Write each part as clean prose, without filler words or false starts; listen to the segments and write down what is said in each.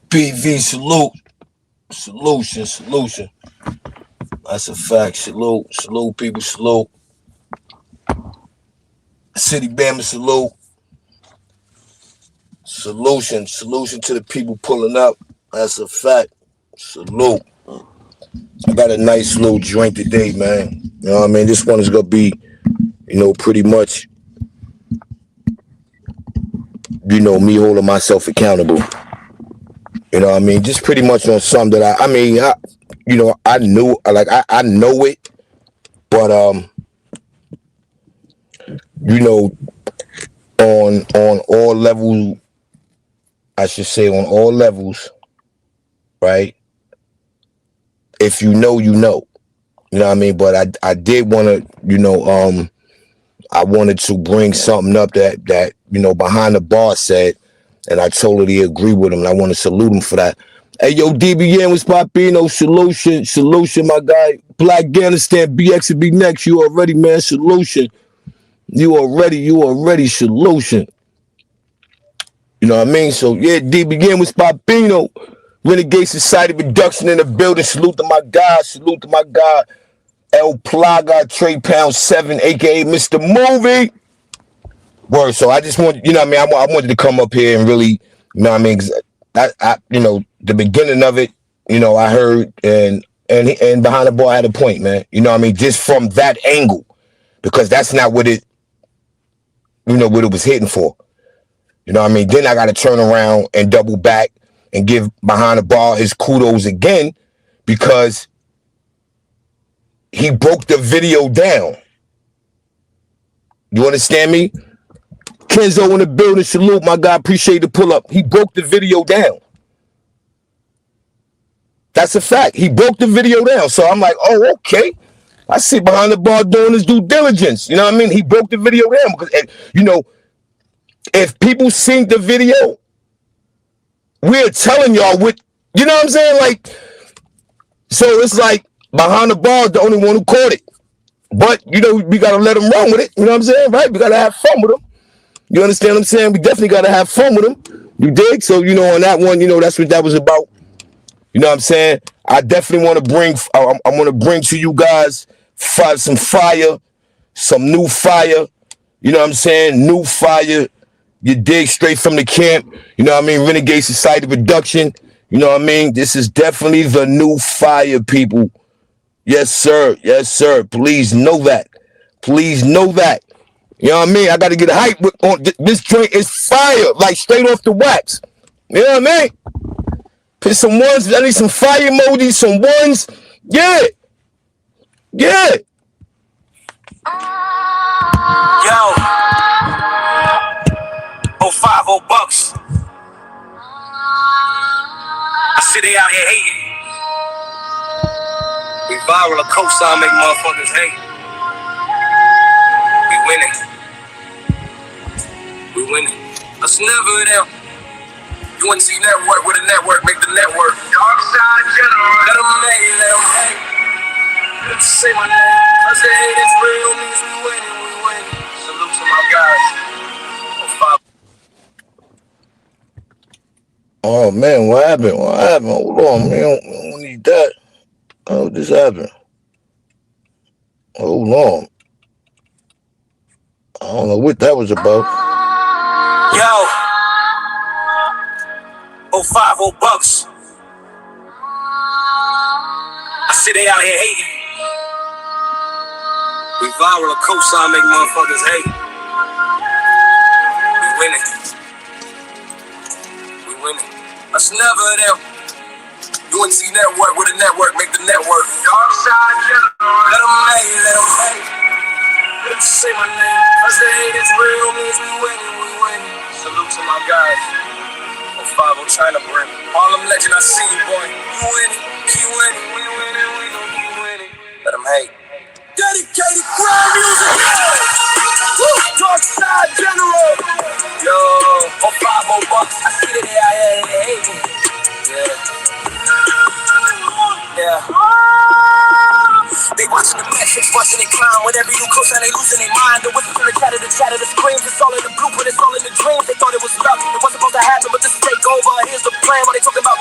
PV salute. Solution. That's a fact. Salute people, salute. City Bama salute. Solution to the people pulling up. That's a fact. Salute. I got a nice little joint today, man. You know what I mean? This one is gonna be, pretty much, me holding myself accountable. You know what I mean? Just pretty much on something that I knew, like I know it, but on all levels, I should say on all levels, right? If you know, you know. You know what I mean? But I did want to, I wanted to bring something up that behind the bar said, and I totally agree with him, and I want to salute him for that. Hey, yo, DBN was Papino, solution, my guy. Black Afghanistan, BX will be next. You already, man, solution. You already, solution. You know what I mean? So, yeah, DBN was Papino. Renegade Society Reduction in the building. Salute to my guy. El Plaga, Trey Pound 7, a.k.a. Mr. Movie. Word. So I just want, I wanted to come up here and really, the beginning of it, I heard and behind the bar I had a point, man. You know what I mean? Just from that angle, because that's not what it, what it was hitting for. You know what I mean? Then I got to turn around and double back and give behind the bar his kudos again, because he broke the video down. You understand me? Kenzo in the building, salute, my guy, appreciate the pull up. He broke the video down. That's a fact. He broke the video down. So I'm like, oh, okay. I sit behind the bar doing his due diligence. You know what I mean? He broke the video down because, if people seen the video, we're telling y'all what, you know what I'm saying? Like, so it's like behind the bar, the only one who caught it. But, we got to let him run with it. You know what I'm saying? Right? We got to have fun with him. You understand what I'm saying? We definitely got to have fun with him. You dig? So, on that one, that's what that was about. You know what I'm saying? I definitely want to bring, I want to bring to you guys some fire, some new fire. You know what I'm saying? New fire. You dig, straight from the camp. You know what I mean? Renegade Society Production. You know what I mean? This is definitely the new fire, people. Yes, sir. Yes, sir. Please know that. Please know that. You know what I mean? I got to get hype on this joint is fire, like straight off the wax. You know what I mean? Put some ones. I need some fire emojis, some ones. Yeah. Yeah. Yo. 050BUCKS. I see they out here hating. We viral, a cosign make motherfuckers hate. We winning. Us never them. UNC network with a network, make the network. Dark side general. Let them hate. Let them say my name. I say hate is real, means we winning. Salute to my guys. 05. Oh man, what happened? Hold on, man. We don't need that. Oh, this happened. Hold on. I don't know what that was about. Yo. 050BUCKS. I see they out here hating. We viral, a cosign make motherfuckers hate. We winning. Us never them. UNC network with a network, make the network. Dark side general. Let them hate. Let them say my name. I say hate is real, means we winning. Salute to my guys. 05, I'm trying to bring Harlem legend, I see you, boy. You winning, keep winning, we gon' keep winning. Let them hate. Dedicated crowd music. Dark side general. Yo, 050BUCKS. I see that they out here hating. Yeah. They watching the Netflix, watching it clown. With every new coast and they losing their mind. The whispers and the chatter, the screams. It's all in the blueprint, it's all in the dreams. They thought it was love, it wasn't supposed to happen, but this is takeover. Here's the plan, while they talking about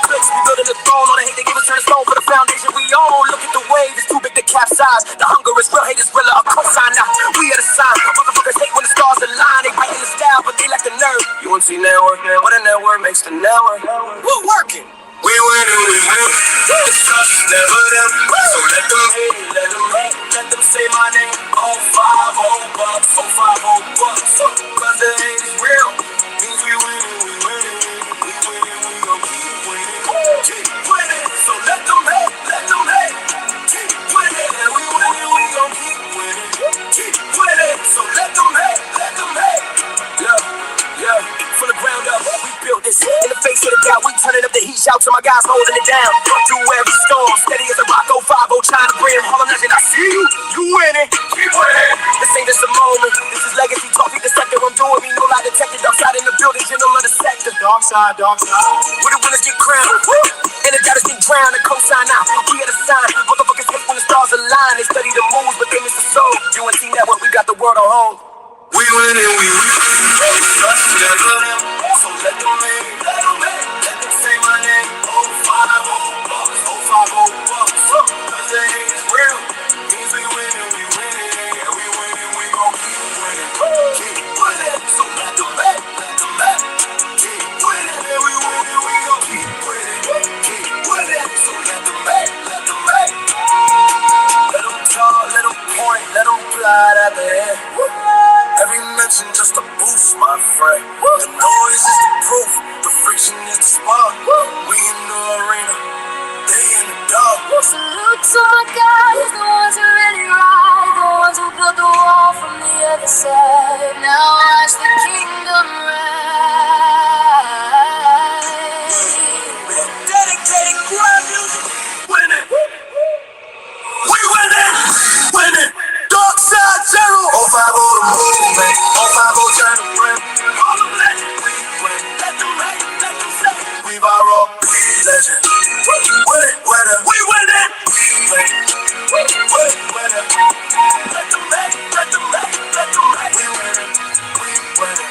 sides. The hunger is real, hate is real, a cosign now. We are the sign. Motherfuckers hate when the stars align. They fight in the style, but they lack the nerve. You want to see network, man? What a network makes the network. We're working. We winning, we win. It's us, never them. So let them hate, let them hate. Let them say my name. 050BUCKS, 050BUCKS. Cause the hate is real. Means we winning, we winning. We winning, we gon' keep winning. Keep winning. So let them hate, let them hate. Keep winning. And we winning, we gon' keep winning. Keep winning. So let them hate, let them hate. Yeah, from the ground up, we built this. In the face of the doubt, we turning up the heat. Shout to my guys holding it down. Run through every storm, steady as a rock. 050, trying to bring Harlem legend. I see you, you winning. Keep winning. This ain't just a moment. This is legacy talk. Be deceptive. I'm doing me, no lie detected. Dark side in the building, general of the sector. Dark side, dark side. Where the winners get crowned, and the doubters get drowned. And co-sign out. We are the sign. Motherfuckers hate when the stars align. They study the moves, but they miss the soul. UNC Network, we got the world on hold. We winning, we winning. So let them hate, let them say my name. 050BUCKS, 050BUCKS. Cause the hate is real. Means we winning, we winning. Yeah, we winning, we gon' keep winning. Keep winning. So let them hate, let them hate. Keep winning. Yeah, we winning, we gon' keep winning. Keep winning. So let them hate, let them hate. Let them talk, let them point, let them fly at the end. Every mention just a boost, my friend. The noise is the proof, the friction is the spark. We in the arena, they in the dark. Salute to my guys, the ones who really ride, the ones who built the wall from the other side. Now watch the kingdom rise. Dedicated crowd music, winning. We winning, winning. Dark side zero. 050 the movement. 050 turn the brim. All them legend. We win. Let them hate. Let them say. We viral. We legend. Win it, winner. We winning. We win. Win it, winner. Let them hate. Let them hate. Let them hate. We winning. We winning.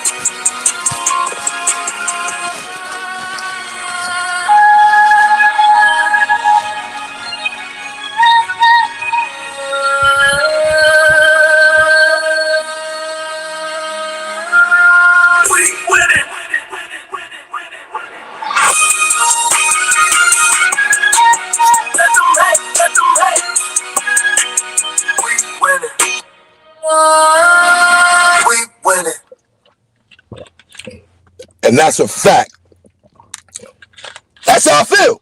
And that's a fact. That's how I feel.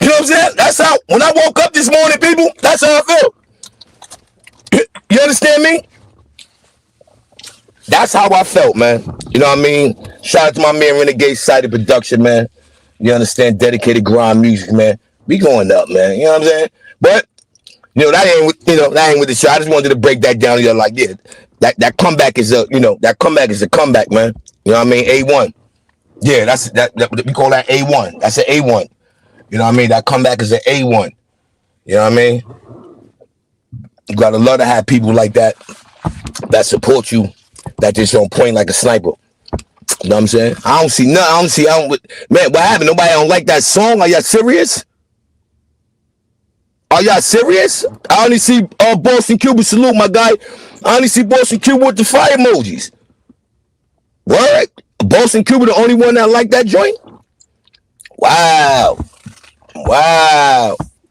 You know what I'm saying? That's how, when I woke up this morning, people, that's how I feel. You understand me? That's how I felt, man. You know what I mean? Shout out to my man Renegade Sighted Production, man. You understand? Dedicated grind music, man. We going up, man. You know what I'm saying? But that ain't with the show. I just wanted to break that down. Like, yeah, that comeback is a comeback, man. You know what I mean? A1. Yeah, that we call that A1. That's an A1. You know what I mean? That comeback is an A1. You know what I mean? You gotta love to have people like that support you, that just on point like a sniper. You know what I'm saying? I don't see nothing. Man, what happened? Nobody don't like that song? Are y'all serious? Are y'all serious? I only see Boston Cuba, salute my guy. I only see Boston Cuba with the fire emojis. What? Boston Cuba the only one that like that joint? Wow.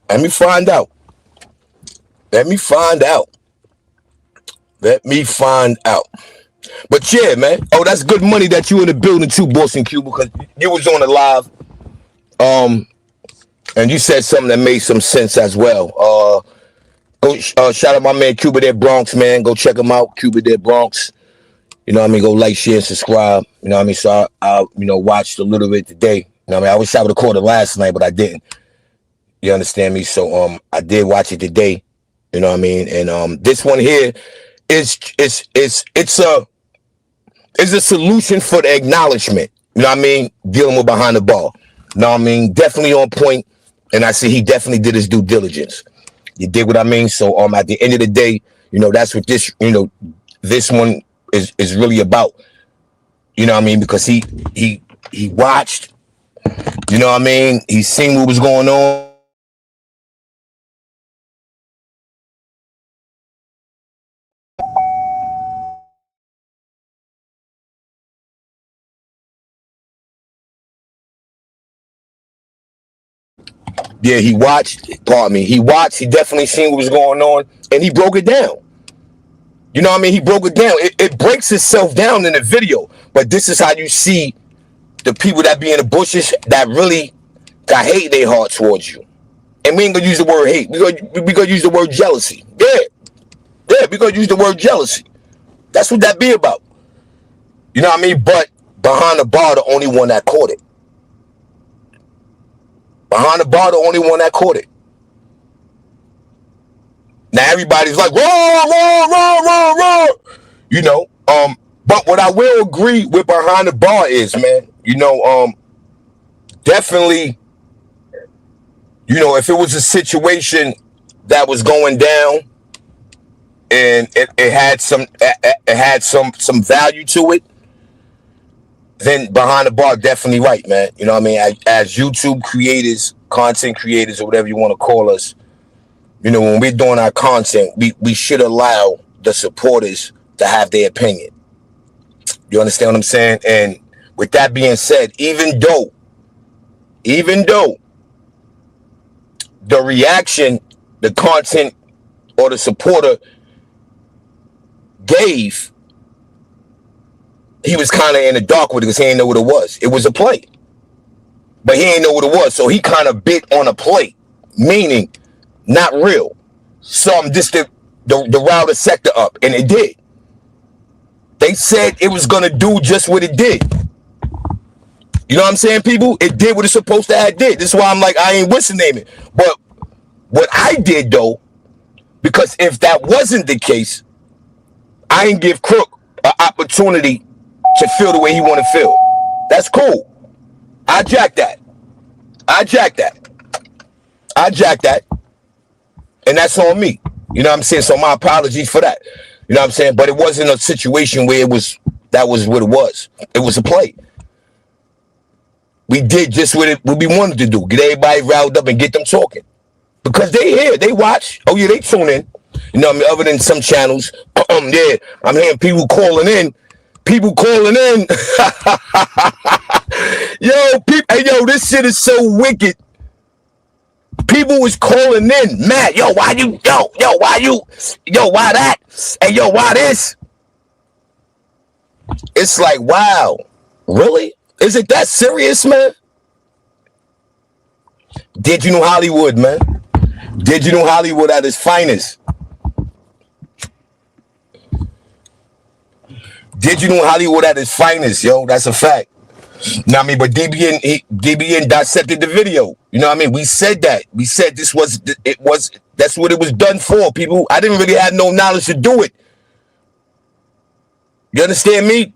Let me find out. But yeah, man. Oh, that's good money that you in the building too, Boston Cuba, because you was on the live. And you said something that made some sense as well. Go shout out my man Cuba There Bronx, man. Go check him out, Cuba There Bronx. You know what I mean? Go like, share, and subscribe. You know what I mean? So I watched a little bit today. You know what I mean? I wish I would have caught it last night, but I didn't. You understand me? So I did watch it today. You know what I mean? And this one here is a solution for the acknowledgement. You know what I mean? Dealing with behind the ball. You know what I mean? Definitely on point. And I see he definitely did his due diligence. You dig what I mean? So at the end of the day, that's what this one is really about. You know what I mean? Because he watched, you know what I mean? He seen what was going on. Yeah, he watched. Pardon me. He watched. He definitely seen what was going on, and he broke it down. You know what I mean? He broke it down. It breaks itself down in the video, but this is how you see the people that be in the bushes that really got hate in their heart towards you. And we ain't gonna use the word hate. We gonna use the word jealousy. Yeah, we gonna use the word jealousy. That's what that be about. You know what I mean? But behind the bar, the only one that caught it. Behind the bar, the only one that caught it. Now everybody's like, raw. You know, but what I will agree with behind the bar is, man, you know, definitely, you know, if it was a situation that was going down and it had some value to it, then behind the bar, definitely right, man. You know what I mean? As YouTube creators, content creators, or whatever you want to call us, you know, when we're doing our content, we should allow the supporters to have their opinion. You understand what I'm saying? And with that being said, even though the reaction, the content, or the supporter gave, he was kind of in the dark with it because he didn't know what it was. It was a play. But he didn't know what it was, so he kind of bit on a play, meaning not real. Some just the route the sector up, and it did. They said it was gonna do just what it did. You know what I'm saying, people? It did what it's supposed to have did. This is why I'm like, I ain't whistle naming. But what I did though, because if that wasn't the case, I ain't give Crook an opportunity to feel the way he want to feel. That's cool. I jack that. And that's on me. You know what I'm saying? So my apologies for that. You know what I'm saying? But it wasn't a situation where that was what it was. It was a play. We did just what we wanted to do. Get everybody riled up and get them talking. Because they hear, they watch. Oh yeah, they tune in. You know what I mean? Other than some channels. Yeah, I'm hearing people calling in. Yo, this shit is so wicked. People was calling in, Matt, why that? And why this? It's like, wow, really? Is it that serious, man? Did you know Hollywood, man? Did you know Hollywood at its finest? Did you know Hollywood at its finest, yo? That's a fact. You know what I mean? But DBN dissected the video. You know what I mean? We said that. We said that's what it was done for, people. I didn't really have no knowledge to do it. You understand me?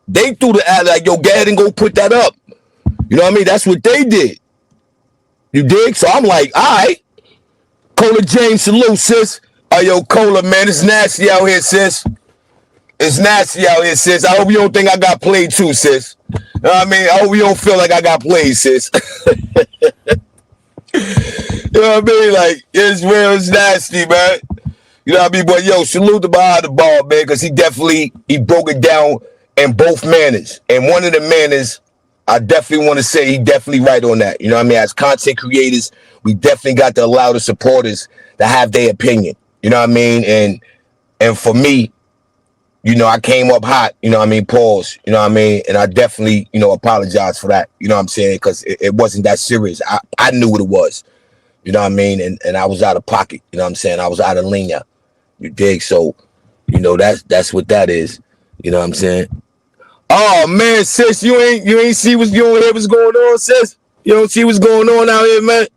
They threw the ad like, yo, go ahead and go put that up. You know what I mean? That's what they did. You dig? So I'm like, all right. Cola James, salute, sis. Yo, Cola, man, it's nasty out here, sis. It's nasty out here, sis. I hope you don't think I got played too, sis. You know what I mean? I hope you don't feel like I got played, sis. You know what I mean? Like, it's real, it's nasty, man. You know what I mean? But, yo, salute to behind the ball, man, because he broke it down in both manners. And one of the manners, I definitely want to say he definitely right on that. You know what I mean? As content creators, we definitely got to allow the supporters to have their opinion. You know what I mean? And for me, you know, I came up hot, you know what I mean, pause, you know what I mean? And I definitely, you know, apologize for that, you know what I'm saying? Because it wasn't that serious. I knew what it was, you know what I mean? And I was out of pocket, you know what I'm saying? I was out of linea, you dig? So, you know, that's what that is, you know what I'm saying? Oh, man, sis, you ain't see what's going on, sis? You don't see what's going on out here, man?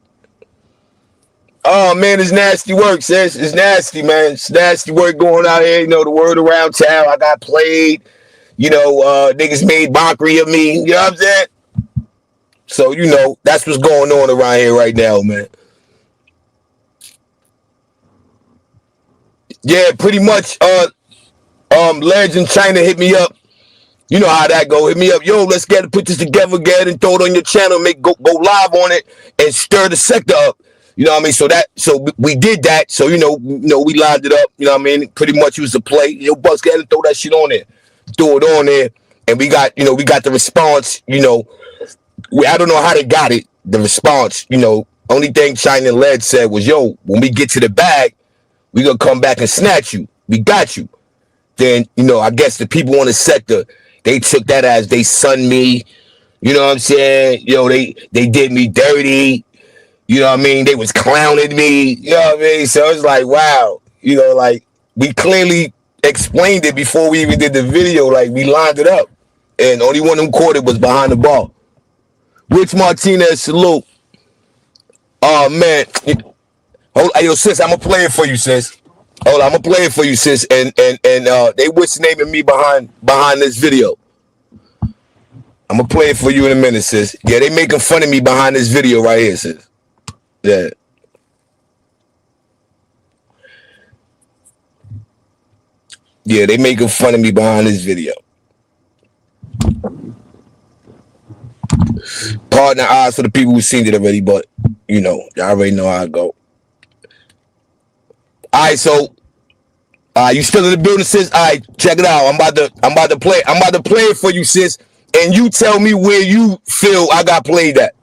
Oh, man, it's nasty work, sis. It's nasty, man. It's nasty work going out here. You know, the word around town, I got played. You know, niggas made mockery of me. You know what I'm saying? So, you know, that's what's going on around here right now, man. Yeah, pretty much, Legend China hit me up. You know how that go. Hit me up. Yo, let's put this together, get it, and throw it on your channel, go live on it, and stir the sector up. You know what I mean? So we did that. So, you know, we lined it up. You know what I mean? Pretty much it was a play. Yo, Bucks, go ahead and throw that shit on there. Throw it on there. And we got the response, you know. I don't know how they got it. The response, you know, Only thing China Led said was, yo, when we get to the bag, we gonna come back and snatch you. We got you. Then, I guess the people on the sector, they took that as they sunned me. You know what I'm saying? They did me dirty. You know what I mean? They was clowning me. You know what I mean? So it's like, wow. Like, we clearly explained it before we even did the video. Like, we lined it up. And only one who caught it was behind the ball. Rich Martinez, salute. Oh, man. Hold, yo, sis, I'm going to play it for you, sis. Hold on, I'm going to play it for you, sis. And they what's naming me behind this video. I'm going to play it for you in a minute, sis. Yeah, they making fun of me behind this video right here, sis. Yeah. Yeah, they making fun of me behind this video. Pardon the eyes for the people who seen it already, but y'all already know how I go. Alright, so you still in the building, sis? Alright, check it out. I'm about to play it for you, sis, and you tell me where you feel I got played at.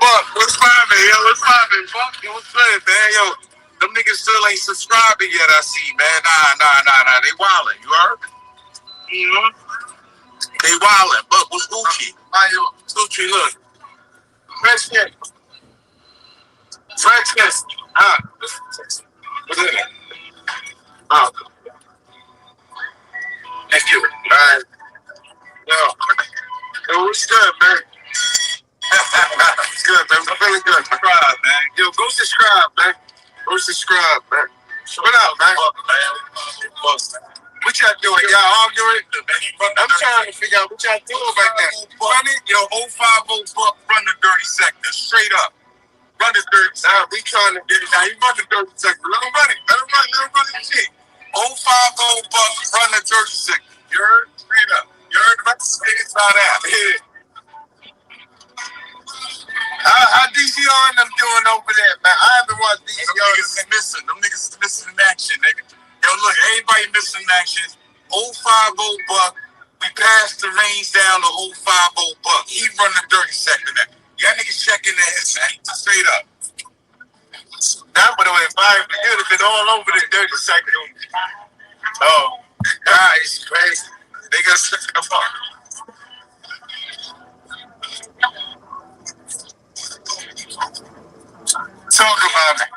Buck, what's poppin', yo? What's poppin', Buck? Yo, what's good, man? Yo, them niggas still ain't subscribing yet, I see, man. Nah. They wildin', you heard? Mm-hmm. They wildin'. Buck, what's Gucci? Gucci, look. Fresh kiss. Huh? What's in it? Oh. Thank you. All right. Yo, what's good, man? It's good, man. I'm feeling good. Subscribe, man. Yo, go subscribe, man. What up, man? What y'all doing? Y'all arguing? I'm trying to figure out what y'all doing right now. Run it, yo, 050 Buck, run the dirty sector. Straight up. Run the dirty sector. We trying to get it. Now, you run the dirty sector. Let him run it. Let him run the shit. 050 Buck, run the dirty sector. You heard? Straight up. You heard about the states out there? Yeah. How DCR and them doing over there, man? I haven't watched DCR. Them niggas is missing. Them niggas is missing in action, nigga. Yo, look, everybody missing in action. 050 Buck. We passed the reins down to 050 Buck. He run the dirty sector now. Y'all niggas checking the heads, man. Straight up. That would have been fire for you to been all over the dirty sector. Oh, God, it's crazy. They got stuck in the park. Talk about it.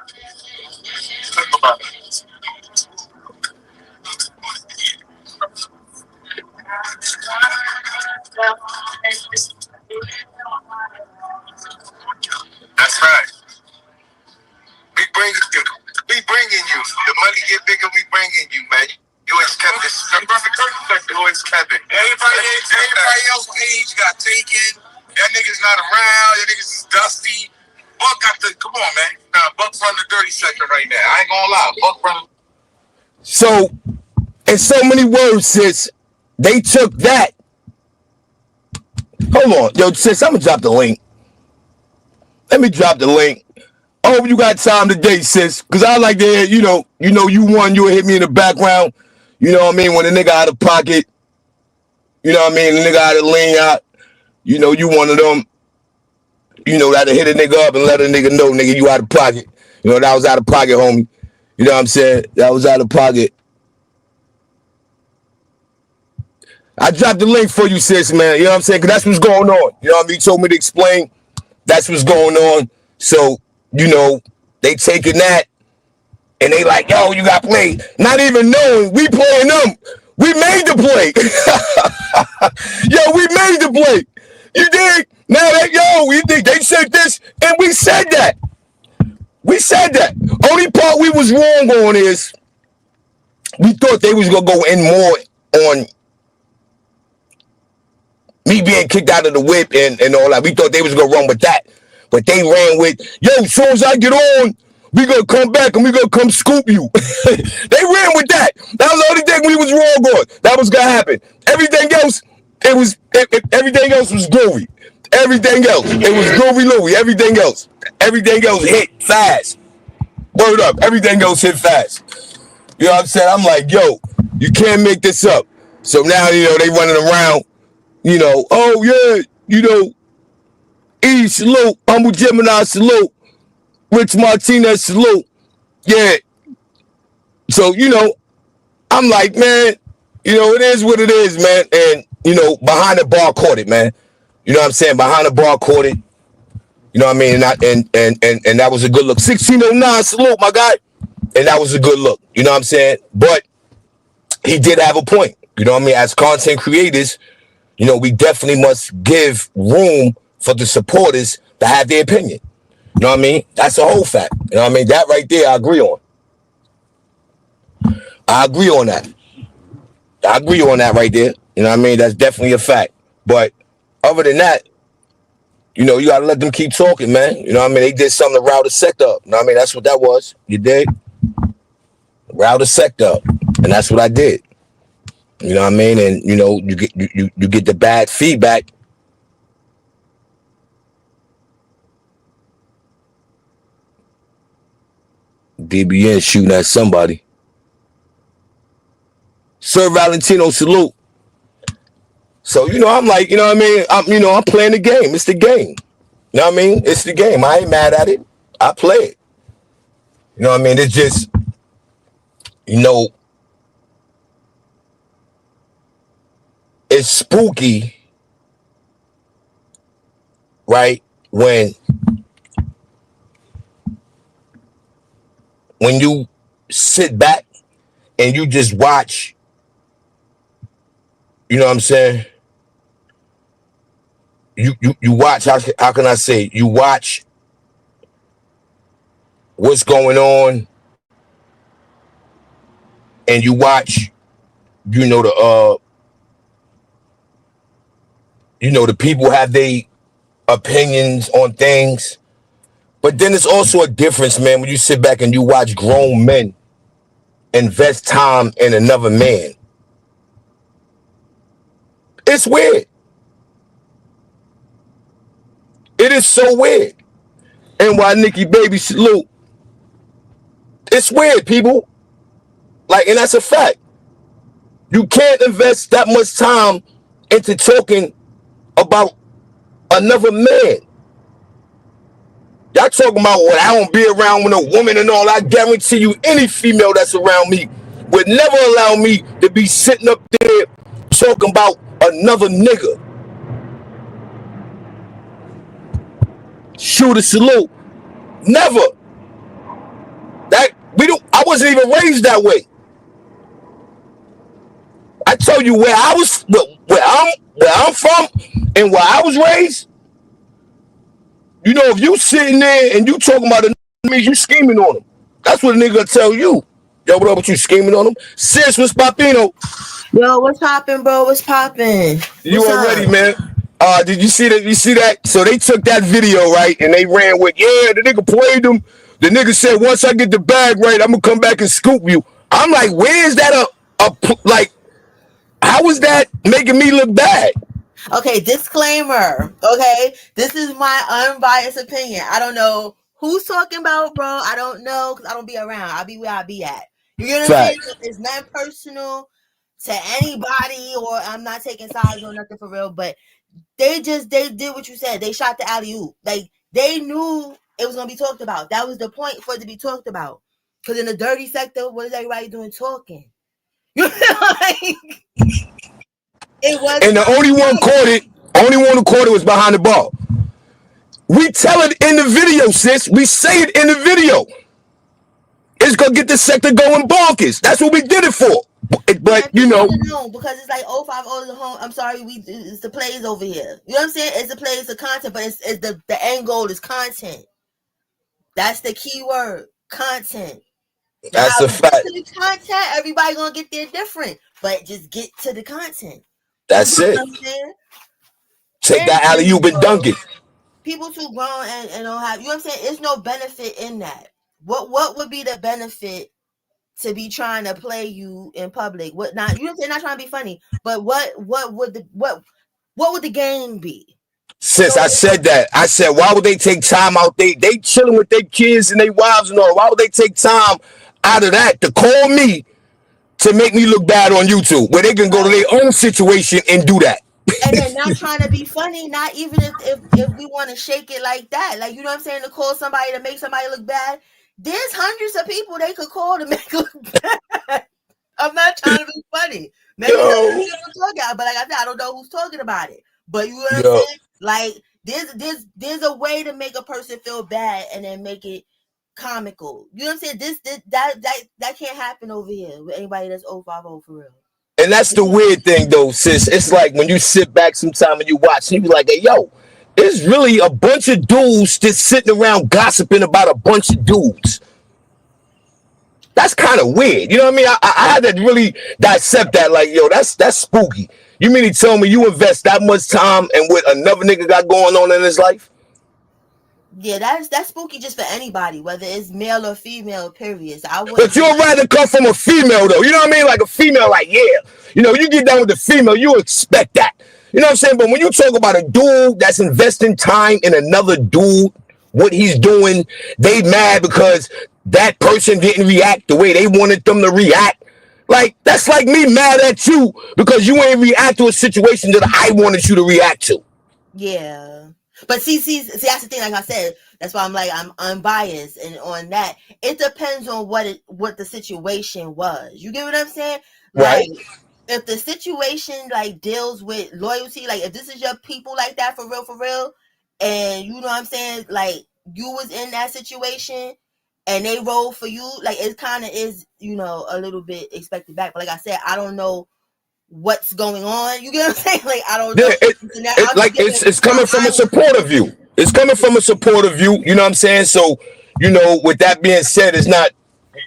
That's right. We bringing you. The money get bigger, we bringing you, man. You always kept this. You always kept it. Everybody else page got taken. Y'all niggas not around. Y'all niggas is dusty. Buck got the, come on, man. Nah, Buck run the dirty sector right now. I ain't gonna lie. Buck run. So, in so many words, sis, they took that. Hold on. Yo, sis, I'm gonna drop the link. Let me drop the link. I hope you got time today, sis. Because I like to hear, you won, you'll hit me in the background. You know what I mean? When a nigga out of pocket, you know what I mean? The nigga out of lean out, you one of them. That'll hit a nigga up and let a nigga know, nigga, you out of pocket. That was out of pocket, homie. You know what I'm saying? That was out of pocket. I dropped the link for you, sis, man. You know what I'm saying? Because that's what's going on. You know what I mean? You told me to explain. That's what's going on. So, they taking that and they like, yo, you got played. Not even knowing we playing them. We made the play. Yo, we made the play. You dig? Now that, we think they said this, and we said that. We said that. Only part we was wrong on is we thought they was gonna go in more on me being kicked out of the whip and all that. We thought they was gonna run with that. But they ran with, yo, as soon as I get on, we gonna come back and we gonna come scoop you. They ran with that. That was the only thing we was wrong on. That was gonna happen. Everything else, everything else was groovy. Everything else, it was groovy Louie. Everything else hit fast. Word up, everything else hit fast. You know what I'm saying? I'm like, yo, you can't make this up. So now, they running around, oh yeah, E, salute. Humble Gemini, salute. Rich Martinez, salute. Yeah. So, I'm like, man, it is what it is, man. And, behind the bar caught it, man. You know what I'm saying? Behind the bar caught it. You know what I mean? And that was a good look. 1609, salute, my guy. And that was a good look. You know what I'm saying? But he did have a point. You know what I mean? As content creators, we definitely must give room for the supporters to have their opinion. You know what I mean? That's a whole fact. You know what I mean? That right there, I agree on. I agree on that. I agree on that right there. You know what I mean? That's definitely a fact. But other than that, you got to let them keep talking, man. You know what I mean? They did something to rile the sect up. You know what I mean? That's what that was. You dig? Rile the sect up. And that's what I did. You know what I mean? And, you get the bad feedback. DBN shooting at somebody. Sir Valentino, salute. So, I'm like, you know what I mean? I'm playing the game. It's the game. You know what I mean? It's the game. I ain't mad at it. I play it. You know what I mean? It's just, it's spooky, right? When you sit back and you just watch, you know what I'm saying? You watch, how can I say, you watch what's going on, and you watch, the people have their opinions on things. But then it's also a difference, man, when you sit back and you watch grown men invest time in another man. It's weird. It is so weird. And why Nikki Baby salute. It's weird, people. Like, and that's a fact. You can't invest that much time into talking about another man. Y'all talking about what I don't be around with a woman and all. I guarantee you any female that's around me would never allow me to be sitting up there talking about another nigga. Shoot a salute. Never. I wasn't even raised that way. I tell you where I'm from and where I was raised. If you sitting there and you talking about a nigga, means you scheming on him. That's what a nigga tell you. Yo, what up with you scheming on him? Sis, what's poppino? Yo, what's poppin', bro? What's poppin'? You already, man. Did you see that? You see that? So they took that video, right? And they ran with, the nigga played them. The nigga said, once I get the bag right, I'm gonna come back and scoop you. I'm like, where is that like, how is that making me look bad? Okay, disclaimer. Okay, this is my unbiased opinion. I don't know who's talking about, bro. I don't know because I don't be around. I'll be where I be at. You know what I'm saying? It's not personal to anybody, or I'm not taking sides or nothing for real. But they did what you said. They shot the alley-oop. Like, they knew it was gonna be talked about. That was the point for it to be talked about. Because in the dirty sector, what is everybody doing talking? It was, and the only one who caught it was behind the bar. We tell it in the video, sis. We say it in the video. It's gonna get the sector going bonkers. That's what we did it for. But no, because it's like 050 the home. I'm sorry, it's the plays over here. You know what I'm saying? It's the plays of content, but it's the end goal is content. That's the key word, content. That's a fact. To the content, everybody gonna get there different, but just get to the content. That's it. Take that alley-oop and dunk it. People too grown and don't have, you know what I'm saying? There's no benefit in that. What would be the benefit to be trying to play you in public? What not? You know what I'm saying? Not trying to be funny, but what would the game be? Sis, I said that. I said, why would they take time out? They chilling with their kids and their wives and all. Why would they take time out of that to call me to make me look bad on YouTube, where they can go to their own situation and do that? And then not trying to be funny, not even if we want to shake it like that. Like, you know what I'm saying? To call somebody to make somebody look bad. There's hundreds of people they could call to make look bad. I'm not trying to be funny. Maybe Yo, I'm talking about, but like I said, I don't know who's talking about it. But you know what I'm yo. saying? Like, there's a way to make a person feel bad and then make it comical. You know what I'm saying? That can't happen over here with anybody that's 050 for real. And that's the weird thing, though, sis. It's like when you sit back sometime and you watch, and you be like, hey, yo, it's really a bunch of dudes just sitting around gossiping about a bunch of dudes. That's kind of weird. You know what I mean? I had to really dissect that. Like, yo, that's spooky. You mean to tell me you invest that much time and what another nigga got going on in his life? Yeah, that's spooky just for anybody, whether it's male or female, period. So I wouldn't. But you'd rather come from a female, though. You know what I mean? Like a female, like, yeah. You know, you get down with the female, you expect that. You know what I'm saying? But when you talk about a dude that's investing time in another dude, what he's doing, they mad because that person didn't react the way they wanted them to react. Like, that's like me mad at you because you ain't react to a situation that I wanted you to react to. Yeah. But see, that's the thing. Like I said, that's why I'm like, I'm unbiased, and on that, it depends on what the situation was. You get what I'm saying? Right. Like, if the situation like deals with loyalty, like if this is your people like that for real, and you know what I'm saying, like you was in that situation and they rolled for you, like it kind of is, you know, a little bit expected back. But like I said, I don't know what's going on. You get what I'm saying? Like I don't know. It's coming from a supportive view. It's coming from a supportive view. You know what I'm saying? So, you know, with that being said, it's not,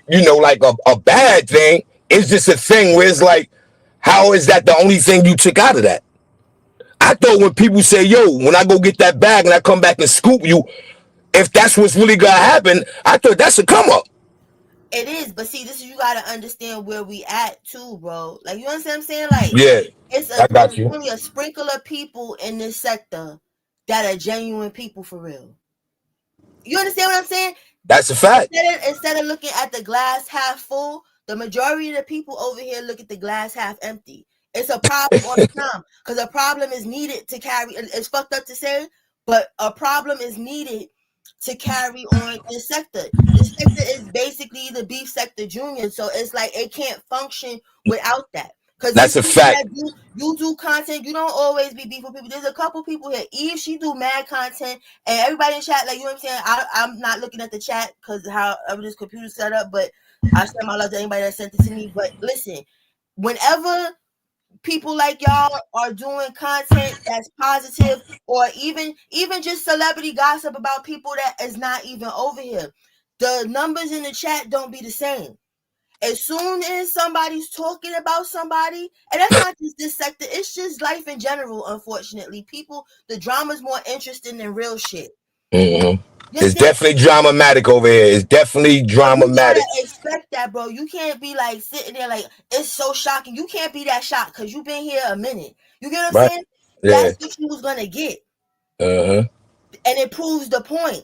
you know, like a bad thing. It's just a thing where it's like, how is that the only thing you took out of that? I thought when people say, yo, when I go get that bag and I come back and scoop you, if that's what's really gonna happen, I thought that's a come up. It is, but see, this is, you gotta understand where we at too, bro. Like, you understand what I'm saying? Like, Yeah, I got there's you. only a sprinkle of people in this sector that are genuine people for real. You understand what I'm saying? That's a fact. Instead of looking at the glass half full, the majority of the people over here look at the glass half empty. It's a problem all the time because a problem is needed to carry. It's fucked up to say, but a problem is needed to carry on this sector. This sector is basically the beef sector junior, so it's like it can't function without that. Because That's a fact. You do content, you don't always be beef with people. There's a couple people here. Eve, she do mad content, and everybody in chat, like, you know what I'm saying? I'm not looking at the chat because how this computer set up, but I send my love to anybody that sent it to me. But listen, whenever people like y'all are doing content that's positive, or even just celebrity gossip about people that is not even over here, the numbers in the chat don't be the same. As soon as somebody's talking about somebody, and that's not just this sector, it's just life in general, unfortunately. People, the drama's more interesting than real shit. Mm-hmm. It's definitely dramatic over here. It's definitely dramatic. You gotta expect that, bro. You can't be like sitting there like, it's so shocking. You can't be that shocked because you've been here a minute. You get what I'm saying? Yeah. That's what you was gonna get. Uh-huh. And it proves the point.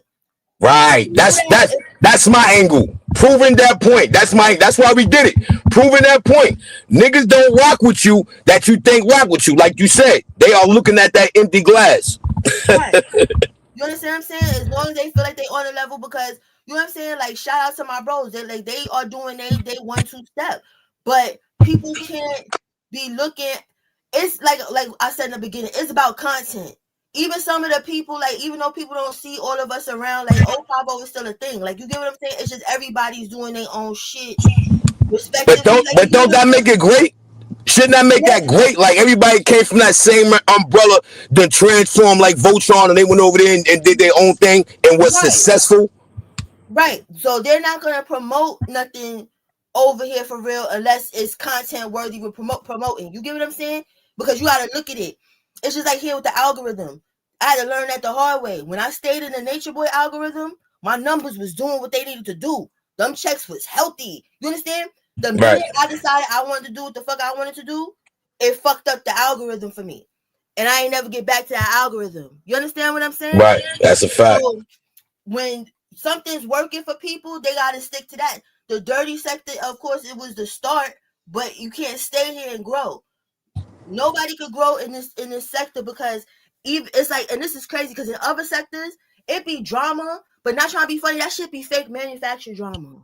Right. That's my angle. Proving that point. That's why we did it. Proving that point. Niggas don't rock with you that you think rock with you. Like you said, they are looking at that empty glass. Right. You understand what I'm saying? As long as they feel like they on the level, because you know what I'm saying? Like, shout out to my bros. They are doing they 1-2 step. But people can't be looking. It's like I said in the beginning, it's about content. Even some of the people, like, even though people don't see all of us around, like 050 is still a thing. Like, you get what I'm saying? It's just everybody's doing their own shit. But don't that make it great? Shouldn't that make that great? Like, everybody came from that same umbrella, then transformed like Voltron, and they went over there and did their own thing and was successful. Right. So they're not gonna promote nothing over here for real unless it's content worthy with promoting. You get what I'm saying? Because you gotta look at it. It's just like here with the algorithm. I had to learn that the hard way. When I stayed in the Nature Boy algorithm, my numbers was doing what they needed to do. Them checks was healthy. You understand? The minute I decided I wanted to do what the fuck I wanted to do, it fucked up the algorithm for me. And I ain't never get back to that algorithm. You understand what I'm saying? Right. That's a fact. So when something's working for people, they got to stick to that. The dirty sector, of course, it was the start, but you can't stay here and grow. Nobody could grow in this sector because even it's like, and this is crazy because in other sectors it be drama, but not trying to be funny. That shit be fake manufactured drama.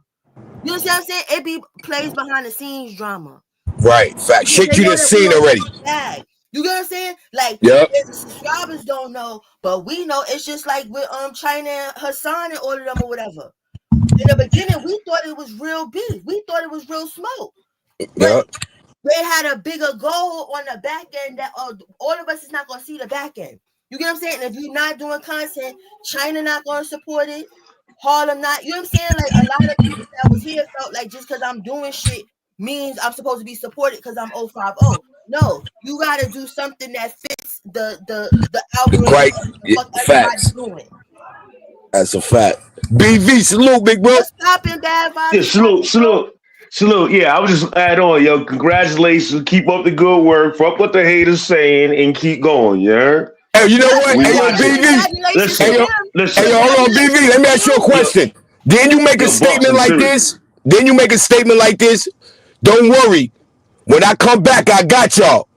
You know what I'm saying? It be plays behind the scenes drama. Right. Fact. Because Shit they you know done that we seen don't already. bag. You get what I'm saying? Like, Yep. the subscribers don't know, but we know. It's just like with China and Hassan and all of them or whatever. In the beginning, we thought it was real beef. We thought it was real smoke. But Yep. they had a bigger goal on the back end that all of us is not going to see the back end. You get what I'm saying? And if you're not doing content, China not going to support it. Harlem not. You know what I'm saying? Like, a lot of people that was here felt like just because I'm doing shit means I'm supposed to be supported because I'm 050. No, you got to do something that fits the algorithm Right. of what the fuck everybody's Facts. doing. That's a fact. BV, salute, big bro. What's popping, bad vibes? Yeah, salute. Yeah, I was just add on, yo. Congratulations. Keep up the good work. Fuck what the haters saying and keep going, you heard? Hey, you know what? We Hey, yo, watching. BV. Congratulations Listen, to Hey, yo, him. hey, yo, hold on, BV. Let me ask you a question. Then you make a Boss, statement I'm like serious. this. Then you make a statement like this. Don't worry. When I come back, I got y'all.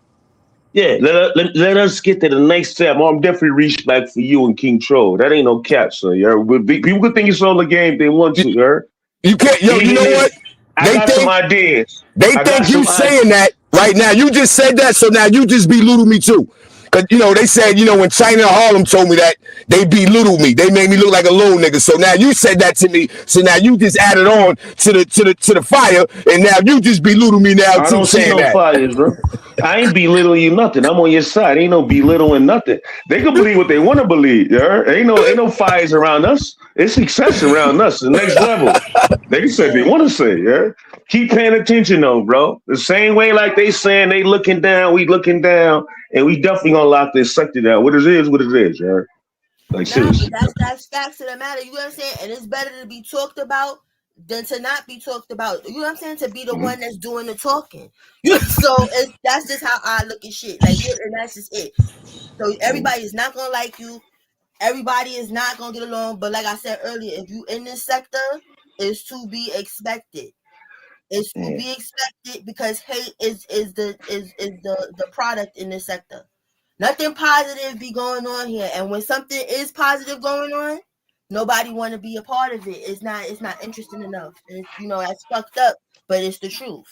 Yeah, let us get to the next step. I'm definitely reach back for you and King Troll. That ain't no cap, so you heard? But people could think it's all a game they want to, you heard? You can't, yo, you Even know what? if I got some ideas. They I got think you some ideas. saying that right now. You just said that, so now you just belittle me too. Cause they said, when China and Harlem told me that, they belittled me. They made me look like a little nigga. So now you said that to me. So now you just added on to the fire, and now you just belittle me now I too, don't see saying no that. fires, bro. I ain't belittling you nothing. I'm on your side. Ain't no belittling nothing. They can believe what they want to believe. You heard? Ain't no fires around us. It's success around us. The next level. They can say they want to say. Yeah. Keep paying attention though, bro. The same way like they saying they looking down, we looking down, and we definitely gonna lock this sector down. What it is, what it is. Yeah. Like Nah, but seriously. that's facts of the matter. You know what I'm saying? And it's better to be talked about than to not be talked about. You know what I'm saying? To be the one that's doing the talking. So that's just how I look at shit. Like, and that's just it. So everybody is not gonna like you. Everybody is not gonna get along. But like I said earlier, if you in this sector, it's to be expected. It's to Yeah. be expected because hate is the product in this sector. Nothing positive be going on here, and when something is positive going on, nobody want to be a part of it. It's not interesting enough. That's fucked up, but it's the truth.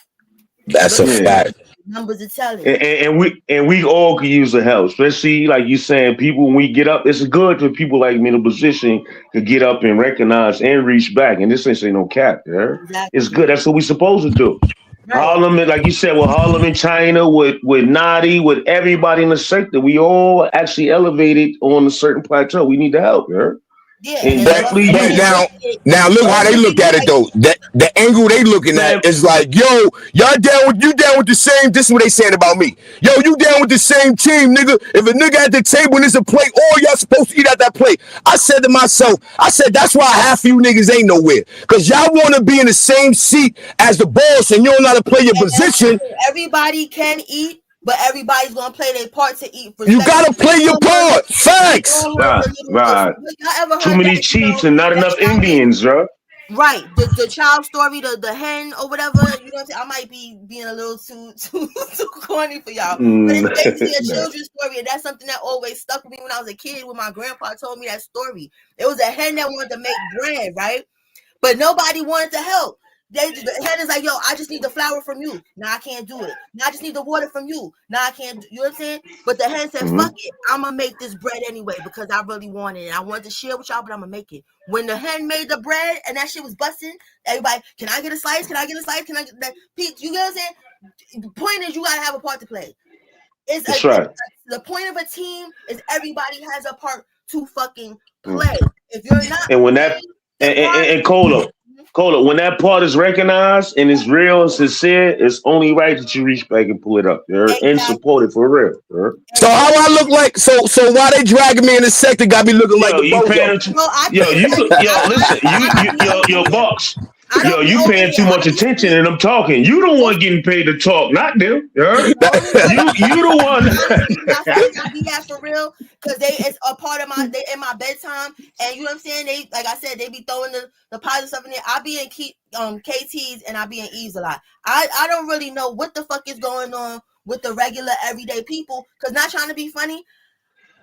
That's Look a at Yeah. fact. the numbers are telling. And we all could use the help, especially like you saying, people when we get up, it's good for people like me in a position to get up and recognize and reach back. And this ain't no cap, yeah. It's Exactly. good. That's what we supposed to do. Right. Harlem, like you said, with Harlem in China, with Nadi, with everybody in the sector, we all actually elevated on a certain plateau. We need the help, yeah. Yeah, And and then definitely But you, now look how they look look at it at though. That the angle they looking at man. is like, yo, y'all down with the same. This is what they saying about me. Yo, you down with the same team, nigga? If a nigga at the table and there's a plate, all y'all supposed to eat at that plate. I said to myself, that's why half of you niggas ain't nowhere, cause y'all want to be in the same seat as the boss and you don't know how to play your and that's position. true. Everybody can eat, but everybody's gonna play their part to eat You respectfully. gotta play your part. We Facts. all heard Right, the little. right. Y'all ever Too heard many that? chiefs and not That enough child named Indians, bro. right. The child story, the hen or whatever. You know what I'm saying? I might be being a little too corny for y'all, but Mm, it's basically a nah. children's story, and that's something that always stuck with me when I was a kid. When my grandpa told me that story, it was a hen that wanted to make bread, right? But nobody wanted to help. The head is like, yo, I just need the flour from you. Now I can't do it. Now I just need the water from you. Now I can't. You know what I'm saying? But the head said, fuck Mhm. it. I'm gonna make this bread anyway because I really want it. And I wanted to share with y'all, but I'm gonna make it. When the hen made the bread and that shit was busting, everybody, can I get a slice? Can I get a slice? Can I get that? Pete, you get what I'm saying? The point is, you gotta have a part to play. That's right. The point of a team is everybody has a part to fucking Mm. play. If you're not And when that playing the part, and Cola, when that part is recognized and it's real and sincere, it's only right that you reach back and pull it up, and support exactly. it for real. So how I look like? So why they dragging me in the sector? Got me looking like Yo, a you paying bozo. attention? Well, I Yo, think that listen, I don't be over yo, here. box. I Yo, don't be you over paying here. too much I attention usually and I'm talking. You the one getting paid to talk, not them. You heard? You the one. my friends I be at for real because they is a part of they in my bedtime and you know what I'm saying, they like I said they be throwing the positive stuff in there. I be in KT's and I be in Eve's a lot. I don't really know what the fuck is going on with the regular everyday people. Because not trying to be funny,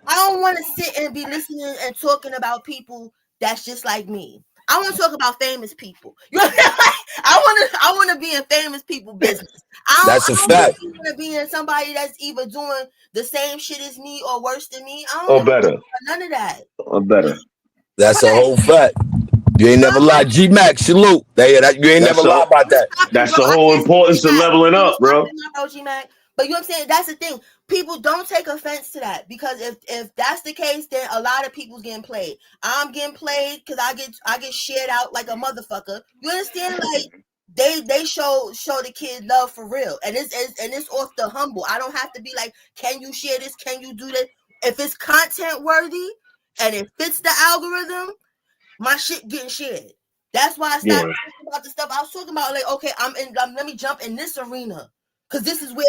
I don't want to sit and be listening and talking about people that's just like me. I want to talk about famous people. You know what I'm saying? I want to be in famous people business. That's a I don't fact. want to be in somebody that's either doing the same shit as me or worse than me. I Or don't give a better. fuck about none of that. Or better. That's a whole fact. You ain't never lied. G-Max, salute. You ain't never lied about that. That's the whole importance of leveling up, bro. G-Mac. But you know what I'm saying? That's the thing. People don't take offense to that, because if that's the case, then a lot of people's getting played. I'm getting played because I get shared out like a motherfucker. You understand? Like they show the kid love for real, and it's off the humble. I don't have to be like, can you share this? Can you do this? If it's content worthy and it fits the algorithm, my shit getting shared. That's why I stopped talking about the stuff I was talking about. Like, okay, let me jump in this arena, because this is where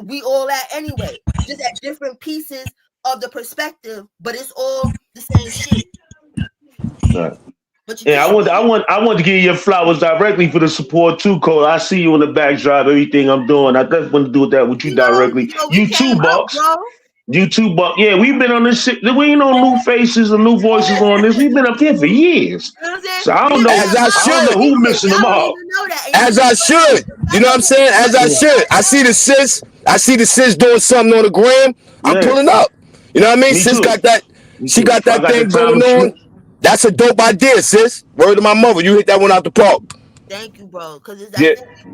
we all at anyway. Just at different pieces of the perspective, but it's all the same shit. Right. Yeah, I want to give you your flowers directly for the support too, Cole. I see you in the backdrop, everything I'm doing. I just want to do that with you directly. You too, Bucks. You too, Buck. Yeah, we've been on this shit. We ain't no new faces or new voices on this. We've been up here for years. So I don't know. As I should. Who missing them all. As I should. You know what I'm saying? As I should. I see the sis doing something on the gram. I'm pulling up. You know what I mean? Sis got that. She got that thing going on. That's a dope idea, sis. Word to my mother. You hit that one out the park. Thank you, bro. Because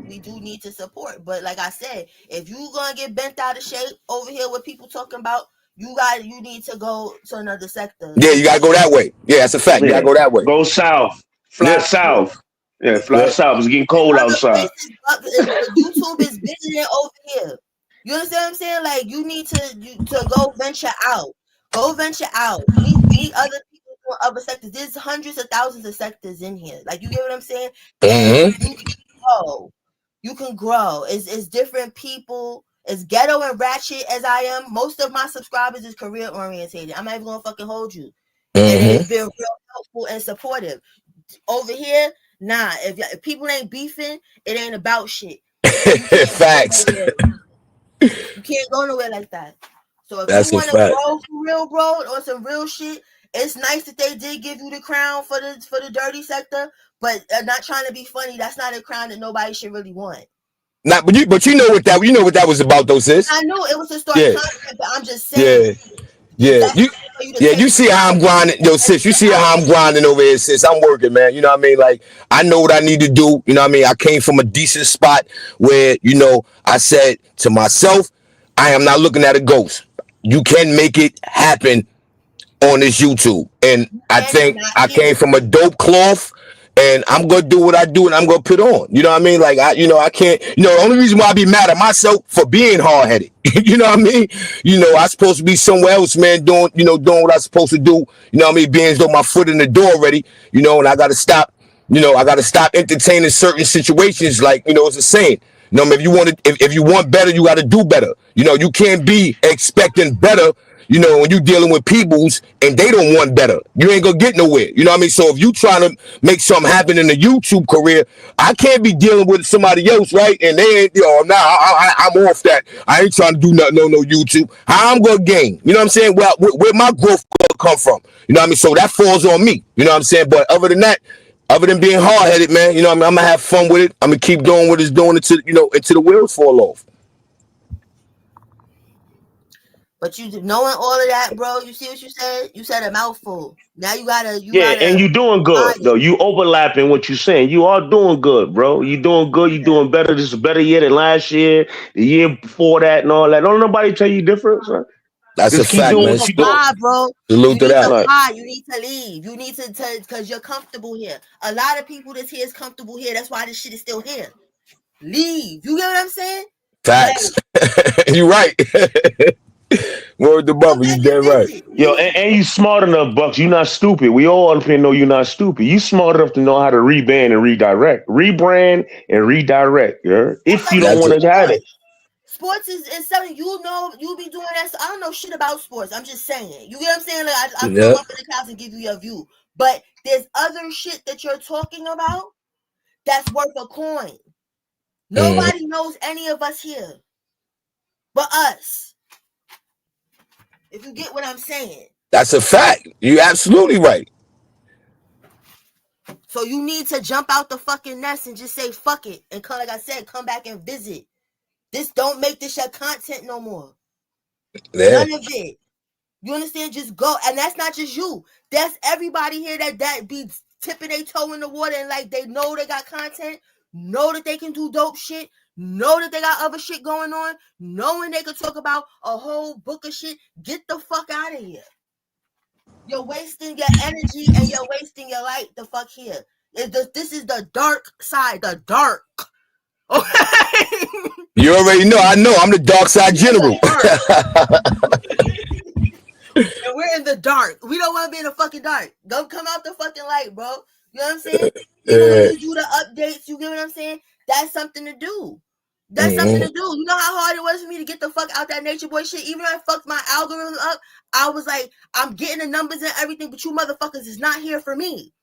we do need to support. But like I said, if you gonna get bent out of shape over here with people talking about, you need to go to another sector. Yeah, you gotta go that way. Yeah, that's a fact. You gotta go that way. Go south. Fly south. Yeah, fly south. It's getting cold outside. YouTube is bigger than over here. You understand what I'm saying? Like, you need to go venture out. Go venture out. Meet other people from other sectors. There's hundreds of thousands of sectors in here. Like, you get what I'm saying? And you can grow. You can grow. It's different people. As ghetto and ratchet as I am, most of my subscribers is career orientated. I'm not even gonna fucking hold you. And it's been real helpful and supportive. Over here, nah. If people ain't beefing, it ain't about shit. Facts. You can't go nowhere like that. So if you want to grow for real, bro, or some real shit, it's nice that they did give you the crown for the dirty sector, but not trying to be funny. That's not a crown that nobody should really want. But you know what that was about, though, sis. I knew it was to start content, but I'm just saying. You see how I'm grinding, yo, sis. You see how I'm grinding over here, sis. I'm working, man. You know what I mean? Like, I know what I need to do. You know what I mean? I came from a decent spot where, I said to myself, I am not looking at a ghost. You can make it happen on this YouTube. And I think I came from a dope cloth. And I'm gonna do what I do, and I'm gonna put on. You know what I mean? Like I can't. The only reason why I be mad at myself for being hard headed. You know what I mean? I supposed to be somewhere else, man, doing what I'm supposed to do. You know what I mean? Being as though my foot in the door already. And I gotta stop. I gotta stop entertaining certain situations. Like it's a saying. If you want better, you gotta do better. You can't be expecting better. When you dealing with peoples and they don't want better, you ain't gonna get nowhere. You know what I mean? So if you trying to make something happen in the YouTube career, I can't be dealing with somebody else, right? And they ain't, I'm off that. I ain't trying to do nothing on no YouTube. How I'm gonna gain? You know what I'm saying? Well, where my growth gonna come from? You know what I mean? So that falls on me. You know what I'm saying? But other than that, other than being hard headed, man, I'm gonna have fun with it. I'm gonna keep doing what it's doing until the wheels fall off. But you knowing all of that, bro, you see what you said? You said a mouthful. Now you gotta. And you doing good though. You overlapping what you saying. You are doing good, bro. You doing good. You doing better. This is a better year than last year, the year before that, and all that. Don't nobody tell you different, son. That's just a fact, man. Bro. Salute to that. You need to leave. You need to, because you're comfortable here. A lot of people that's here is comfortable here. That's why this shit is still here. Leave. You get what I'm saying? Facts. You're right. Word to Bubba, you dead right. Yo, and you smart enough, Bucks. You not stupid. We all up here know you're not stupid. You smart enough to know how to rebrand and redirect. Rebrand and redirect, yeah? If you don't want to have it. Sports is something you be doing that. So I don't know shit about sports. I'm just saying. You get what I'm saying? Like I come up in the house and give you your view. But there's other shit that you're talking about that's worth a coin. Nobody knows any of us here. but us. If you get what I'm saying. That's a fact. You're absolutely right. So you need to jump out the fucking nest and just say fuck it. And come, like I said, come back and visit. This don't make this your content no more. Yeah. None of it. You understand? Just go. And that's not just you. That's everybody here that be tipping their toe in the water and like they know they got content, know that they can do dope shit, know that they got other shit going on, knowing they could talk about a whole book of shit. Get the fuck out of here. You're wasting your energy and you're wasting your light the fuck here. This is the dark side, the dark. Okay. You already know. I know. I'm the dark side general. And we're in the dark. We don't want to be in the fucking dark. Go come out the fucking light, bro. You know what I'm saying? Even when you do the updates, you get what I'm saying? That's something to do. That's something to do. You know how hard it was for me to get the fuck out that Nature Boy shit? Even when I fucked my algorithm up, I was like, I'm getting the numbers and everything, but you motherfuckers is not here for me.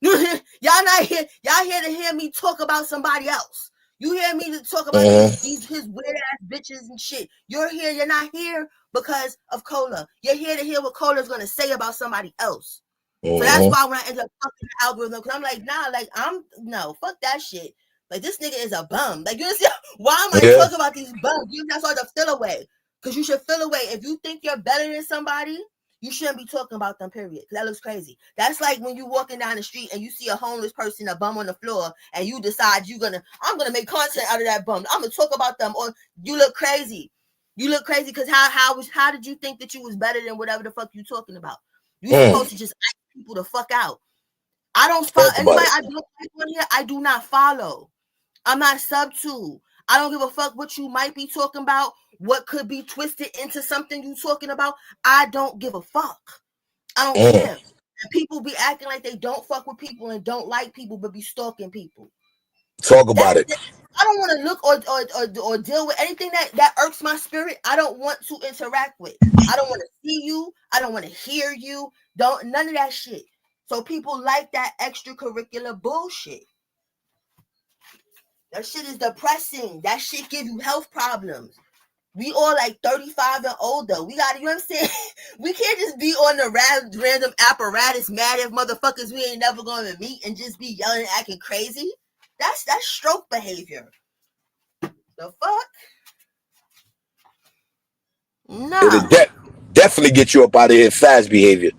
Y'all not here. Y'all here to hear me talk about somebody else. You hear me to talk about his weird ass bitches and shit. You're here. You're not here because of Cola. You're here to hear what Cola's gonna say about somebody else. So that's why when I end up fucking the algorithm, because I'm like, nah, like no, fuck that shit. Like this nigga is a bum. Like you understand? Why am I talking about these bums? You that's all the feel away. Because you should feel away. If you think you're better than somebody, you shouldn't be talking about them, period. Because that looks crazy. That's like when you walking down the street and you see a homeless person, a bum on the floor, and you decide I'm gonna make content out of that bum. I'm gonna talk about them. Or you look crazy. You look crazy because how did you think that you was better than whatever the fuck you talking about? You supposed to just ask people to fuck out. I don't follow anybody I don't like on here. I do not follow. I'm not sub to. I don't give a fuck what you might be talking about. What could be twisted into something you talking about. I don't give a fuck. I don't care. And people be acting like they don't fuck with people and don't like people, but be stalking people. Talk about it. I don't want to look or deal with anything that irks my spirit. I don't want to interact with. I don't want to see you. I don't want to hear you. None of that shit. So people like that extracurricular bullshit. That shit is depressing. That shit give you health problems. We all like 35 and older. We got, you know what I'm saying? We can't just be on the random apparatus mad at motherfuckers we ain't never going to meet and just be yelling and acting crazy. That's stroke behavior. The fuck? No. It'll definitely get you up out of here fast behavior.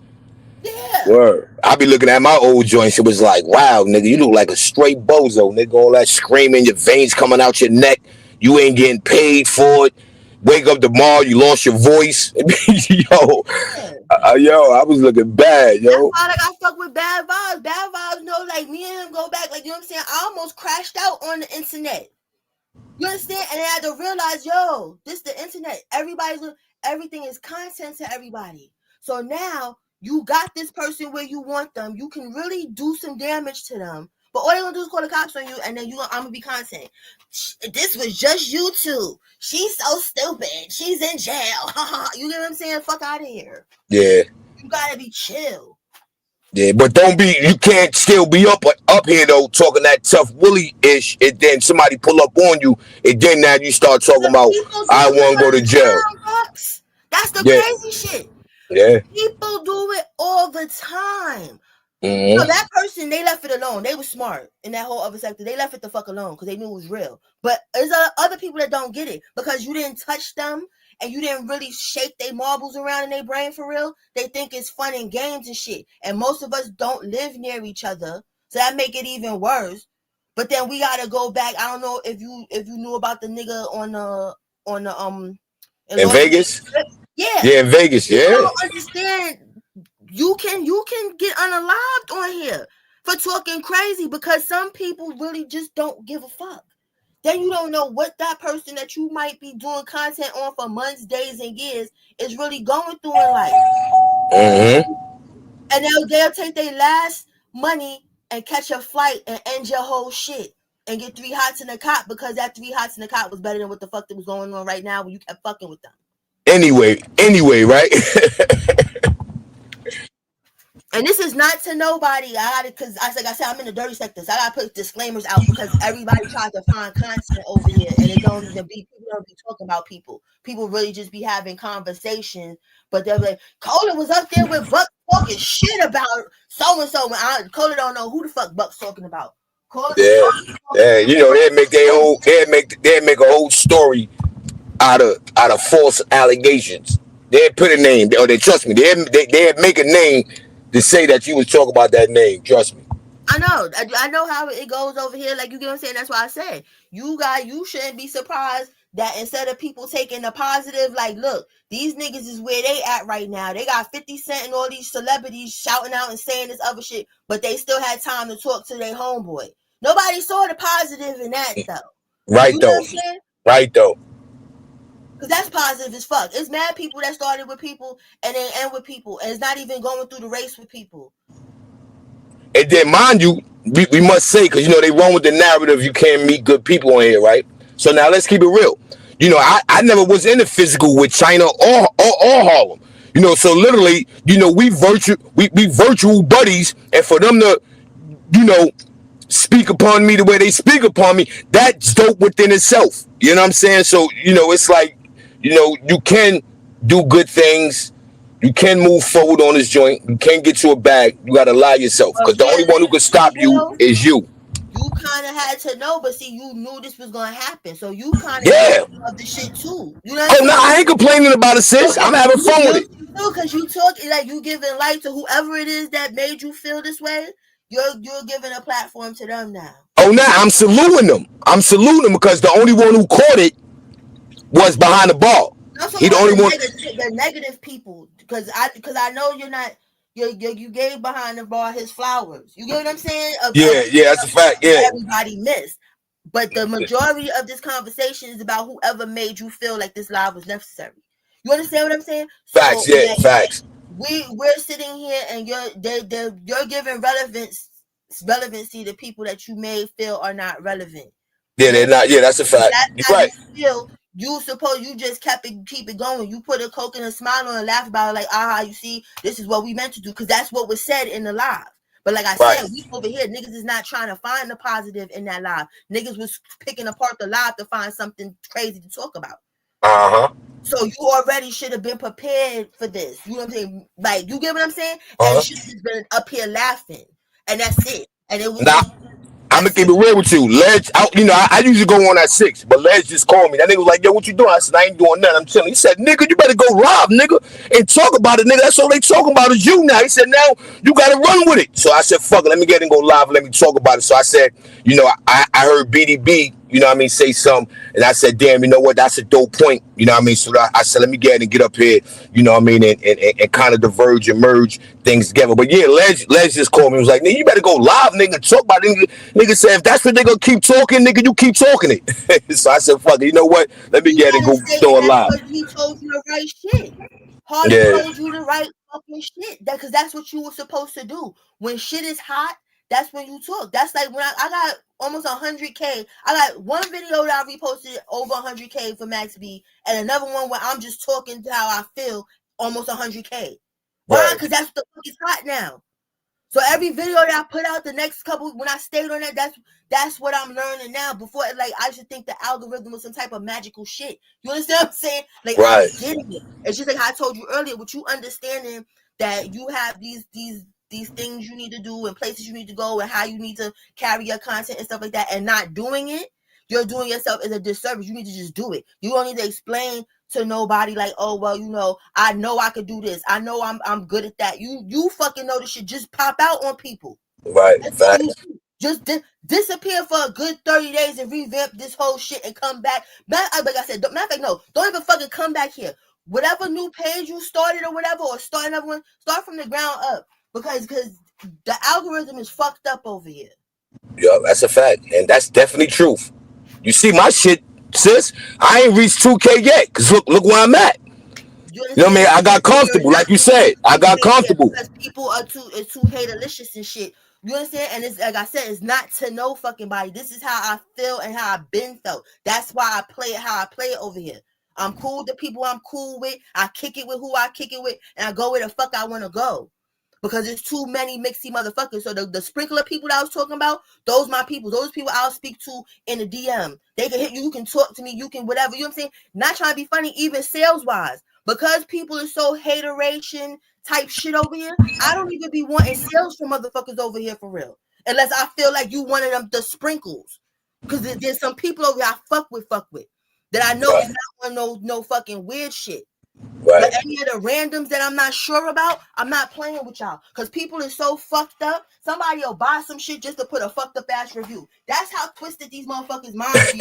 Yeah. Word. I be looking at my old joints. It was like, wow, nigga, you look like a straight bozo, nigga. All that screaming, your veins coming out your neck. You ain't getting paid for it. Wake up tomorrow, you lost your voice. Yo, I was looking bad, yo. That's why like I fuck with bad vibes. Bad vibes, no, like me and him go back. Like, you know what I'm saying? I almost crashed out on the internet. You understand? And I had to realize, yo, this the internet. Everything is content to everybody. So now you got this person where you want them. You can really do some damage to them. But all they're gonna do is call the cops on you, and then I'm gonna be content. This was just YouTube. She's so stupid. She's in jail. You get what I'm saying? Fuck out of here. Yeah. You gotta be chill. Yeah, but you can't still be up here though, talking that tough Willie-ish, and then somebody pull up on you, and then now you start talking about, I want to go to jail. That's the crazy shit. Yeah. People do it all the time. So that person, they left it alone. They were smart in that whole other sector. They left it the fuck alone because they knew it was real. But there's other people that don't get it because you didn't touch them and you didn't really shake their marbles around in their brain for real. They think it's fun and games and shit. And most of us don't live near each other, so that make it even worse. But then we gotta go back. I don't know if you knew about the nigga in Vegas. Yeah, in Vegas. Yeah. I don't understand. You can get unalived on here for talking crazy because some people really just don't give a fuck. Then you don't know what that person that you might be doing content on for months, days, and years is really going through in life. And they'll take their last money and catch a flight and end your whole shit and get 3 hots in the cop because that 3 hots in the cop was better than what the fuck that was going on right now when you kept fucking with them. Anyway, right? And this is not to nobody. Because I said, I'm in the dirty sector. So I gotta put disclaimers out because everybody tries to find content over here, and it don't even be people don't be talking about people. People really just be having conversations, but they're like, Cola was up there with Buck talking shit about so and so. Cola don't know who the fuck Buck's talking about. Yeah, yeah. You know, they'd make a whole story out of false allegations. They'd put a name, or they trust me. They'd make a name to say that you was talking about that name. Trust me. I know. I know how it goes over here. Like, you get what I'm saying? That's why I said you shouldn't be surprised that instead of people taking the positive, like, look, these niggas is where they at right now. They got 50 Cent and all these celebrities shouting out and saying this other shit, but they still had time to talk to their homeboy. Nobody saw the positive in that though. Right You know though. what I'm saying? Right though. Because that's positive as fuck. It's mad people that started with people and then end with people, and it's not even going through the race with people. And then, mind you, we must say, because, you know, they run with the narrative, you can't meet good people on here, right? So now let's keep it real. You know, I never was in the physical with China or Harlem. You know, so literally, you know, we virtual buddies, and for them to, you know, speak upon me the way they speak upon me, that's dope within itself. You know what I'm saying? So, you know, it's like, you know, you can do good things. You can move forward on this joint. You can't get to a bag. You got to lie yourself, because the only one who can stop you is you. You kind of had to know, but see, you knew this was going to happen. So you kind of of the shit too. You know what I'm saying? I ain't complaining about it, sis. I'm having fun with it. Because you talk, like, you giving light to whoever it is that made you feel this way. You're giving a platform to them now. Oh, now I'm saluting them. I'm saluting them because the only one who caught it was behind the ball. He the only one. The negative people, because I know you're not. You gave behind the ball his flowers. You get what I'm saying? Yeah, that's a fact. Yeah, everybody missed, but the majority of this conversation is about whoever made you feel like this live was necessary. You understand what I'm saying? Facts. So, facts. We're sitting here and you're giving relevancy to people that you may feel are not relevant. Yeah, they're not. Yeah, that's a fact. You're right. You just keep it going. You put a coke and a smile on and laugh about it, like, you see, this is what we meant to do, because that's what was said in the live. But like I said, we over here, niggas is not trying to find the positive in that live. Niggas was picking apart the live to find something crazy to talk about. So you already should have been prepared for this. You know what I'm saying? Like, you get what I'm saying? And you should have just been up here laughing, and that's it. And it was. I'm gonna keep it real with you. Ledge, you know, I usually go on at 6, but Ledge just called me. That nigga was like, "Yo, what you doing?" I said, "I ain't doing nothing. I'm chilling." He said, "Nigga, you better go live, nigga, and talk about it, nigga. That's all they talking about is you now." He said, "Now you gotta run with it." So I said, "Fuck it, let me get and go live. Let me talk about it." So I said, you know, I heard BDB, you know what I mean, say something, and I said, "Damn, you know what? That's a dope point." You know what I mean? So I said, "Let me get and get up here," you know what I mean, and kind of diverge and merge things together. But yeah, Ledge just called me. He was like, "Nigga, you better go live, nigga. Talk about it." Nigga said, "If that's what they gonna keep talking, nigga, you keep talking it." So I said, "Fuck it. You know what? Let me get and go throw it live." He told you the right shit. Harley told you the right fucking shit. Because that's what you were supposed to do. When shit is hot, that's when you talk. That's like when I got almost 100K. I got one video that I reposted over 100K for Max B, and another one where I'm just talking to how I feel, almost 100K. Why? Because that's the fuck is hot now. So every video that I put out the next couple, when I stayed on that, that's what I'm learning now. Before, like, I should think the algorithm was some type of magical shit. You understand what I'm saying? Like, I'm getting it. It's just like I told you earlier, with you understanding that you have these things you need to do and places you need to go and how you need to carry your content and stuff like that, and not doing it, you're doing yourself as a disservice. You need to just do it. You don't need to explain to nobody like, "Oh, well, you know, I know I could do this. I know I'm good at that." You fucking know this shit just pop out on people. Right. Just disappear for a good 30 days and revamp this whole shit and come back. Like I said, matter of fact, no, don't even fucking come back here. Whatever new page you started or whatever, or start another one, start from the ground up, because the algorithm is fucked up over here. Yeah, that's a fact, and that's definitely truth. You see my shit, sis. I ain't reached 2K yet, cause look where I'm at. You know what I mean? I got comfortable, like you said. I got comfortable because people are too haterlicious and shit. You understand? And it's like I said, it's not to no fucking body. This is how I feel and how I've been felt. That's why I play it how I play it over here. I'm cool with the people I'm cool with. I kick it with who I kick it with, and I go where the fuck I want to go. because there's too many mixy motherfuckers. So the sprinkler people that I was talking about, those my people. Those people I'll speak to in the DM. They can hit you. You can talk to me. You can whatever. You know what I'm saying? Not trying to be funny, even sales wise, because people are so hateration type shit over here. I don't even be wanting sales from motherfuckers over here for real, unless I feel like you one of them the sprinkles. Because there's some people over here I fuck with that I know is not on no fucking weird shit. Right. But any of the randoms that I'm not sure about, I'm not playing with y'all. Because people are so fucked up. Somebody will buy some shit just to put a fucked up ass review. That's how twisted these motherfuckers' minds be.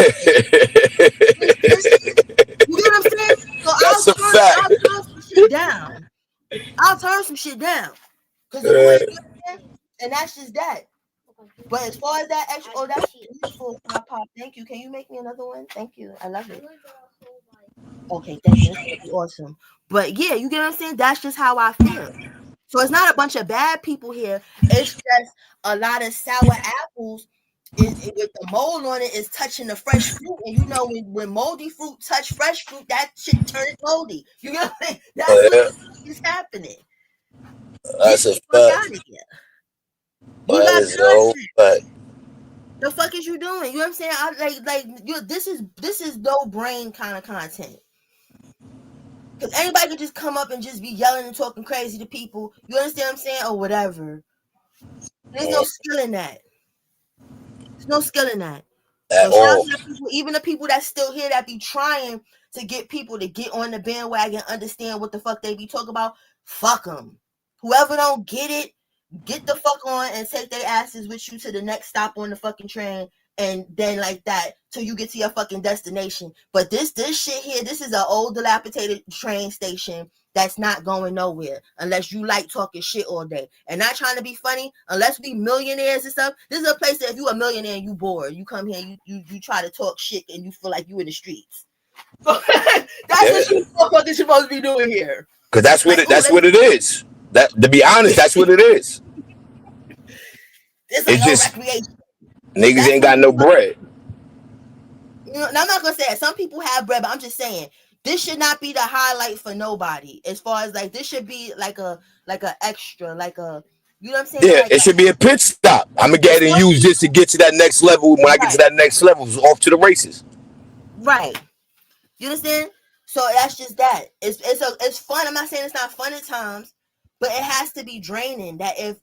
You get what I'm saying? So That's a fact. I'll turn some shit down. I'll turn some shit down. Because and that's just that. But as far as that extra, oh, that's beautiful, my pop. Thank you. Can you make me another one? Thank you. I love it. Okay, thank you. That's gonna be awesome. But yeah, you get what I'm saying? That's just how I feel. So it's not a bunch of bad people here. It's just a lot of sour apples with the mold on it is touching the fresh fruit. And you know, when moldy fruit touch fresh fruit, that shit turns moldy. You know what I mean? That's what is happening. That's a fact. You got That is a fact. The fuck is you doing? You know what I'm saying? This is no brain kind of content. Because anybody can just come up and just be yelling and talking crazy to people. You understand what I'm saying? Or whatever. There's no skill in that. There's no skill in that. At all. People, even the people that's still here that be trying to get people to get on the bandwagon, understand what the fuck they be talking about, fuck them. Whoever don't get it, get the fuck on and take their asses with you to the next stop on the fucking train, and then like that till you get to your fucking destination. But this shit here, this is an old dilapidated train station that's not going nowhere unless you like talking shit all day. And not trying to be funny, unless we millionaires and stuff, this is a place that if you a millionaire and you bored, you come here, you try to talk shit and you feel like you in the streets. That's what you motherfuckers supposed to be doing here. Because that's what it is. That, to be honest, that's what it is. It's just recreation. Niggas ain't got no bread. You know, and I'm not gonna say that some people have bread, but I'm just saying this should not be the highlight for nobody. As far as like this should be like a extra, like a, you know what I'm saying? Yeah, like it should be a pit stop. I'm gonna get and use this to get to that next level. When I get to that next level, it's off to the races. Right. You understand? So that's just that. It's fun. I'm not saying it's not fun at times, but it has to be draining. That if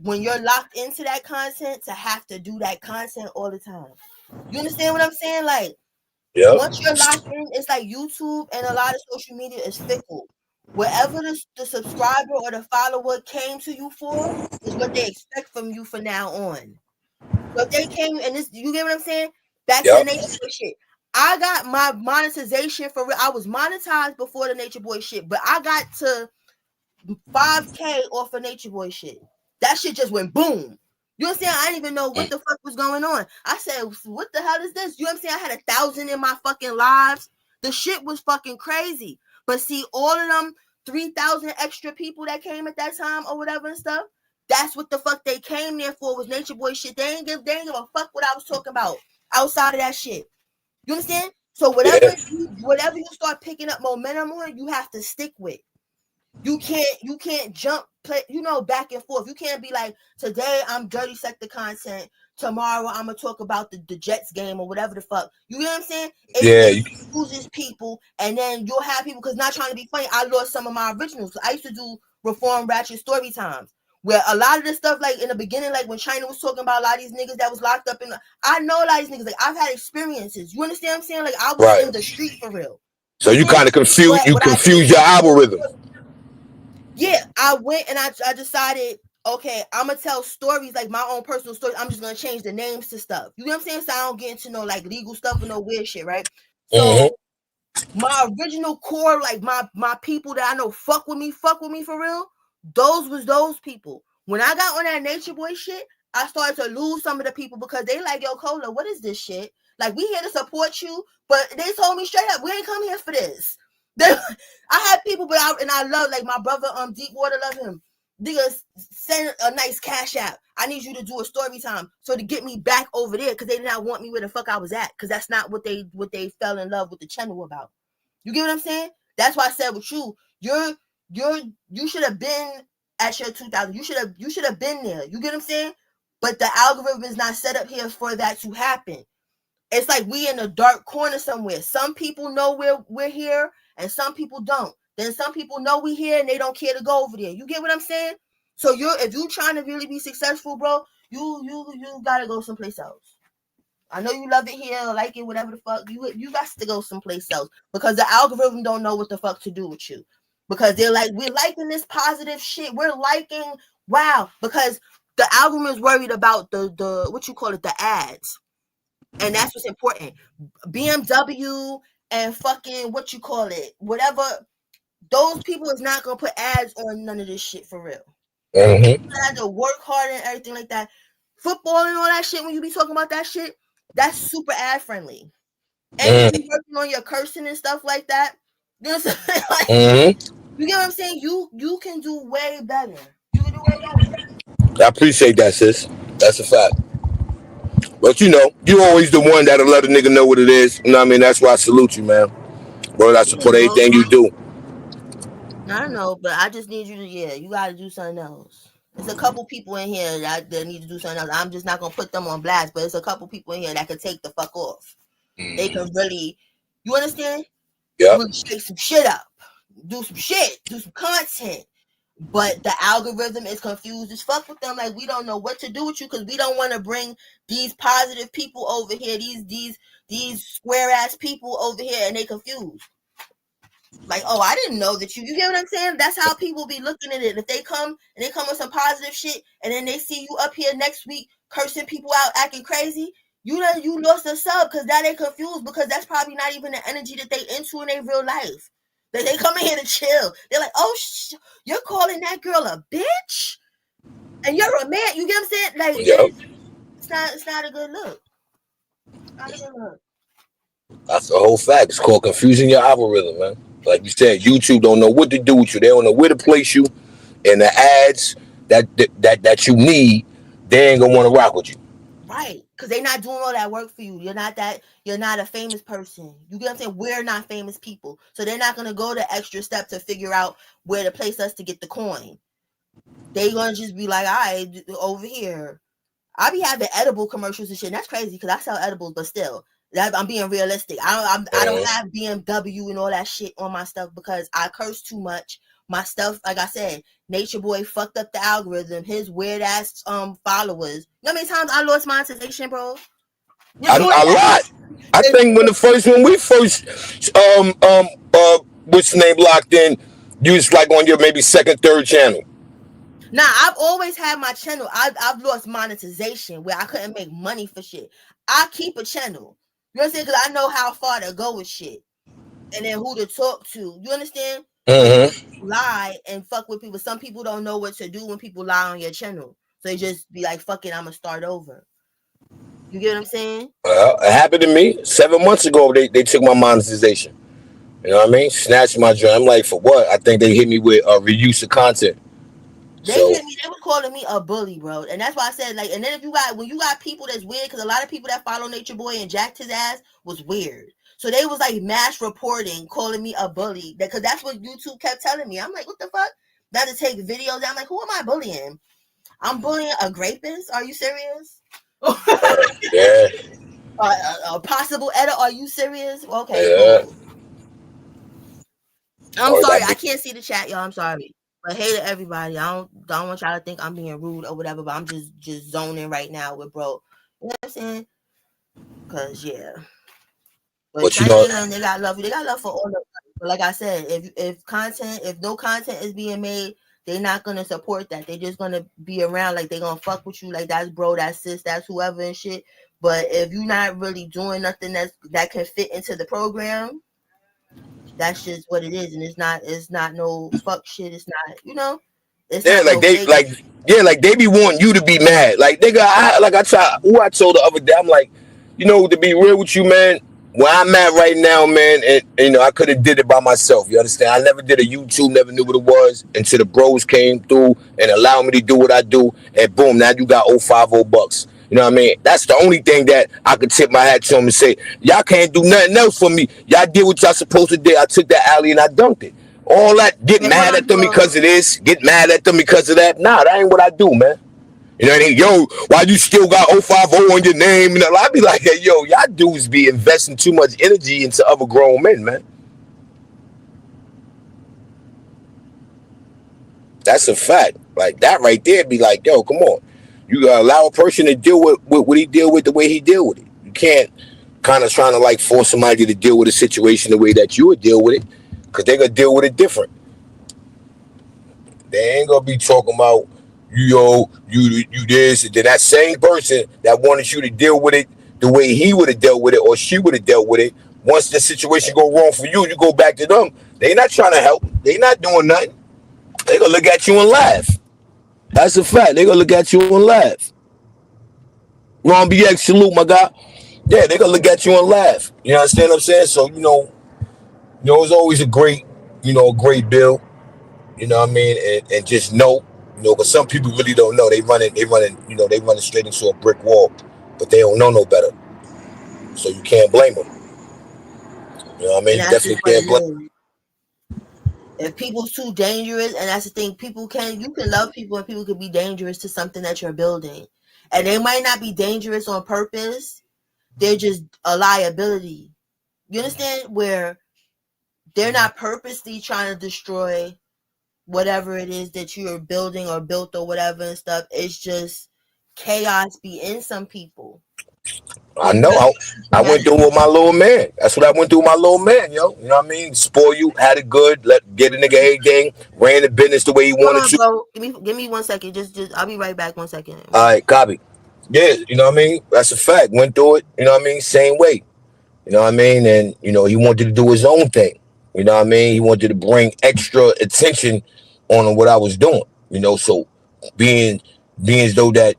when you're locked into that content, to have to do that content all the time. You understand what I'm saying? Like, once you're locked in, it's like YouTube and a lot of social media is fickle. Whatever the subscriber or the follower came to you for is what they expect from you from now on. So if they came and this, you get what I'm saying? Back to the Nature Boy shit. I got my monetization for real. I was monetized before the Nature Boy shit, but I got to 5K off of Nature Boy shit. That shit just went boom. You know what I'm saying? I didn't even know what the fuck was going on. I said, what the hell is this? You know what I'm saying? I had 1,000 in my fucking lives. The shit was fucking crazy. But see, all of them 3,000 extra people that came at that time or whatever and stuff, that's what the fuck they came there for, was Nature Boy shit. They ain't give a fuck what I was talking about outside of that shit. You understand? So whatever you start picking up momentum on, you have to stick with. You can't jump, play, back and forth. You can't be like, today I'm dirty sector content, tomorrow I'm gonna talk about the Jets game or whatever the fuck. You know what I'm saying? It loses people, and then you'll have people, because not trying to be funny, I lost some of my originals. I used to do Reform Ratchet story times, where a lot of this stuff, like in the beginning, like when China was talking about a lot of these niggas that was locked up I know a lot of these niggas, like I've had experiences. You understand what I'm saying? Like I was in the street for real. So you kind of confuse your algorithm. Yeah, I went and I decided, okay, I'm gonna tell stories, like my own personal stories. I'm just gonna change the names to stuff. You know what I'm saying? So I don't get into no like legal stuff or no weird shit, right? So my original core, like my people that I know fuck with me for real, those people. When I got on that Nature Boy shit, I started to lose some of the people because they like, yo, Cola, what is this shit? Like, we here to support you, but they told me straight up, we ain't come here for this. I had people, but I love, like my brother, Deepwater, love him. Niggas send a nice cash app. I need you to do a story time, so to get me back over there, because they did not want me where the fuck I was at, because that's not what they fell in love with the channel about. You get what I'm saying? That's why I said with you should have been at your 2000. You should have been there. You get what I'm saying? But the algorithm is not set up here for that to happen. It's like we in a dark corner somewhere. Some people know we're here, and some people don't. Then some people know we here and they don't care to go over there. You get what I'm saying? So if you trying to really be successful, bro, you gotta go someplace else. I know you love it here, like it, whatever the fuck. You got to go someplace else because the algorithm don't know what the fuck to do with you. Because they're like, we're liking this positive shit. We're liking, wow. Because the algorithm is worried about the what you call it, the ads. And that's what's important. BMW and fucking what you call it, whatever. Those people is not gonna put ads on none of this shit for real. Mm-hmm. You have to work hard and everything like that. Football and all that shit. When you be talking about that shit, that's super ad friendly. And you be working on your cursing and stuff like that. You know what I'm saying? Like, you get what I'm saying? You can do way better. You can do way better. I appreciate that, sis. That's a fact. But you know, you always the one that'll let a nigga know what it is. You know what I mean? That's why I salute you, man. Bro, I support everything you do. I don't know, but I just need you to, you got to do something else. There's a couple people in here that need to do something else. I'm just not going to put them on blast, but there's a couple people in here that can take the fuck off. They can really, you understand? Yeah. Really shake some shit up. Do some shit. Do some content. But the algorithm is confused as fuck with them. Like, we don't know what to do with you because we don't want to bring these positive people over here, these square ass people over here, and they confused. Like, oh, I didn't know that you get what I'm saying? That's how people be looking at it. If they come with some positive shit, and then they see you up here next week cursing people out, acting crazy, you lost a sub because now they confused because that's probably not even the energy that they into in their real life. That they come in here to chill. They're like, oh, you're calling that girl a bitch, and you're a man. You get what I'm saying? Like, it's not a good look. Not a good look. That's the whole fact. It's called confusing your algorithm, man. Like you said, YouTube don't know what to do with you. They don't know where to place you, and the ads that you need, they ain't gonna want to rock with you. Right, because they're not doing all that work for you. You're not a famous person. You get what I'm saying? We're not famous people, so they're not gonna go the extra step to figure out where to place us to get the coin. They gonna just be like, all right, over here. I be having edible commercials and shit. And that's crazy because I sell edibles, but still. I'm being realistic. I don't have BMW and all that shit on my stuff because I curse too much. My stuff, like I said, Nature Boy fucked up the algorithm. His weird ass followers. You know how many times I lost monetization, bro? A lot. I think when we first what's the name locked in, you was like on your maybe second, third channel. Nah, I've always had my channel. I've lost monetization where I couldn't make money for shit. I keep a channel. You understand? Because I know how far to go with shit. And then who to talk to. You understand? Lie and fuck with people. Some people don't know what to do when people lie on your channel. So they just be like, fuck it, I'm going to start over. You get what I'm saying? Well, it happened to me 7 months ago. They took my monetization. You know what I mean? Snatched my joint. I'm like, for what? I think they hit me with reuse of content. They were calling me a bully, bro. And that's why I said, like, and then when you got people that's weird, because a lot of people that follow Nature Boy and jacked his ass was weird. So they was like mass reporting, calling me a bully. Because that's what YouTube kept telling me. I'm like, what the fuck? Not to take videos. I'm like, who am I bullying? I'm bullying a rapist? Are you serious? Yeah. A possible editor? Are you serious? Okay, cool. I'm sorry. I can't see the chat, y'all. I'm sorry. But hey to everybody. I don't want y'all to think I'm being rude or whatever, but I'm just zoning right now with bro. You know what I'm saying? Because yeah. But you know, they got love. They got love for all of us. But like I said, if no content is being made, they're not gonna support that. They're just gonna be around, like they're gonna fuck with you, like that's bro, that's sis, that's whoever and shit. But if you're not really doing nothing that can fit into the program, that's just what it is, and it's not no fuck shit. It's not, It's like they be wanting you to be mad. Like nigga, I told the other day, I'm like, to be real with you, man. Where I'm at right now, man, and I could have did it by myself. You understand? I never did a YouTube, never knew what it was until the bros came through and allowed me to do what I do. And boom, now you got 050 bucks. You know what I mean? That's the only thing that I could tip my hat to them and say, y'all can't do nothing else for me. Y'all did what y'all supposed to do. I took that alley and I dunked it. All that, get They want mad to at them do a, because of this, get mad at them because of that. Nah, that ain't what I do, man. You know what I mean? Yo, why you still got 050 on your name? And I be like, hey, yo, y'all dudes be investing too much energy into other grown men, man. That's a fact. Like that right there be like, yo, come on. You gotta allow a person to deal with what he deal with the way he deal with it. You can't kind of trying to like force somebody to deal with a situation the way that you would deal with it, because they're gonna deal with it different. They ain't gonna be talking about you this, and then that same person that wanted you to deal with it the way he would have dealt with it or she would have dealt with it. Once the situation go wrong for you, you go back to them. They not trying to help. They not doing nothing. They gonna look at you and laugh. That's a fact. They gonna look at you and laugh. Ron BX, salute my guy. Yeah, they gonna look at you and laugh. You understand what I'm saying? So it's always a great bill. You know what I mean? And just know, because some people really don't know. They running straight into a brick wall, but they don't know no better. So you can't blame them. You know what I and mean? that's just Definitely what it can't blame. is. If people's too dangerous, and that's the thing, you can love people and people can be dangerous to something that you're building. And they might not be dangerous on purpose. They're just a liability. You understand? Where they're not purposely trying to destroy whatever it is that you're building or built or whatever and stuff. It's just chaos be in some people. I know. I went through with my little man. That's what I went through with my little man, yo. You know what I mean? Spoil you, had it good, get a nigga everything, ran the business the way he Hold wanted on, to. bro. Give me 1 second. Just I'll be right back. 1 second. All right, copy. Yeah, you know what I mean? That's a fact. Went through it, you know what I mean? Same way. You know what I mean? And, he wanted to do his own thing. You know what I mean? He wanted to bring extra attention on what I was doing. So being being as though that,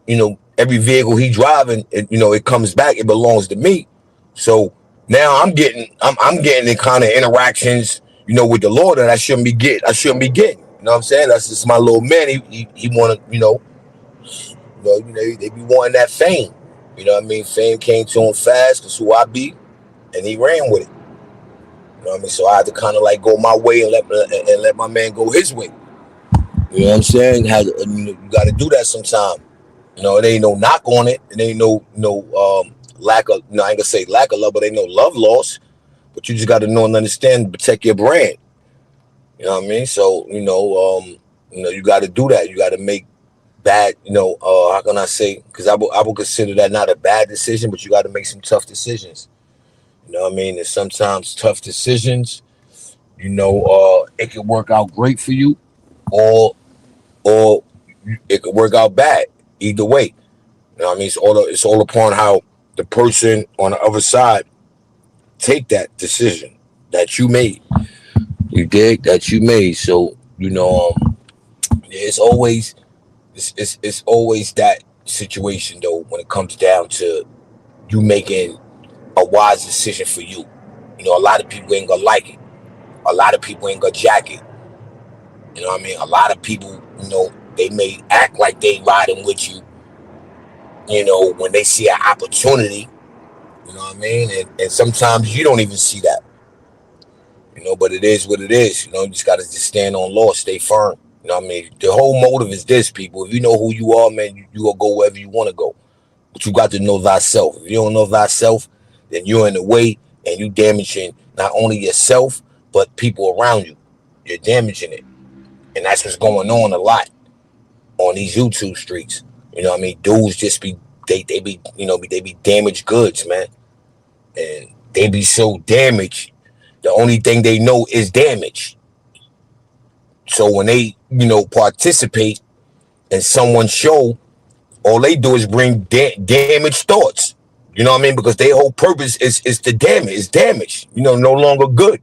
every vehicle he driving, it comes back, it belongs to me. So now I'm getting the kind of interactions, with the Lord that I shouldn't be getting. You know what I'm saying? That's just my little man. He wanna, they be wanting that fame. You know what I mean? Fame came to him fast, because who I be, and he ran with it. You know what I mean? So I had to kind of like go my way and let my man go his way. You know what I'm saying? You got to do that sometime. It ain't no knock on it. It ain't no lack of, I ain't gonna say lack of love, but ain't no love loss. But you just got to know and understand, protect your brand. You know what I mean? So you got to do that. You got to make bad. How can I say? Because I will consider that not a bad decision, but you got to make some tough decisions. You know what I mean? And sometimes tough decisions, it could work out great for you, or it could work out bad. Either way, you know what I mean? It's all upon how the person on the other side take that decision that you made. You dig that you made. So it's always that situation though when it comes down to you making a wise decision for you. A lot of people ain't gonna like it. A lot of people ain't gonna jack it. You know what I mean? A lot of people, they may act like they riding with you, when they see an opportunity. You know what I mean? And sometimes you don't even see that. But it is what it is. You just gotta just stand on law, stay firm. You know what I mean? The whole motive is this, people. If you know who you are, man, you will go wherever you want to go. But you got to know thyself. If you don't know thyself, then you're in the way and you damaging not only yourself, but people around you. You're damaging it. And that's what's going on a lot on these YouTube streets. You know what I mean? Dudes just they be, they be damaged goods, man. And they be so damaged, the only thing they know is damage. So when they, participate in someone's show, all they do is bring damaged thoughts. You know what I mean? Because their whole purpose is to damage, is damage. No longer good.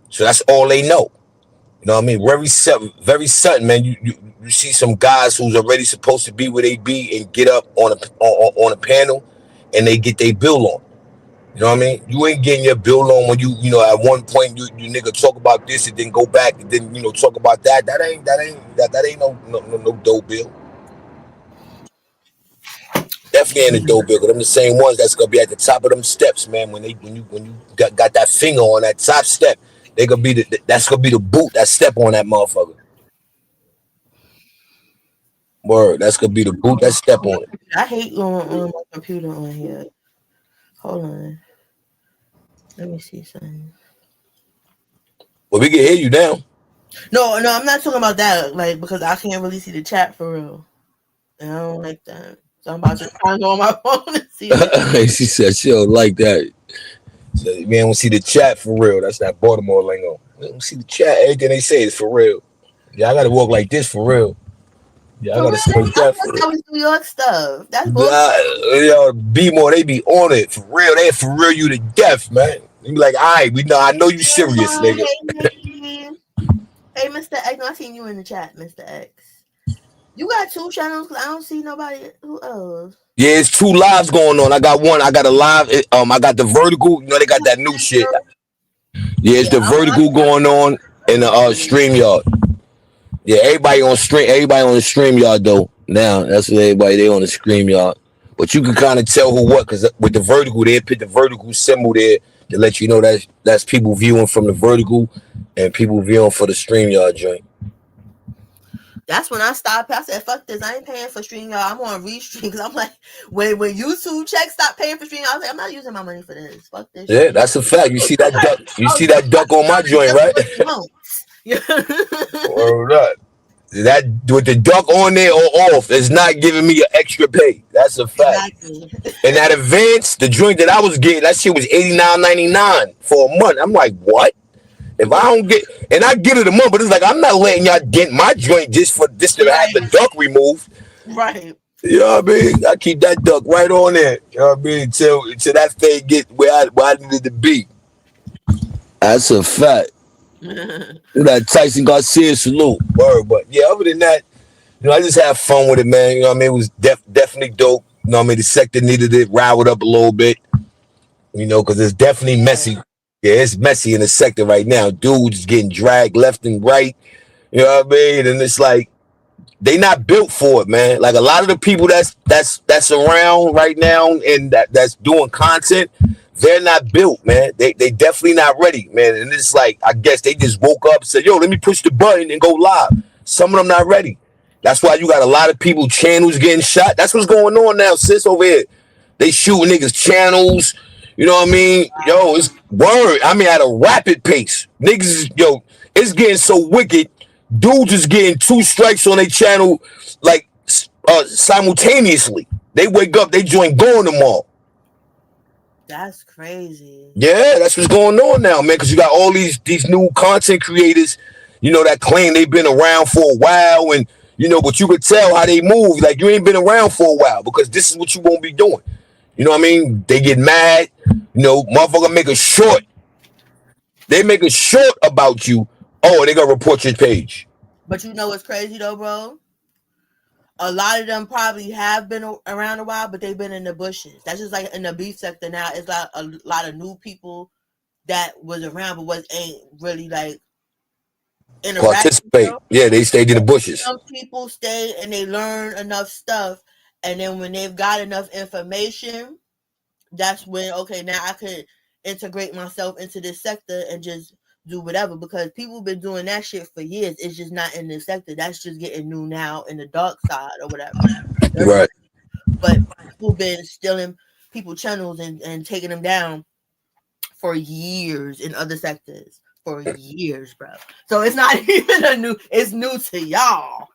So that's all they know. You know what I mean? Very sudden, man. You see some guys who's already supposed to be where they be and get up on a panel, and they get their bill on. You know what I mean? You ain't getting your bill on when at one point you nigga talk about this and then go back and then talk about that. That ain't no dope bill. Definitely ain't a dope bill. 'Cause them the same ones that's gonna be at the top of them steps, man. When you got that finger on that top step, They gonna be that's gonna be the boot that step on that motherfucker. Word, that's gonna be the boot that step on it. I hate going on my computer on here. Hold on. Let me see something. Well, we can hear you now. No, I'm not talking about that. Like, because I can't really see the chat for real. And I don't like that. So I'm about to try and go on my phone and see it. She said she don't like that. So, we don't see the chat for real. That's not Baltimore lingo. We don't see the chat. Everything they say is for real. Yeah, I gotta walk like this for real. Yeah, I For gotta real, smoke I that thought for that real. was New York stuff. That's bullshit. Yo, be more. They be on it for real. They for real you to death, man. You be like, all right, we know. I know you serious, nigga. Hey, Nikki. Hey, Mr. X. No, I seen you in the chat, Mr. X. You got 2 channels because I don't see nobody. Who else? Yeah, it's 2 lives going on. I got one. I got a live. I got the vertical. You know, they got that new shit. Yeah, it's Yeah, the vertical going on in the StreamYard. Yeah, everybody on the StreamYard though. Now that's what everybody they on the StreamYard. But you can kind of tell who what because with the vertical, they put the vertical symbol there to let you know that's people viewing from the vertical and people viewing for the StreamYard joint. That's when I stopped. I said, "Fuck this! I ain't paying for stream, y'all. I'm on Restream because I'm like, when YouTube checks stop paying for stream, I was like, I'm not using my money for this. Fuck this Yeah, shit." that's a fact. You see that duck? You see that duck on my joint, right? Word up. That with the duck on there or off is not giving me an extra pay. That's a fact. Exactly. And that advance, the joint that I was getting, that shit was $89.99 for a month. I'm like, what? If I don't get, and I get it a month, but it's like I'm not letting y'all get my joint just for this to have the duck removed. Right. You know what I mean? I keep that duck right on there. You know what I mean? Until that thing get where I needed to be. That's a fact. That Tyson Garcia salute. Word. But yeah, other than that, I just have fun with it, man. You know what I mean? It was definitely dope. You know what I mean? The sector needed it riled up a little bit. Because it's definitely messy. Yeah, it's messy in the sector right now. Dudes getting dragged left and right. You know what I mean? And it's like they not built for it, man. Like a lot of the people that's around right now and that's doing content, they're not built, man. They definitely not ready, man. And it's like I guess they just woke up and said, "Yo, let me push the button and go live." Some of them not ready. That's why you got a lot of people channels getting shot. That's what's going on now, sis, over here. They shooting niggas channels. You know what I mean? Yo, it's word. I mean, at a rapid pace. Niggas, it's getting so wicked. Dudes is getting 2 strikes on their channel, like simultaneously. They wake up, they join going tomorrow. That's crazy. Yeah, that's what's going on now, man. Because you got all these new content creators, that claim they've been around for a while, and but you could tell how they move. Like you ain't been around for a while because this is what you won't be doing. You know what I mean? They get mad. Motherfucker make a short. They make a short about you. Oh, they gonna report your page. But you know what's crazy though, bro? A lot of them probably have been around a while, but they've been in the bushes. That's just like in the beef sector now. It's like a lot of new people that was around but ain't really like participate. Yeah, they stayed in the bushes. Some people stay and they learn enough stuff, and then when they've got enough information, that's when now I could integrate myself into this sector and just do whatever, because people been doing that shit for years. It's just not in this sector. That's just getting new now in the dark side or whatever. Right. But people been stealing people channels and taking them down for years in other sectors. For years, bro. So it's not even it's new to y'all.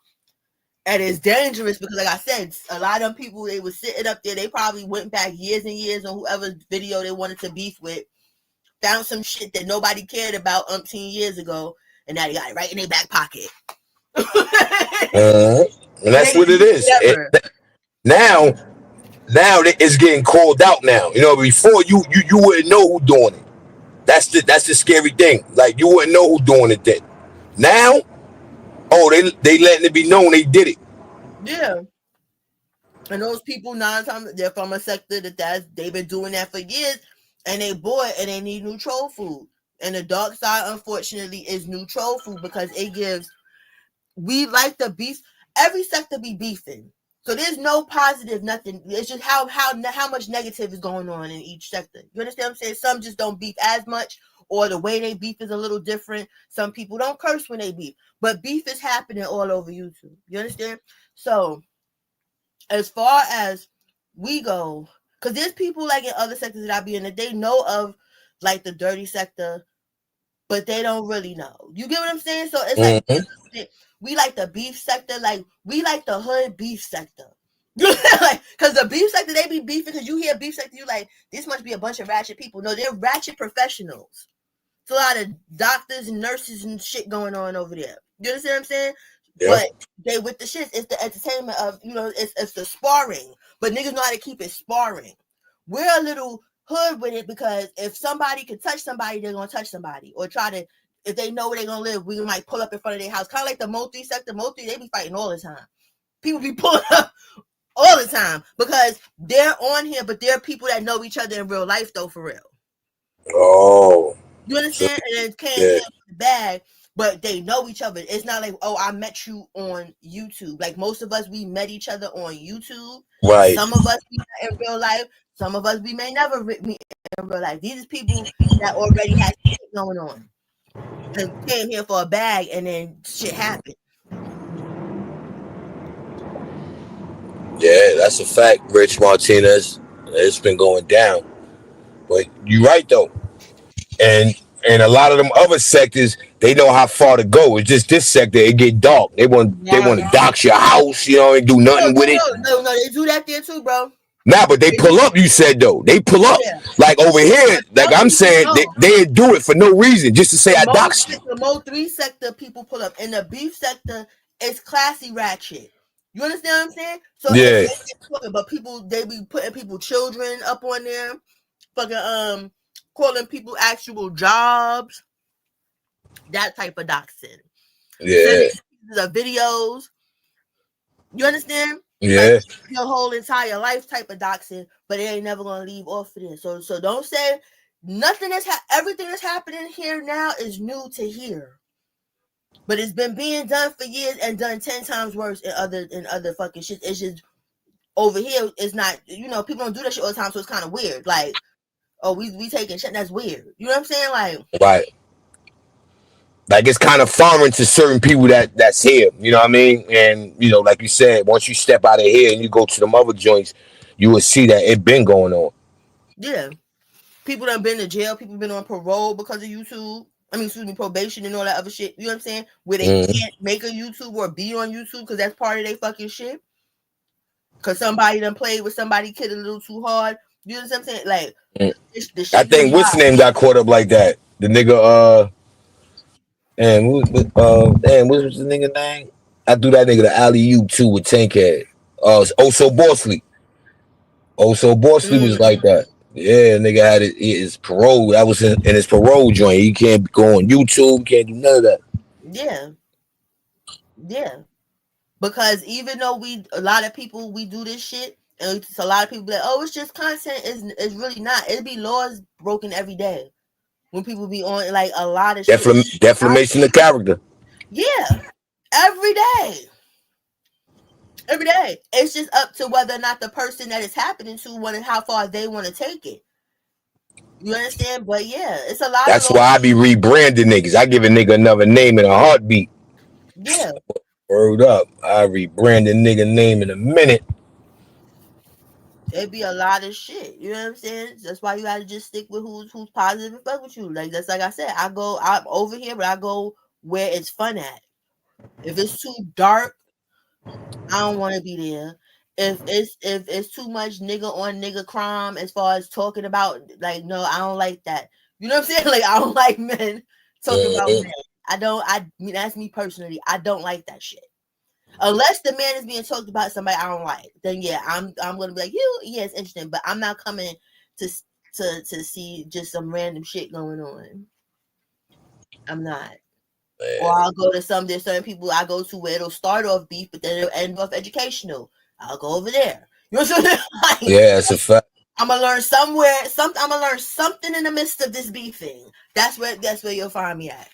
And it's dangerous because, like I said, a lot of them people, they was sitting up there, they probably went back years and years on whoever's video they wanted to beef with, found some shit that nobody cared about umpteen years ago, and now they got it right in their back pocket. And that's what it is. Now it's getting called out now. Before you wouldn't know who doing it. That's the scary thing. Like you wouldn't know who doing it then. Now, they letting it be known they did it. Yeah. And those people 9 times they're from a sector they've been doing that for years, and they bored and they need new troll food. And the dark side, unfortunately, is new troll food because we like the beef. Every sector be beefing. So there's no positive, nothing. It's just how much negative is going on in each sector. You understand what I'm saying? Some just don't beef as much, or the way they beef is a little different. Some people don't curse when they beef, but beef is happening all over YouTube. You understand? So as far as we go, because there's people like in other sectors that I be in that they know of like the dirty sector, but they don't really know. You get what I'm saying? So it's like we like the beef sector, like we like the hood beef sector. Like, because the beef sector, they be beefing, because you hear beef sector, you like, this must be a bunch of ratchet people. No, they're ratchet professionals. It's a lot of doctors and nurses and shit going on over there. You understand what I'm saying? Yeah. But they with the shit, it's the entertainment of, you know, it's the sparring. But niggas know how to keep it sparring. We're a little hood with it, because if somebody can touch somebody, they're gonna touch somebody. Or try to, if they know where they're gonna live, we might pull up in front of their house. Kind of like the Multi sector. Multi, they be fighting all the time. People be pulling up all the time because they're on here, but they're people that know each other in real life, though, for real. Oh, you understand? And it can't get the bag, but they know each other. It's not like, oh, I met you on YouTube. Like most of us, we met each other on YouTube. Right. Some of us we met in real life. Some of us we may never meet in real life. These are people that already had shit going on and came here for a bag, and then shit happened. Yeah, that's a fact, Rich Martinez. It's been going down. But you're right, though. And a lot of them other sectors, they know how far to go. It's just this sector, it get dark. They want to dox your house, you know, and do nothing with it. No, they do that there too, bro. Nah, but they pull up, you said, though. They pull up. Yeah. Like over here, like I'm saying, they do it for no reason, just to say I doxed you. The Mo 3 sector people pull up. In the beef sector, it's classy ratchet. You understand what I'm saying? So yeah. But people, they be putting people children up on there, fucking calling people actual jobs, that type of doxing. Yeah. The videos. You understand? Yeah. Like your whole entire life type of doxing, but it ain't never gonna leave off of this. So don't say nothing everything that's happening here now is new to here. But it's been being done for years and done 10 times worse in other fucking shit. It's just over here, it's not, you know, people don't do that shit all the time, so it's kind of weird. Like, oh, we taking shit, that's weird. You know what I'm saying? Like, right. Like it's kind of foreign to certain people that's here. You know what I mean? And you know, like you said, once you step out of here and you go to them other joints, you will see that it been going on. Yeah. People done been to jail, people been on parole because of YouTube. I mean, excuse me, probation and all that other shit. You know what I'm saying? Where they can't make a YouTube or be on YouTube because that's part of their fucking shit. Because somebody done played with somebody kid a little too hard. You know what I'm saying? Like, the shit I think what's the name got caught up like that? The nigga, and what was the nigga name? I threw that nigga the alley-oop too with Tankhead. Oso Borsley. Oso Borsley was like that. Yeah, nigga had his parole. That was in his parole joint. He can't go on YouTube. Can't do none of that. Yeah. Yeah. Because even though a lot of people, we do this shit, and it's a lot of people be like, oh, it's just content. It's really not. It'd be laws broken every day. When people be on like a lot of shit. Defamation of character. Yeah. Every day. Every day. It's just up to whether or not the person that it's happening to, how far they want to take it. You understand? But yeah, it's a lot. That's why I be rebranding niggas. I give a nigga another name in a heartbeat. Yeah. Word up. I rebrand a nigga name in a minute. It'd be a lot of shit. You know what I'm saying? That's why you gotta just stick with who's positive and fuck with you. Like that's like I said, I'm over here, but I go where it's fun at. If it's too dark, I don't want to be there. If it's too much nigga on nigga crime as far as talking about, like, no, I don't like that. You know what I'm saying? Like, I don't like men talking about men. I mean, that's me personally. I don't like that shit. Unless the man is being talked about somebody I don't like, then yeah, I'm gonna be like, yeah, it's interesting, but I'm not coming to see just some random shit going on. I'm not. Man. Or I'll go to there's certain people I go to where it'll start off beef, but then it'll end off educational. I'll go over there. You know what I'm saying? Like, yeah, it's a fact. I'm gonna learn I'm gonna learn something in the midst of this beefing. That's where you'll find me at.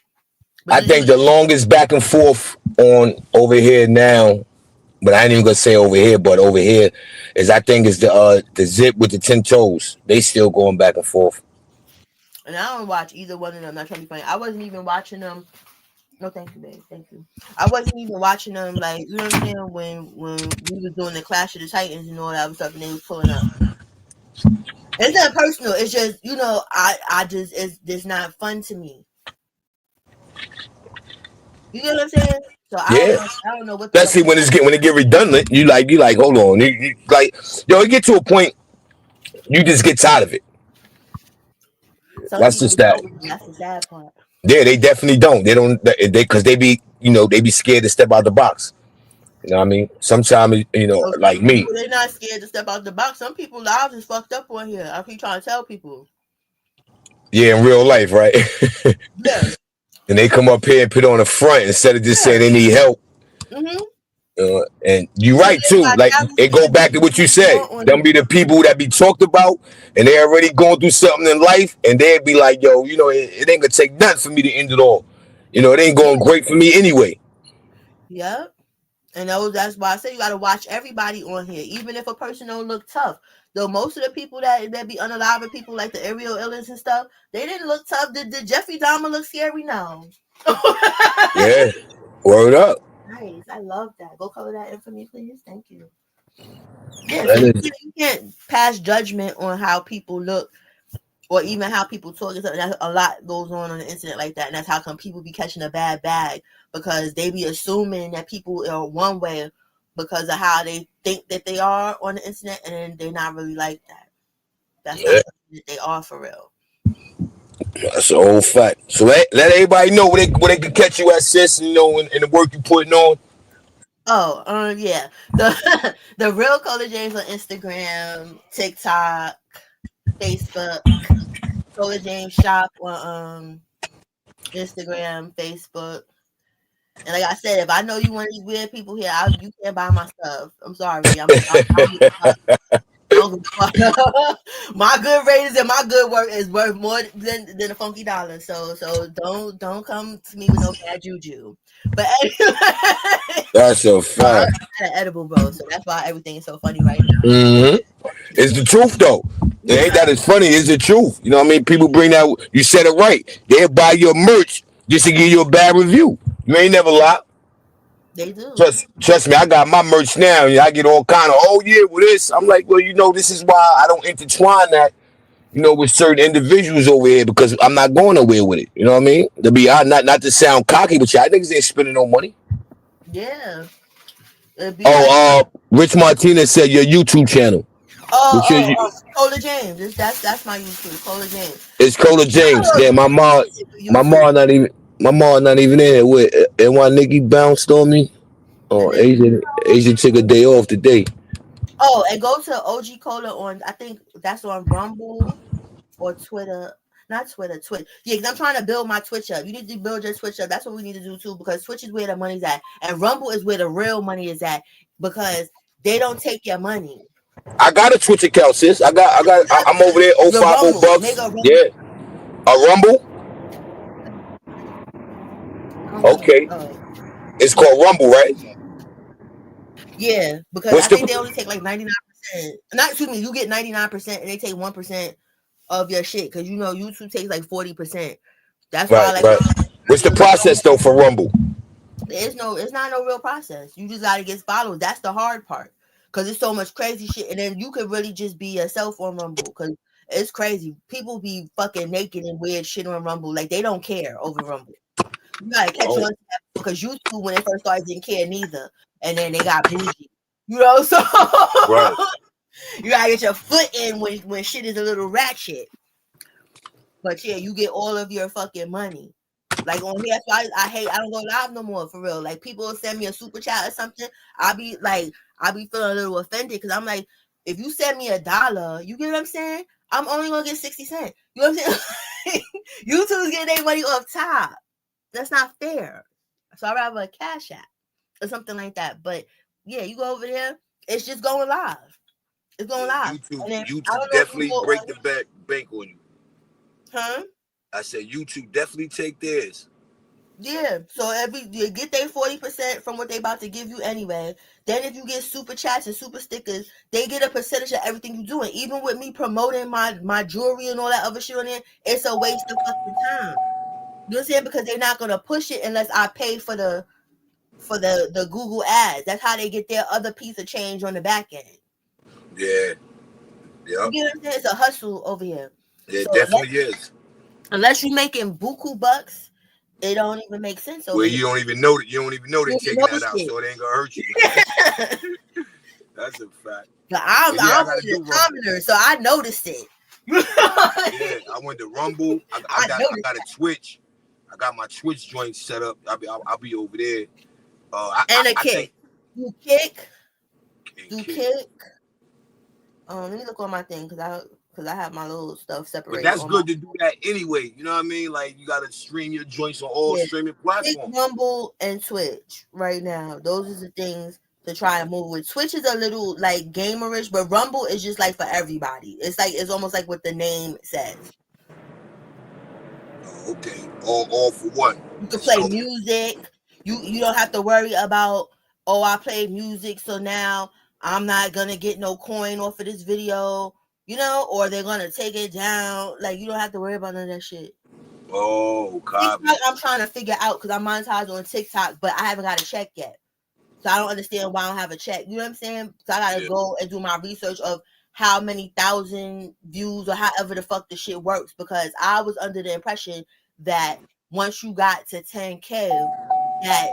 But I think the longest back and forth on over here now, but I ain't even gonna say over here, but over here is I think is the zip with the 10 toes. They still going back and forth. And I don't watch either one of them. Not trying to be funny. I wasn't even watching them. No, thank you, babe. Thank you. I wasn't even watching them, like, you know what I'm saying, when we was doing the Clash of the Titans and all that stuff, and they was pulling up. It's not personal. It's just, I just, it's not fun to me. You know what I'm saying? So Yeah. I don't know what the fuck. Especially when it get redundant, you like hold on, you like it get to a point you just get tired of it. Some That's people just that. don't. That's the sad part. Yeah, they definitely don't. They don't. They because they be they be scared to step out the box. You know what I mean? Sometimes So like some me. people, they're not scared to step out the box. Some people lives is fucked up on here. I keep trying to tell people. Yeah, in real life, right? Yeah. And they come up here and put on the front instead of just saying they need help. Mm-hmm. And you're right too. Like it go back to what you said. Them be the people that be talked about, and they already going through something in life, and they'd be like, "Yo, it ain't gonna take nothing for me to end it all. It ain't going great for me anyway." Yep. And that's why I say you gotta watch everybody on here, even if a person don't look tough. Though most of the people that be unaliving people like the Ariel Illins and stuff, they didn't look tough. Did Jeffrey Dahmer look scary? No. Yeah, word up. Nice. I love that. Go color that in for me, please. Thank you. Yeah, so That you is, can't pass judgment on how people look or even how people talk. That's a lot goes on the internet like that, and that's how come people be catching a bad bag because they be assuming that people are one way because of how they think that they are on the internet, and then they're not really like that. That's not something that they are for real. that's an old fact. So let everybody know where they can catch you at, sis. In the work you putting on. Oh, yeah. The real Cola James on Instagram, TikTok, Facebook, Cola James shop on Instagram, Facebook. And like I said, if I know you one of these weird people here, you can't buy my stuff. I'm sorry. I don't give a fuck. My good ratings and my good work is worth more than a funky dollar. So don't come to me with no bad juju. But anyway, That's a fact. I'm edible, bro. So that's why everything is so funny right now. Mm-hmm. It's the truth though. It ain't that it's funny. It's the truth. You know what I mean? People bring that. You said it right. They'll buy your merch just to give you a bad review. You ain't never lie. They do. Trust me. I got my merch now. I get all kind of. Oh yeah, with this. I'm like, well, this is why I don't intertwine that. With certain individuals over here because I'm not going nowhere with it. You know what I mean? To be not to sound cocky, but y'all niggas ain't spending no money. Yeah. It'd be like, Oh, Rich Martinez said your YouTube channel. Cola James. That's my YouTube, Cola James. It's Cola James. Yeah, my mom not even in it with and why Nikki bounced on me. Oh, Asian took a day off today. Oh, and go to OG Cola on. I think that's on Rumble or Twitter. Not Twitter, Twitch. Yeah, because I'm trying to build my Twitch up. You need to build your Twitch up. That's what we need to do too, because Twitch is where the money's at, and Rumble is where the real money is at because they don't take your money. I got a Twitch account, sis. I'm over there. 050BUCKS. Yeah, a Rumble. Okay, it's called Rumble, right? Yeah, because I think they only take like 99%. Not excuse me, you get 99%, and they take 1% of your shit because YouTube takes like 40%. That's why right. What's the process though for Rumble? It's not no real process. You just gotta get followed. That's the hard part because it's so much crazy shit, and then you could really just be yourself on Rumble because it's crazy. People be fucking naked and weird shit on Rumble, like they don't care over Rumble. You gotta catch on to that because YouTube when they first started didn't care neither, and then they got bougie. So right. You gotta get your foot in when shit is a little ratchet. But yeah, you get all of your fucking money. Like on here, so I don't go live no more for real. Like people will send me a super chat or something. I be feeling a little offended because I'm like, if you send me $1, you get what I'm saying? I'm only gonna get 60 cents. You know what I'm saying? YouTube's getting their money off top. That's not fair. So I'd rather a Cash App or something like that. But yeah, you go over there, it's just going live. It's going live. YouTube definitely break the bank on you. Huh? I said YouTube definitely take theirs. Yeah, so you get their 40% from what they about to give you anyway. Then if you get super chats and super stickers, they get a percentage of everything you doing. Even with me promoting my jewelry and all that other shit on there, it's a waste of fucking time. You know what I'm saying? Because they're not gonna push it unless I pay for the Google ads. That's how they get their other piece of change on the back end. Yeah. You Yep. get what I'm saying? It's a hustle over here. It So definitely is. unless you're making buku bucks, it don't even make sense over Where here. you don't even know that they're You taking know that out, shit. so it ain't gonna hurt you. That's a fact. But I'm But yeah, I one gotta of do the Rumble. commoners, so I noticed it. Yeah, I went to Rumble. I noticed got a Twitch. I got my Twitch joint set up. I'll be over there. and a I think kick. You kick, do kick. kick. Let me look on my thing because I have my little stuff But separated that's on my good to do that anyway. You know what I mean? Like you gotta stream your joints on all yeah. streaming Kick, platforms. Rumble, and Twitch right now. Those are the things to try and move with. Twitch is a little like gamerish, but Rumble is just like for everybody. It's almost like what the name says. Oh, okay. All for what? You can play So, music. You don't have to worry about, oh, I played music, so now I'm not gonna get no coin off of this video, or they're gonna take it down. Like you don't have to worry about none of that shit. copy. TikTok, I'm trying to figure out because I'm monetized on TikTok, but I haven't got a check yet. So I don't understand why I don't have a check. You know what I'm saying? So I gotta go and do my research of how many thousand views or however the fuck the shit works, because I was under the impression that once you got to 10K, that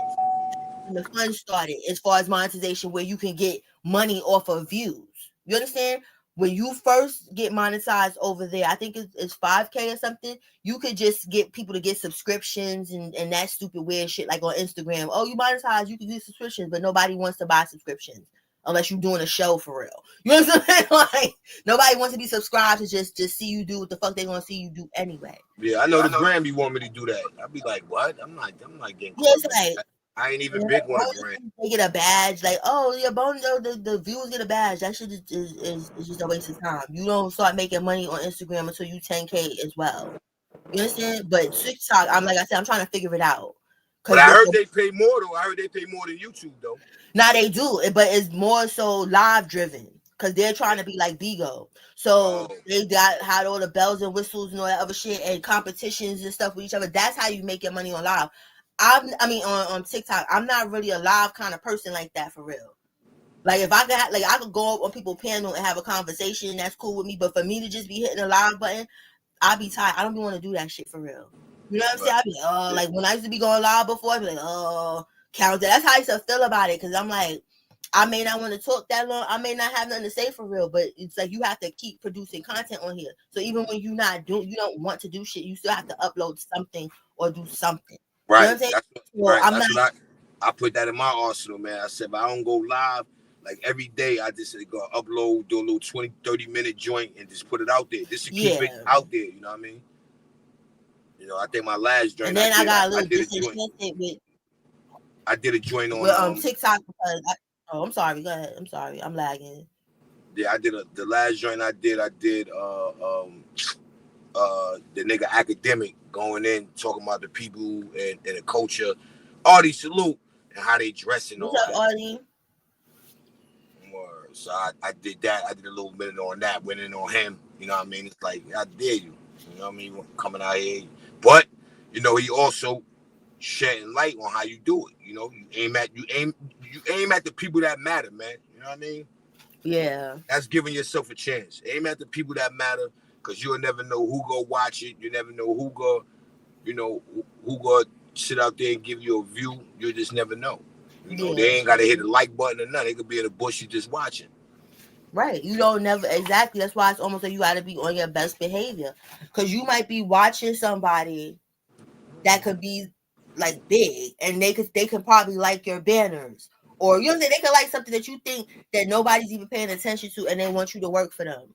when the fun started as far as monetization, where you can get money off of views. You understand? When you first get monetized over there, I think it's 5K or something, you could just get people to get subscriptions and that stupid weird shit like on Instagram. Oh, you monetize, you can do subscriptions, but nobody wants to buy subscriptions unless you're doing a show for real. You know what I'm saying? Like nobody wants to be subscribed to just see you do what the fuck they want to see you do anyway. Yeah, I know the Grammy want me to do that. I'd be like, what? I'm not getting Yeah, caught. it's like I ain't even big on the Grammy. they get a badge, like, oh, yeah, the viewers get a badge. That shit is just a waste of time. You don't start making money on Instagram until you 10K as well. You understand? But TikTok, like I said, I'm trying to figure it out. But Cause I heard they pay more though. I heard they pay more than YouTube though. now they do, but it's more so live driven because they're trying to be like Bigo. So they had all the bells and whistles and all that other shit and competitions and stuff with each other. That's how you make your money on live. On TikTok, I'm not really a live kind of person like that for real. Like if I could go up on people's panel and have a conversation, that's cool with me. But for me to just be hitting a live button, I'd be tired. I don't want to do that shit for real. You know what I'm saying? I'd be like, like when I used to be going live before, I'd be like, count that. That's how I used to feel about it, because I'm like, I may not want to talk that long. I may not have nothing to say for real, but it's like you have to keep producing content on here. So even when you don't want to do shit, you still have to upload something or do something. Right. You know what I'm saying? I put that in my arsenal, man. I said, if I don't go live, like every day, I just go upload, do a little 20, 30-minute joint and just put it out there. Just to keep it out there, you know what I mean? I think my last joint, and then I got a little disenchanted with. I did a joint on TikTok because I'm sorry. Go ahead. I'm sorry. I'm lagging. Yeah, I did the last joint I did the nigga Academic going in talking about the people and the culture. Artie salute and how they dress and all What's up, that. Artie? So I did that. I did a little minute on that, went in on him. You know what I mean? It's like, I dare you. You know what I mean? Coming out here. But, he also shedding light on how you do it. You aim at the people that matter, man. You know what I mean? Yeah. That's giving yourself a chance. Aim at the people that matter, because you'll never know who go watch it. You never know who go, who go sit out there and give you a view. You just never know. They ain't got to hit the like button or nothing. They could be in the bush, you just watching. Right. You don't never exactly. That's why it's almost like you got to be on your best behavior, because you might be watching somebody that could be like big, and they could probably like your banners, or they could like something that you think that nobody's even paying attention to, and they want you to work for them.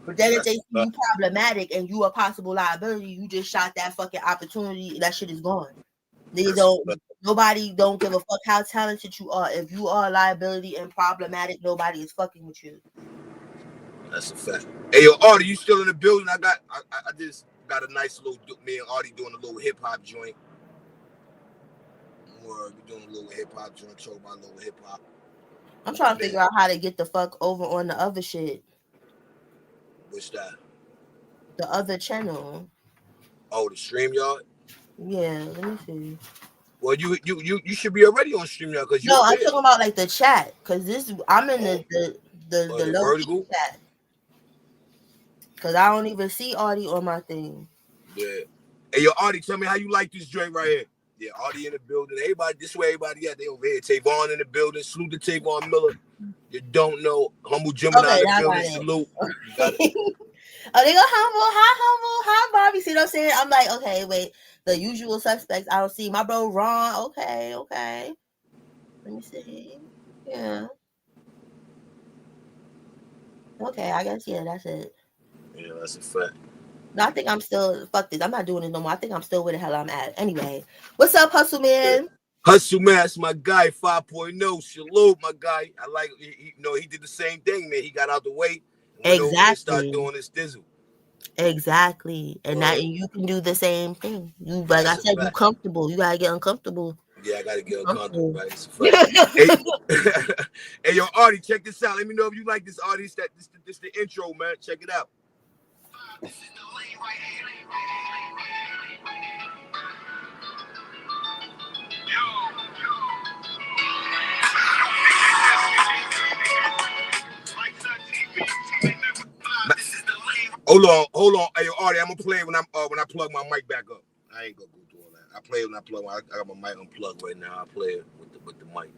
But then if they see you problematic and you a possible liability, you just shot that fucking opportunity. That shit is gone. Nobody don't give a fuck how talented you are. If you are a liability and problematic, nobody is fucking with you. That's a fact. Hey, yo, Artie, you still in the building? I just got a nice little, me and Artie doing a little hip hop joint. Or we doing a little hip hop joint, talk about a little hip hop. I'm trying to figure out how to get the fuck over on the other shit. What's that? The other channel. Oh, the StreamYard? Yeah, let me see. Well, you should be already on StreamYard because No, you're I'm there. talking about like the chat, because I'm in the low vertical chat. Because I don't even see Audie on my thing. Yeah. Hey, yo, Audie, tell me how you like this joint right here. Yeah, Audie in the building. Everybody, this way everybody got. They over here. Tavon in the building. Salute to Tavon Miller. You don't know. Humble Gemini in the building. Salute. You got it. Oh, they go humble, hi Bobby. See what I'm saying? I'm like, okay, wait. The usual suspects. I don't see my bro Ron. Okay. Let me see. Yeah. Okay, I guess that's it. Yeah, that's a fact. No, I think I'm still fuck this. I'm not doing it no more. I think I'm still where the hell I'm at. Anyway, what's up, Hustle Man? Yeah. Hustle Man, that's my guy, 5.0. Salute, my guy. I like, he did the same thing, man. He got out the way and went over and started doing his thizzle. Exactly, and that you can do the same thing. You, like I said, you comfortable. You gotta get uncomfortable. Yeah, I gotta get uncomfortable, right? It's a fact. Hey, yo, Audie, check this out. Let me know if you like this, Audie. This the intro, man. Check it out. This is the lane right here. Hold on. Hey, yo, Audie, I'm gonna play when I plug my mic back up. I ain't gonna go through all that. I play when I plug. I got my mic unplugged right now. I play it with the mic.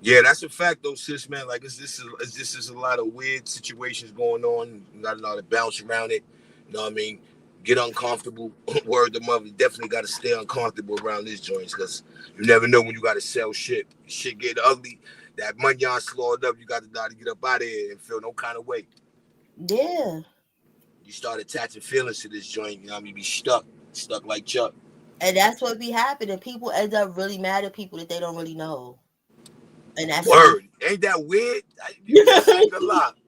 Yeah, that's a fact though, sis, man. Like this is a lot of weird situations going on. You got a lot of bounce around it. You know what I mean? Get uncomfortable. Word to mother. You definitely got to stay uncomfortable around these joints because you never know when you got to sell shit. Shit get ugly. That money on slowed up. You got to get up out of here and feel no kind of way. Yeah. You start attaching feelings to this joint. You know what I mean? Be stuck like Chuck. And that's what be happening. People end up really mad at people that they don't really know. And that's word. Ain't that weird? That's a lot.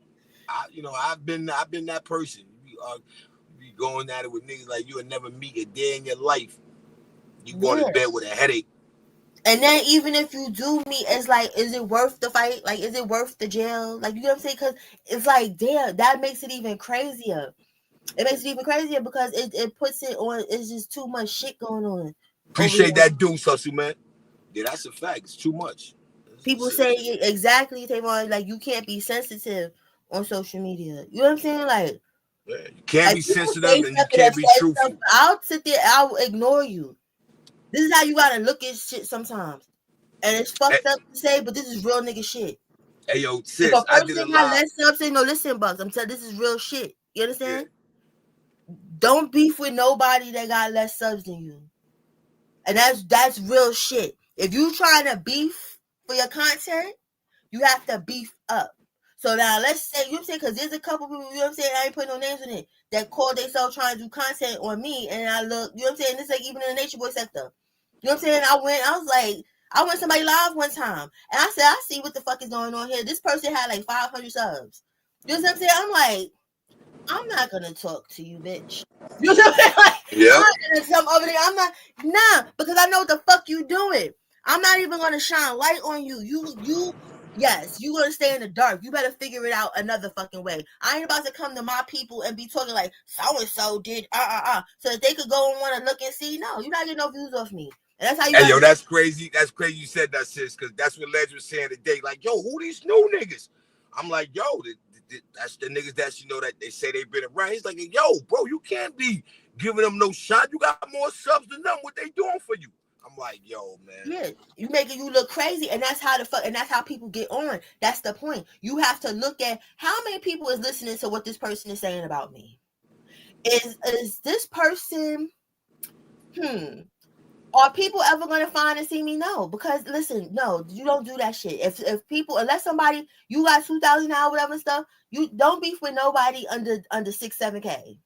I've been that person. You be going at it with niggas like you would never meet a day in your life. You going to bed with a headache. And then even if you do meet, it's like, is it worth the fight? Like, is it worth the jail? Like, you know what I'm saying? Because it's like, damn, that makes it even crazier. It makes it even crazier because it puts it on. It's just too much shit going on. Appreciate that dude, Hustle, man. Yeah, that's a fact. It's too much. People say exactly, Tavon, like you can't be sensitive on social media. You know what I'm saying? Like, yeah, you can't be sensitive and you can't be truthful. I'll sit there, I'll ignore you. This is how you gotta look at shit sometimes. And it's fucked up to say, but this is real nigga shit. Hey, yo, sis, I did a lot. I'm saying, no, listen, Bucks. I'm telling this is real shit. You understand? Yeah. Don't beef with nobody that got less subs than you. And that's real shit. If you trying to beef for your content, you have to beef up. So now let's say, you know what I'm saying, because there's a couple people, you know what I'm saying, I ain't putting no names in it, that call themselves trying to do content on me, and I look, you know what I'm saying, it's like even in the Nature Boy sector. You know what I'm saying? I went somebody live one time, and I said, I see what the fuck is going on here. This person had like 500 subs. You know what I'm saying? I'm like, I'm not gonna talk to you, bitch. You know what I'm saying? Like, yeah. I'm not, because I know what the fuck you doing. I'm not even gonna shine light on you. Yes, you gonna stay in the dark. You better figure it out another fucking way. I ain't about to come to my people and be talking like so and so did so that they could go and want to look and see. No, you're not getting no views off me. And that's how you. Hey, yo, that's crazy. That's crazy you said that, sis, because that's what Ledge was saying today. Like, yo, who these new niggas? I'm like, yo, that's the niggas that that they say they've been around. He's like, yo, bro, you can't be giving them no shot. You got more subs than them. What they doing for you? I'm like, yo, man. Yeah, you making you look crazy, and that's how and that's how people get on. That's the point. You have to look at how many people is listening to what this person is saying about me. Is this person? Are people ever gonna find and see me? No, because listen, no, you don't do that shit. If people, unless somebody you got 2,000 now, whatever stuff, you don't beef with nobody under 6-7K.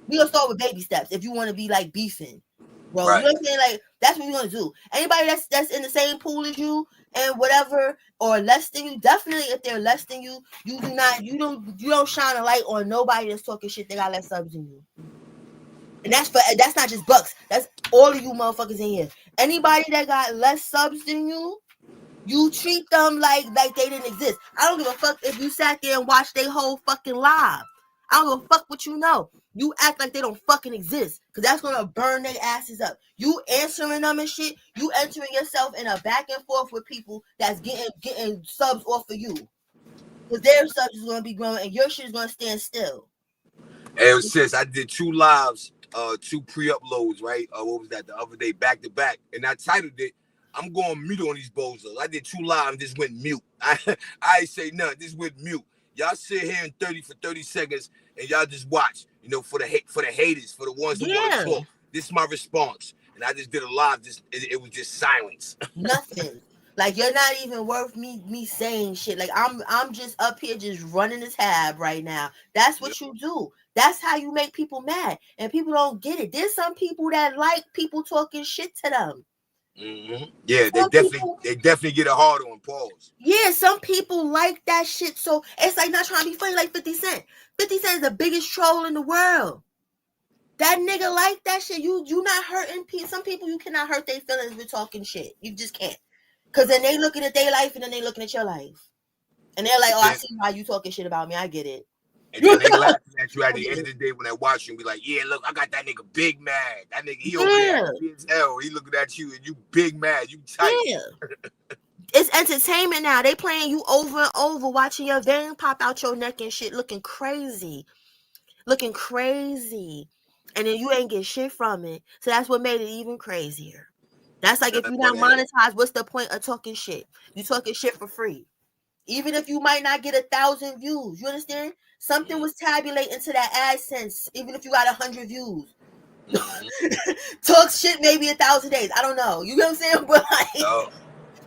We gonna start with baby steps if you want to be like beefing. Bro, right. You know what I'm saying? Like, that's what we're gonna do. Anybody that's in the same pool as you and whatever, or less than you, definitely if they're less than you, you don't shine a light on nobody that's talking shit that got less subs than you. And that's not just Bucks. That's all of you motherfuckers in here. Anybody that got less subs than you treat them like they didn't exist. I don't give a fuck if you sat there and watched their whole fucking live. I don't give a fuck what you know. You act like they don't fucking exist, because that's gonna burn their asses up. You answering them and shit. You entering yourself in a back and forth with people that's getting subs off of you, because their subs is gonna be growing and your shit is gonna stand still. And sis, I did 2 lives, 2 pre-uploads, right? What was that? The other day, back to back, and I titled it, "I'm going mute on these bozos." I did 2 lives and just went mute. I ain't say nothing. Just went mute. Y'all sit here in 30 seconds and y'all just watch. You know, for the haters, for the ones who want to talk. This is my response, and I just did a live. It was just silence. Nothing. Like, you're not even worth me saying shit. Like, I'm just up here just running the tab right now. That's what you do. That's how you make people mad, and people don't get it. There's some people that like people talking shit to them. Mm-hmm. Yeah, they definitely get a hard on. Pause. Yeah, some people like that shit. So it's like not trying to be funny, like 50 Cent. 50 Cent is the biggest troll in the world. That nigga like that shit. You not hurting people. Some people you cannot hurt their feelings with talking shit. You just can't. Because then they looking at their life and then they looking at your life. And they're like, oh, I see why you talking shit about me. I get it. And then they laughing at you at the end of the day when they watch you and be like, yeah, look, I got that nigga big mad. That nigga, he over there happy as hell. He looking at you and you big mad. You tight. Yeah. It's entertainment now. They playing you over and over, watching your vein pop out your neck and shit, looking crazy. Looking crazy. And then you ain't get shit from it. So that's what made it even crazier. That's like, if you're not monetized, what's the point of talking shit? You talking shit for free. Even if you might not get 1,000 views, you understand? Something was tabulating to that AdSense, even if you got 100 views. Talk shit maybe 1,000 days. I don't know. You know what I'm saying? But like,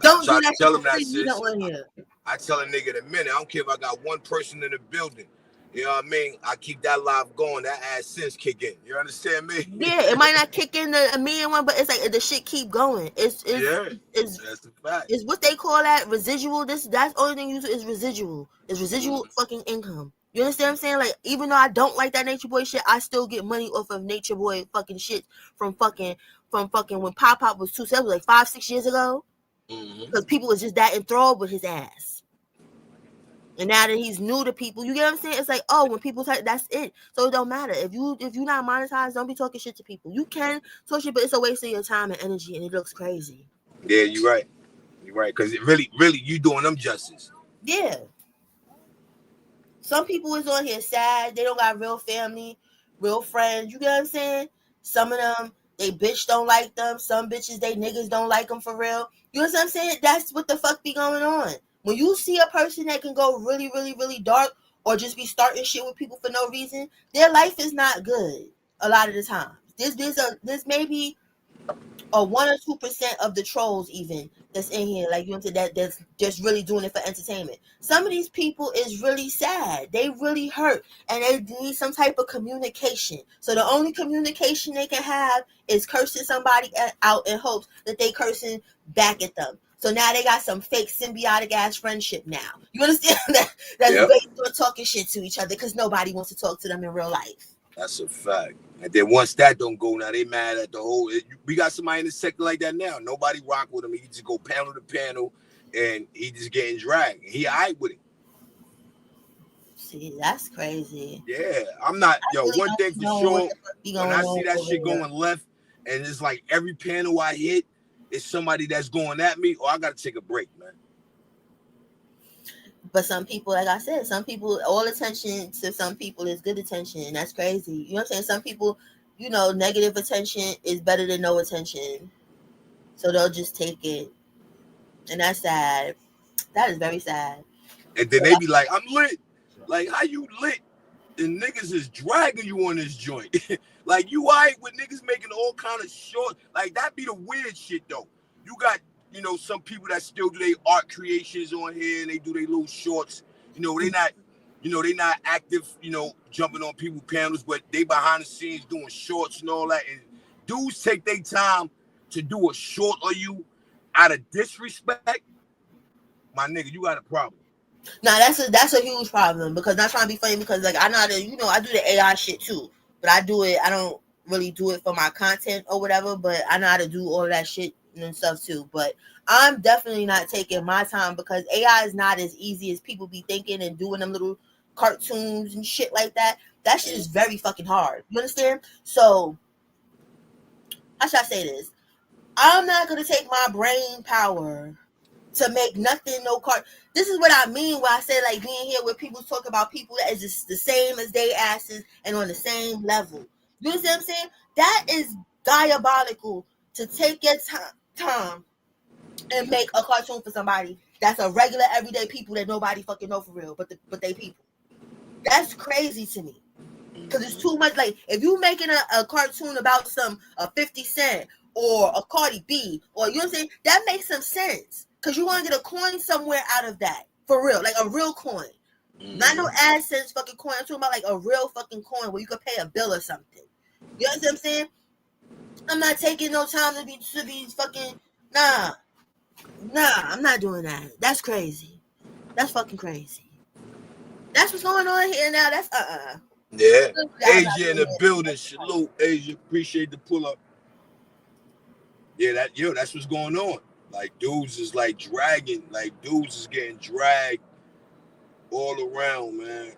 don't do that shit for free. You don't want to hear. I tell a nigga in a minute, I don't care if I got one person in the building. You know what I mean? I keep that live going. That AdSense kick in. You understand me? Yeah, it might not kick in a million one, but it's like the shit keep going. It's that's a fact. It's what they call that residual. That's the only thing you do is residual. It's residual fucking income. You understand what I'm saying? Like, even though I don't like that Nature Boy shit, I still get money off of Nature Boy fucking shit from fucking when Pop Pop was 2 7, like 5-6 years ago. Because people was just that enthralled with his ass. And now that he's new to people, you get what I'm saying? It's like, oh, when people talk, that's it. So it don't matter. If you're not monetized, don't be talking shit to people. You can talk shit, but it's a waste of your time and energy, and it looks crazy. Yeah, you're right. You're right. Because it really, you doing them justice. Yeah. Some people is on here sad. They don't got real family, real friends. You get what I'm saying? Some of them, they bitch don't like them. Some bitches, they niggas don't like them for real. You know what I'm saying? That's what the fuck be going on. When you see a person that can go really, really, really dark or just be starting shit with people for no reason, their life is not good a lot of the time. There's maybe a 1 or 2% of the trolls even that's in here, like, you know what I'm saying, that's just really doing it for entertainment. Some of these people is really sad. They really hurt, and they need some type of communication. So the only communication they can have is cursing somebody out in hopes that they cursing back at them. So now they got some fake symbiotic ass friendship now. You understand that? That's based on talking shit to each other because nobody wants to talk to them in real life. That's a fact. And then once that don't go, now they mad at the whole. We got somebody in the sector like that now. Nobody rock with him. He just go panel to panel, and he just getting dragged. He alright with it. See, that's crazy. Yeah, I'm not. One thing for sure. When I see that shit going left, and it's like every panel I hit, it's somebody that's going at me, or I gotta take a break, man. But some people, like I said, some people, all attention to some people is good attention, and that's crazy. You know what I'm saying? Some people, negative attention is better than no attention. So they'll just take it. And that's sad. That is very sad. And then they be like, I'm lit. Like, how you lit? And niggas is dragging you on this joint. Like, you alright with niggas making all kind of short. Like, that be the weird shit, though. You got, some people that still do their art creations on here, and they do their little shorts. They not active, jumping on people's panels, but they behind the scenes doing shorts and all that. And dudes take their time to do a short of you out of disrespect. My nigga, you got a problem. No, that's a huge problem, because not trying to be funny, because like I know how to, I do the AI shit too, but I don't really do it for my content or whatever, but I know how to do all that shit and stuff too. But I'm definitely not taking my time because AI is not as easy as people be thinking and doing them little cartoons and shit like that. That shit is very fucking hard. You understand? So how should I say this? I'm not gonna take my brain power to make nothing no cart. This is what I mean when I say like being here where people talk about people that is just the same as they asses and on the same level. You know what I'm saying? That is diabolical to take your time and make a cartoon for somebody that's a regular everyday people that nobody fucking know for real, but they people. That's crazy to me. Because it's too much. Like if you making a cartoon about a 50 Cent or a Cardi B or you know what I'm saying, that makes some sense. Because you want to get a coin somewhere out of that. For real. Like a real coin. Not no AdSense fucking coin. I'm talking about like a real fucking coin where you could pay a bill or something. You know what I'm saying? I'm not taking no time to be fucking nah, I'm not doing that. That's crazy. That's fucking crazy. That's what's going on here now. That's Yeah. Asia in the building. Salute, Asia. Appreciate the pull up. Yeah, that's what's going on. Like dudes is like dragging, like dudes is getting dragged all around, man.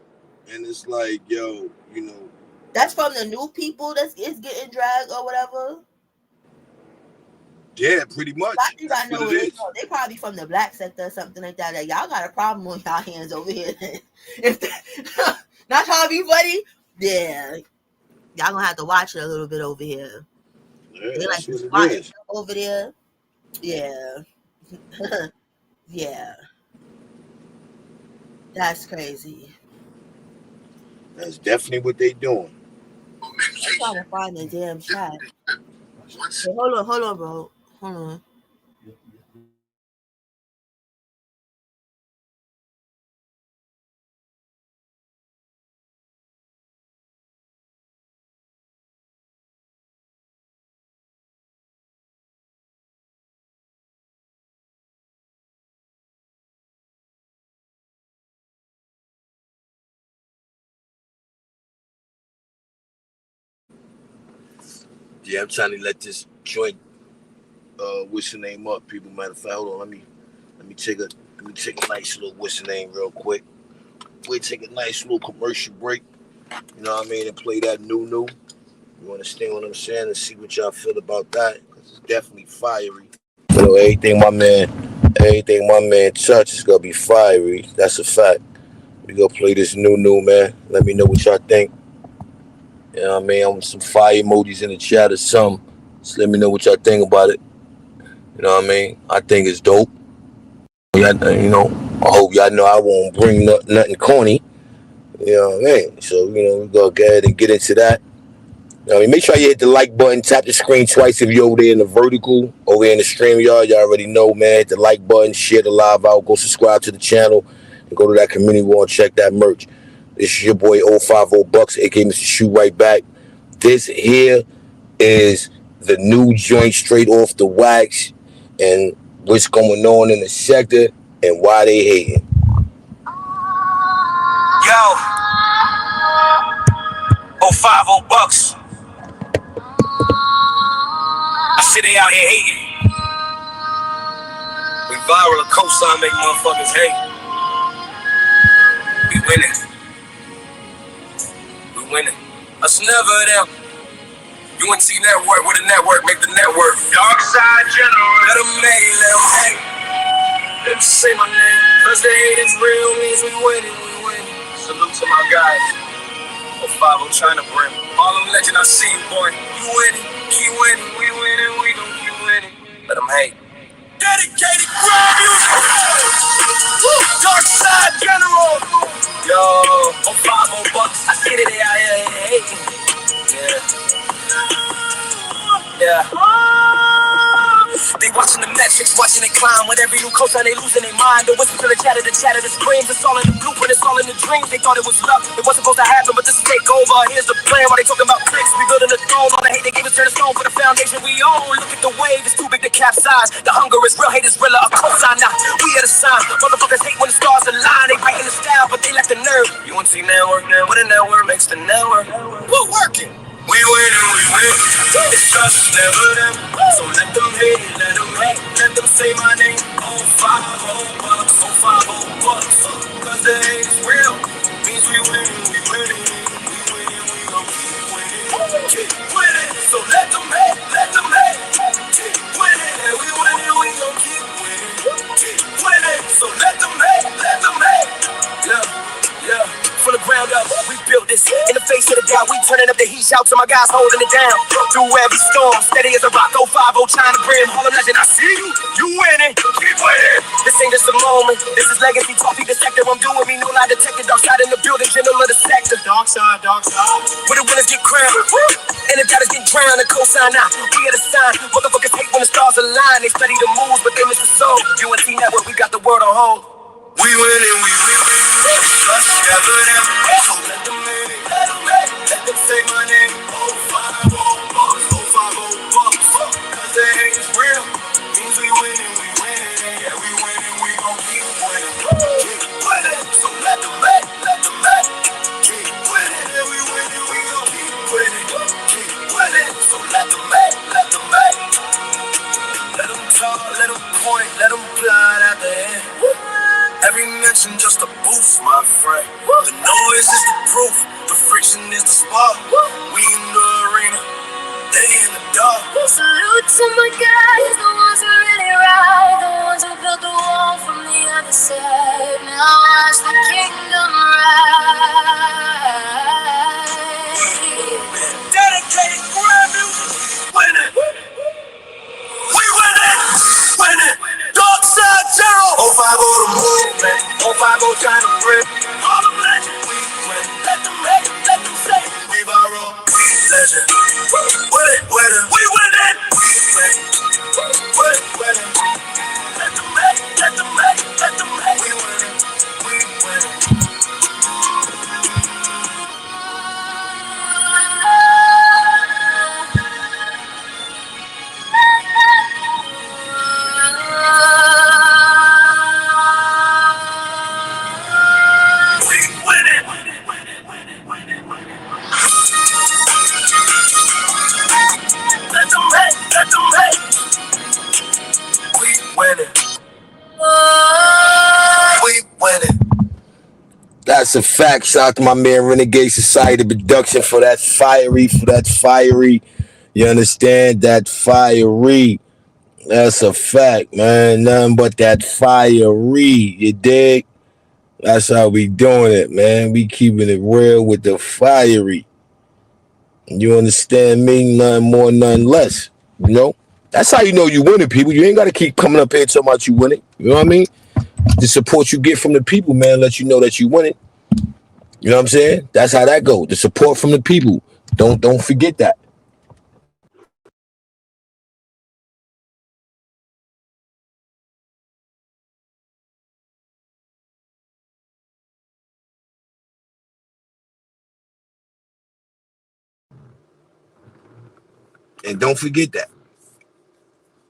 And it's like, yo, you know. That's from the new people is getting dragged or whatever. Yeah, pretty much. I think I know they probably from the black sector or something like that. Like, y'all got a problem on y'all hands over here. Not trying to be funny. Yeah. Y'all gonna have to watch it a little bit over here. Yeah, they like to spot over there. Yeah. Yeah. That's crazy. That's definitely what they doing. I'm trying to find the damn chat. Hey, hold on, bro. Hold on. Yeah, I'm trying to let this joint what's the name up, people. Matter of fact, hold on, let me take a nice little what's the name real quick. We take a nice little commercial break, you know what I mean, and play that new. You understand what I'm saying? And see what y'all feel about that. Cause it's definitely fiery. You know, everything my man touch is gonna be fiery. That's a fact. We gonna play this new man. Let me know what y'all think. You know what I mean? I want some fire emojis in the chat or something. Just let me know what y'all think about it. You know what I mean? I think it's dope. You know, I hope y'all know I won't bring nothing corny. You know what I mean? So, you know, we're going to go ahead and get into that. You know what I mean? Make sure you hit the like button, tap the screen twice if you're over there in the vertical, over there in the stream yard. Y'all already know, man. Hit the like button, share the live out, go subscribe to the channel, and go to that community wall and check that merch. This is your boy 050BUCKS, aka Mr. Shoot Right Back. This here is the new joint straight off the wax and what's going on in the sector and why they hating. Yo, 050BUCKS. I see they out here hating. We viral, a cosign make motherfuckers hate. We winning. Us never them. UNC network with a network, make the network. Dark side general. Let them hate, Let them say my name. Cause the hate is real, means we winning. Salute to my guys. 050 trying to bring all them legend. I see you, boy. You winning, keep winning, we winning, we gon' keep winning. Let them hate. Dedicated crowd music. Dark side general. Yo, 050BUCKS. I see that they out here hating. Yeah. They watching the metrics, watching it climb. With every new cosign, they losing their mind. The whisper to the chatter, the screams. It's all in the blueprint, it's all in the dreams. They thought it was luck, it wasn't supposed to happen, but this is takeover. Here's the plan, while they talking about clicks. We building a throne, all the hate they gave us turn to stone for the foundation we own. Look at the wave, it's too big to capsize. The hunger is real, hate is realer, a cosign now. We are the sign, motherfuckers hate when the stars align. They biting the style, but they lack the nerve. You want to see network now? What a network makes the network. We're working. We winning, it's us, never them. So let them hate, let them say my name. 050 bucks, 050 bucks. Cause the hate is real. Means we winning, we winning. We winning, we gon' keep winning. Keep winning. So let them hate, let them hate. Keep winning. And we winning, we gon' keep winning. Keep winning. So let them hate, let them hate. Yeah. From the ground up, we built this. In the face of the doubt, we turning up the heat. Shout to my guys holding it down. Through every storm, steady as a rock. 050 China Brim, Harlem legend. I see you, you winning. Keep winning. This ain't just a moment. This is legacy talk. Peep the sector I'm doing. Me no lie detected. Dark side in the building, general of the sector. Dark side, dark side. Where the winners get crowned, and the doubters get drowned. The cosign out. We had a sign. Motherfuckers hate when the stars align. They study the moves, but they miss the soul. UNT Network, we got the world on hold. We winning, we winning. Trust never them. So let them in it, let them in. Let them say my name. 050 bucks, 050 bucks. Cause the hate is real. Means we winning, we winning. Yeah, we winning, we gon' keep winning. Keep winning. So let them in, let them in. Keep winning. Yeah, we winning, we gon' keep winning. Keep winning. So let them in, let them in. Let them talk, let them point, let them plot out the end. Every mention just a boost, my friend. The noise is the proof, the friction is the spark. We in the arena, they in the dark. Salute to my guys, the ones who really ride, the ones who built the wall from the other side. Now watch the kingdom rise. Dedicated grand music, winning. We winning, winning. Dark side general. 050 the movement, 050 China Brim. Harlem legend, we win. Let them hate, let them say. We borrow, legend. Winning, we winning. Winning. Let them hate, let them hate, let them hate. We winning, we winning. Let them hate, let them hate. We winning. We winning. That's a fact. Shout out to my man Renegade Society Production for that fiery. You understand? That fiery. That's a fact, man. Nothing but that fiery. You dig? That's how we doing it, man. We keeping it real with the fiery. You understand me? Nothing more, nothing less. You know? That's how you know you winning, people. You ain't got to keep coming up here talking about you winning. You know what I mean? The support you get from the people, man, let you know that you winning. You know what I'm saying? That's how that goes. The support from the people. Don't forget that. And don't forget that.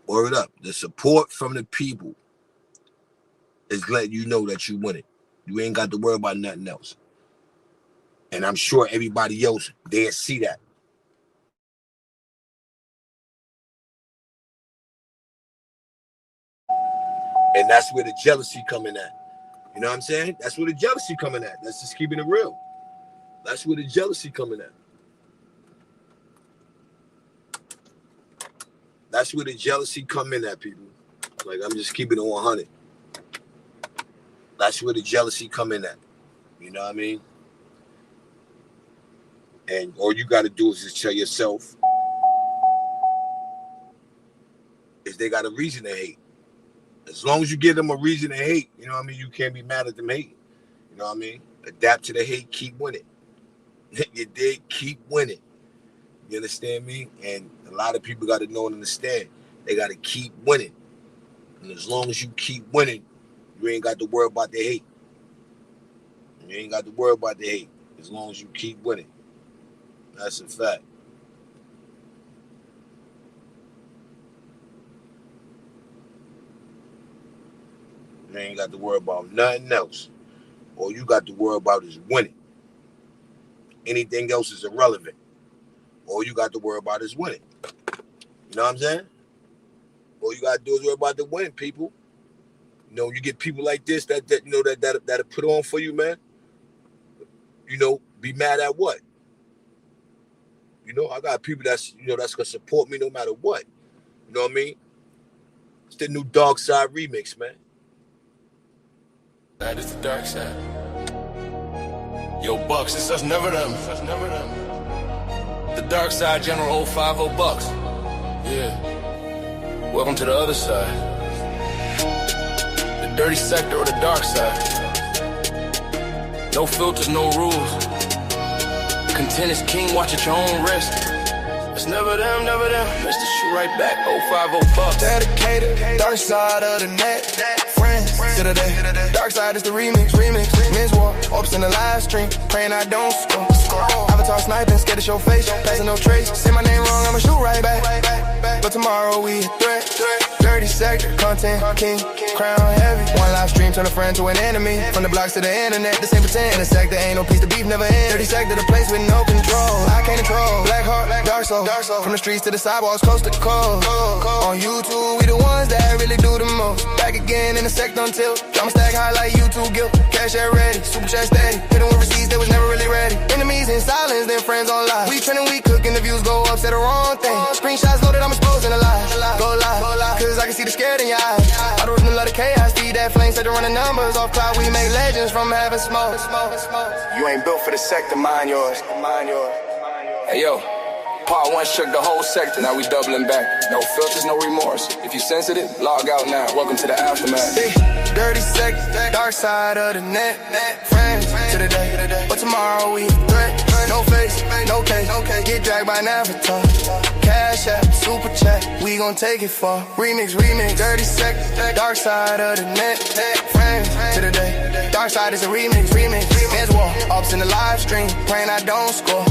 Word up. The support from the people is letting you know that you winning. You ain't got to worry about nothing else. And I'm sure everybody else, they'll see that. And that's where the jealousy coming at. You know what I'm saying? That's where the jealousy coming at. That's just keeping it real. That's where the jealousy coming at. That's where the jealousy come in at, people. Like, I'm just keeping it 100. That's where the jealousy come in at. You know what I mean? And all you got to do is just tell yourself is they got a reason to hate. As long as you give them a reason to hate, you know what I mean? You can't be mad at them hating. You know what I mean? Adapt to the hate, keep winning. You dig? Keep winning. You understand me? And a lot of people got to know and understand. They got to keep winning. And as long as you keep winning, you ain't got to worry about the hate. You ain't got to worry about the hate. As long as you keep winning. That's a fact. You ain't got to worry about nothing else. All you got to worry about is winning. Anything else is irrelevant. All you got to worry about is winning. You know what I'm saying? All you gotta do is worry about the win, people. You know, you get people like this that put on for you, man. You know, be mad at what? You know, I got people that's gonna support me no matter what. You know what I mean? It's the new Dark Side remix, man. That is the dark side. Yo, Bucks, it's us, never them. The Dark Side General 050 Bucks. Yeah. Welcome to the other side. The dirty sector or the dark side. No filters, no rules. Content is king, watch at your own risk. It's never them, never them. Mr. Shoot right back, 050 Bucks. Dedicated, dark side of the net. Friends to the day. Dark side is the remix. Men's war, ops in the live stream. Praying I don't score. Avatar sniping, scared to show face. Passing no trace. Say my name wrong, I'ma shoot right back. But tomorrow we a threat. Dirty sector, content, king, crown heavy. One live stream turn a friend to an enemy. From the blocks to the internet, this ain't pretend. In the sector ain't no peace, the beef never ends. Dirty sector, the place with no control. I can't control. Black heart, dark soul. From the streets to the sidewalks, coast to coast. On YouTube, we the ones that really do the most. Back again in the sector until drama stack high like YouTube guilt. Cash out ready, super chat steady. Hitting with receipts, they was never really ready. Enemies in silence, then friends on live. We trending, we cooking, the views go up, say the wrong thing. Screenshots loaded, I'm exposing a lie. Go live, cause I can see the scared in your eyes. I don't really love the chaos, feed that flame, set to run the numbers off cloud. We make legends from having smoke. You ain't built for the sector, mind yours. Hey yo, part one shook the whole sector, now we doubling back. No filters, no remorse. If you sensitive, log out now. Welcome to the aftermath. Dirty sector, dark side of the net. Friends to the day, but tomorrow we a threat. No face, no case, get dragged by an avatar. Cash app, super chat, we gon' take it far. Remix, dirty sector, dark side of the net. Friends to the day, dark side is a remix. Men's war, ops in the live stream, praying I don't score.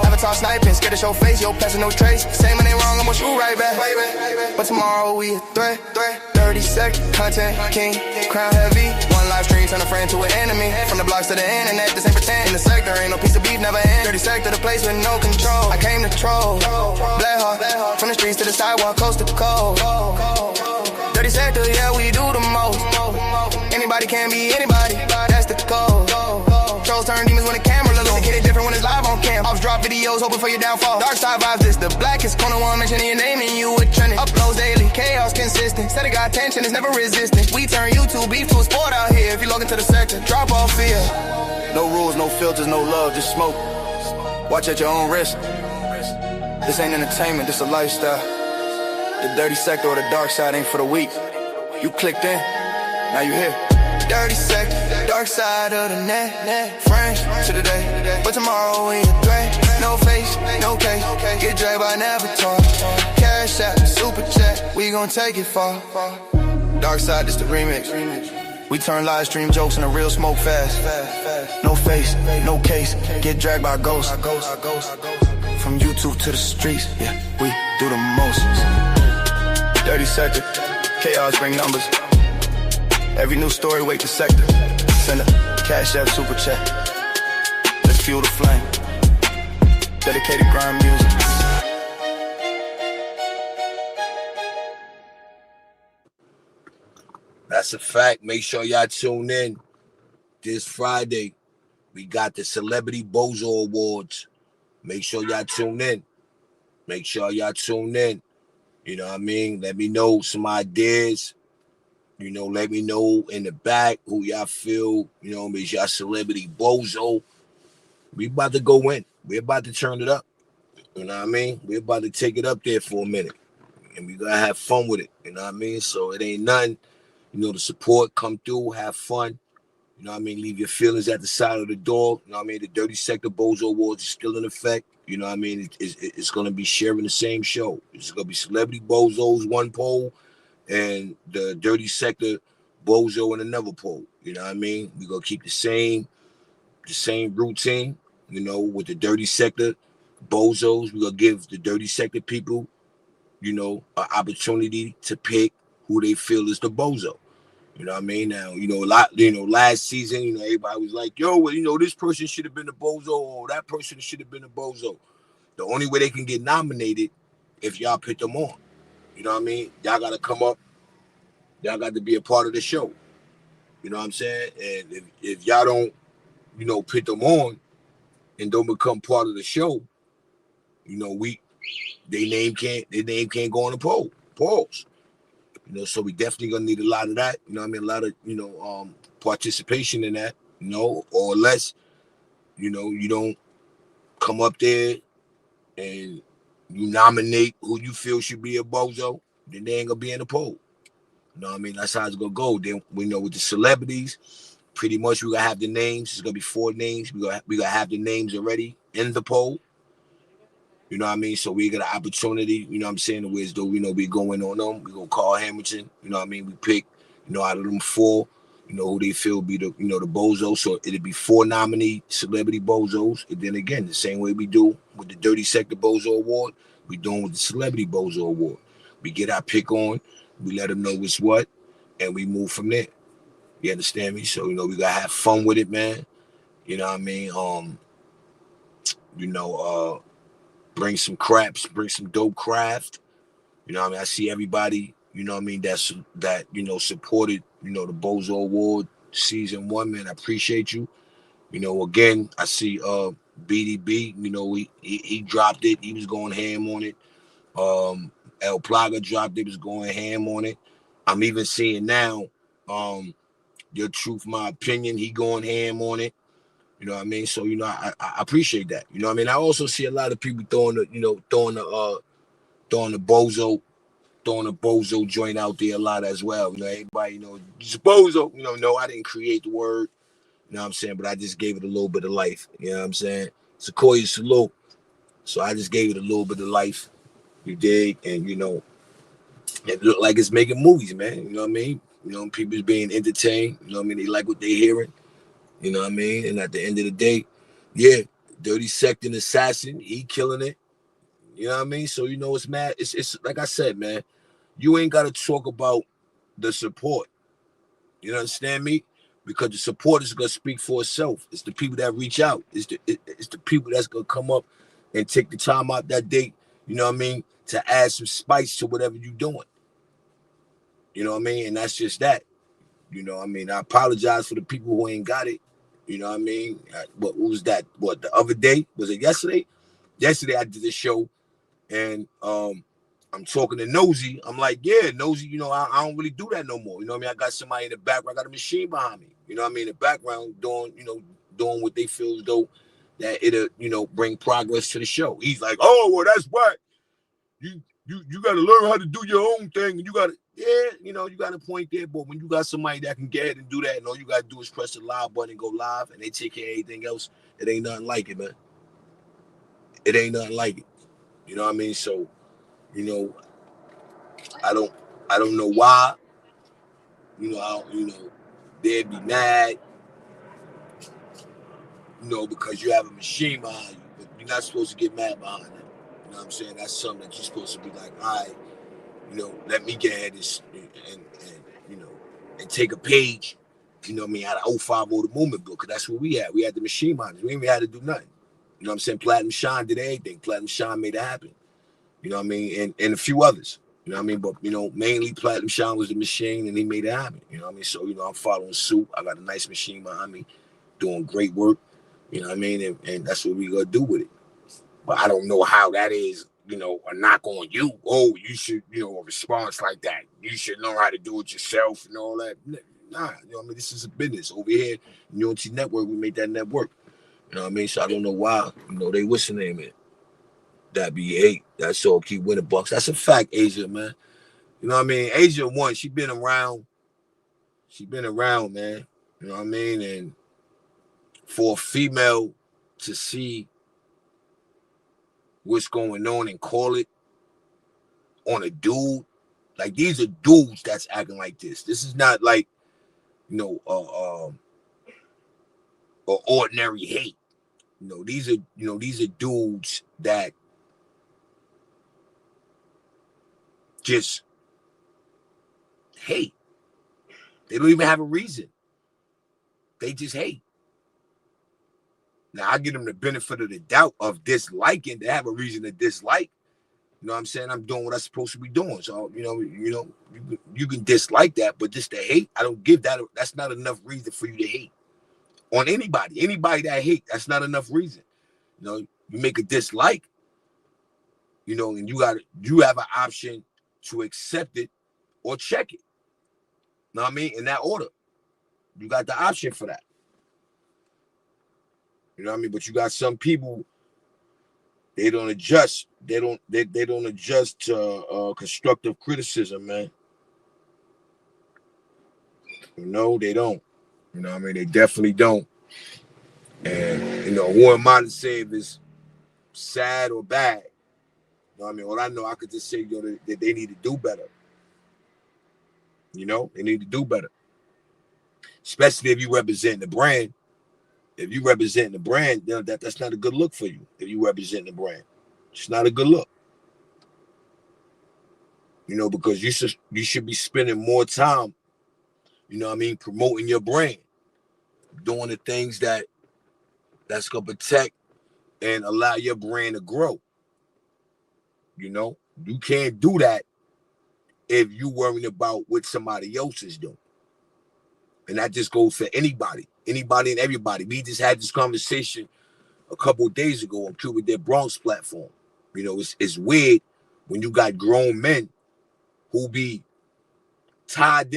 Avatar sniping, scared to show face, yo, passing no trace. Say my name wrong, I'ma shoot right back. But tomorrow we a threat. Dirty sector, content, king, crown heavy. One live stream turn a friend to an enemy. From the blocks to the internet, this ain't pretend. In the sector ain't no piece of beef, never end. Dirty sector, the place with no control. I came to troll. Black heart, from the streets to the sidewalk, coast to coast. Dirty sector, yeah, we do the most. Anybody can be anybody, that's the code. Trolls turn demons when the camera look. Get it different when it's live on cam. Ops drop videos, hoping for your downfall. Dark side vibes, this the blackest corner one, mentioning your name and you would trend it. Uploads daily, chaos consistent. Said it got attention, it's never resistant. We turn YouTube beef to a sport out here. If you log into the sector, drop off fear. No rules, no filters, no love, just smoke. Watch at your own risk. This ain't entertainment, this a lifestyle. The dirty sector or the dark side ain't for the weak. You clicked in, now you here. Dirty sector, dark side of the net. Friends to the day, but tomorrow we a threat. No face, no case, get dragged by an avatar. Cash app, super chat, we gon' take it far. Dark side is the remix. We turn live stream jokes into real smoke fast. No face, no case, get dragged by ghosts. From YouTube to the streets, yeah, we do the most. Dirty sector, chaos bring numbers. Every new story, wake the sector. Send a cash app, super chat. Let's fuel the flame. Dedicated grind music. That's a fact. Make sure y'all tune in this Friday. We got the Celebrity Bozo Awards. Make sure y'all tune in. You know what I mean? Let me know some ideas. You know, let me know in the back who y'all feel, you know, is y'all Celebrity Bozo. We about to go in. We're about to turn it up. You know what I mean? We're about to take it up there for a minute. And we're going to have fun with it. You know what I mean? So it ain't nothing. You know, the support, come through, have fun. You know what I mean? Leave your feelings at the side of the door. You know what I mean? The Dirty Sector Bozo Awards is still in effect. You know what I mean? It's going to be sharing the same show. It's going to be Celebrity Bozos, one poll, and the Dirty Sector Bozo in another poll. You know what I mean? We're going to keep the same routine, you know, with the Dirty Sector Bozos. We're going to give the Dirty Sector people, you know, an opportunity to pick who they feel is the bozo. You know what I mean? Now, last season, everybody was like, yo, well, this person should have been the bozo, or that person should have been the bozo. The only way they can get nominated if y'all put them on. You know what I mean? Y'all got to come up. Y'all got to be a part of the show. You know what I'm saying? And if y'all don't, put them on and don't become part of the show, their name can't go on the poll. Polls. So we definitely gonna need a lot of that. You know what I mean? A lot of, participation in that, or less, you don't come up there and you nominate who you feel should be a bozo, then they ain't gonna be in the poll. You know what I mean? That's how it's gonna go. Then we know with the celebrities, pretty much we gonna have the names. It's gonna be 4 names. We gonna have the names already in the poll. You know what I mean? So we got an opportunity, you know what I'm saying, where though we going on them. We gonna call Hamilton, you know what I mean? We pick, out of them 4, who they feel be the, the bozo. So it'd be 4 nominee celebrity bozos. And then again, the same way we do with the Dirty Sector Bozo Award, we doing with the Celebrity Bozo Award. We get our pick on, we let them know what's what, and we move from there. You understand me? So, we gotta have fun with it, man. You know what I mean? Bring some craps, bring some dope craft. You know what I mean? I see everybody, you know what I mean, that supported, the Bozo Award season 1, man. I appreciate you. Again, I see BDB, he dropped it. He was going ham on it. El Plaga dropped it, was going ham on it. I'm even seeing now, Your Truth, My Opinion, he going ham on it. You know what I mean? So, I appreciate that. You know what I mean? I also see a lot of people throwing the bozo joint out there a lot as well. Everybody, it's bozo. No, I didn't create the word. You know what I'm saying? But I just gave it a little bit of life. You know what I'm saying? Sequoia salute. So I just gave it a little bit of life. You dig? And, it looked like it's making movies, man. You know what I mean? People's being entertained. You know what I mean? They like what they're hearing. You know what I mean? And at the end of the day, yeah, Dirty Sector Assassin, he killing it. You know what I mean? So, it's mad. It's like I said, man, you ain't got to talk about the support. You understand me? Because the support is going to speak for itself. It's the people that reach out. It's the people that's going to come up and take the time out that day, you know what I mean, to add some spice to whatever you're doing. You know what I mean? And that's just that. You know what I mean? I apologize for the people who ain't got it. You know what I mean? What was that? What, the other day? Was it yesterday? Yesterday I did this show, and I'm talking to Nosy. I'm like, yeah, Nosy, I don't really do that no more. You know what I mean? I got somebody in the background. I got a machine behind me. You know what I mean? In the background doing what they feel as though that it'll, bring progress to the show. He's like, oh, well, that's what. You got to learn how to do your own thing. And you got to, you got a point there. But when you got somebody that can get ahead and do that, and all you got to do is press the live button and go live, and they take care of anything else, it ain't nothing like it, man. It ain't nothing like it. You know what I mean? So, I don't know why. They'd be mad, because you have a machine behind you, but you're not supposed to get mad behind that. You know what I'm saying? That's something that you're supposed to be like, all right, let me get ahead and take a page, out of 050 the movement book, because that's what we had. We had the machine behind us. We ain't even had to do nothing. You know what I'm saying? Platinum Shine did everything. Platinum Shine made it happen. You know what I mean? And a few others. You know what I mean? But, mainly Platinum Shine was the machine, and he made it happen. You know what I mean? So, I'm following suit. I got a nice machine behind me doing great work. You know what I mean? And that's what we going to do with it. But I don't know how that is, a knock on you. Oh, you should, a response like that. You should know how to do it yourself and all that. Nah, this is a business. Over here, Unity Network, we make that network. You know what I mean? So I don't know why, they what's the name it? That be hate. That's all keep winning bucks. That's a fact, Asia, man. You know what I mean? Asia won. She been around, man. You know what I mean? And for a female to see what's going on and call it on a dude, like these are dudes that's acting like this. This is not like, ordinary hate. These are dudes that just hate. They don't even have a reason. They just hate. Now I give them the benefit of the doubt of disliking. They have a reason to dislike, You know what I'm saying? I'm doing what I'm supposed to be doing. So, you can dislike that, but just the hate, I don't give that. That's not enough reason for you to hate on anybody. Anybody that hate, that's not enough reason. You make a dislike, and you have an option to accept it or check it. You know what I mean? In that order. You got the option for that. You know what I mean? But you got some people, they don't adjust. They don't adjust to constructive criticism, man. They don't. You know what I mean? They definitely don't. And, who am I to say if it's sad or bad? You know what I mean? All I know, I could just say, that they need to do better. They need to do better. Especially if you represent the brand. If you represent the brand, that's not a good look for you. If you represent the brand, it's not a good look. Because you should be spending more time, promoting your brand, doing the things that's gonna protect and allow your brand to grow. You can't do that if you worrying about what somebody else is doing. And that just goes for anybody and everybody. We just had this conversation a couple of days ago on Cuba Their Bronx platform. It's weird when you got grown men who be tied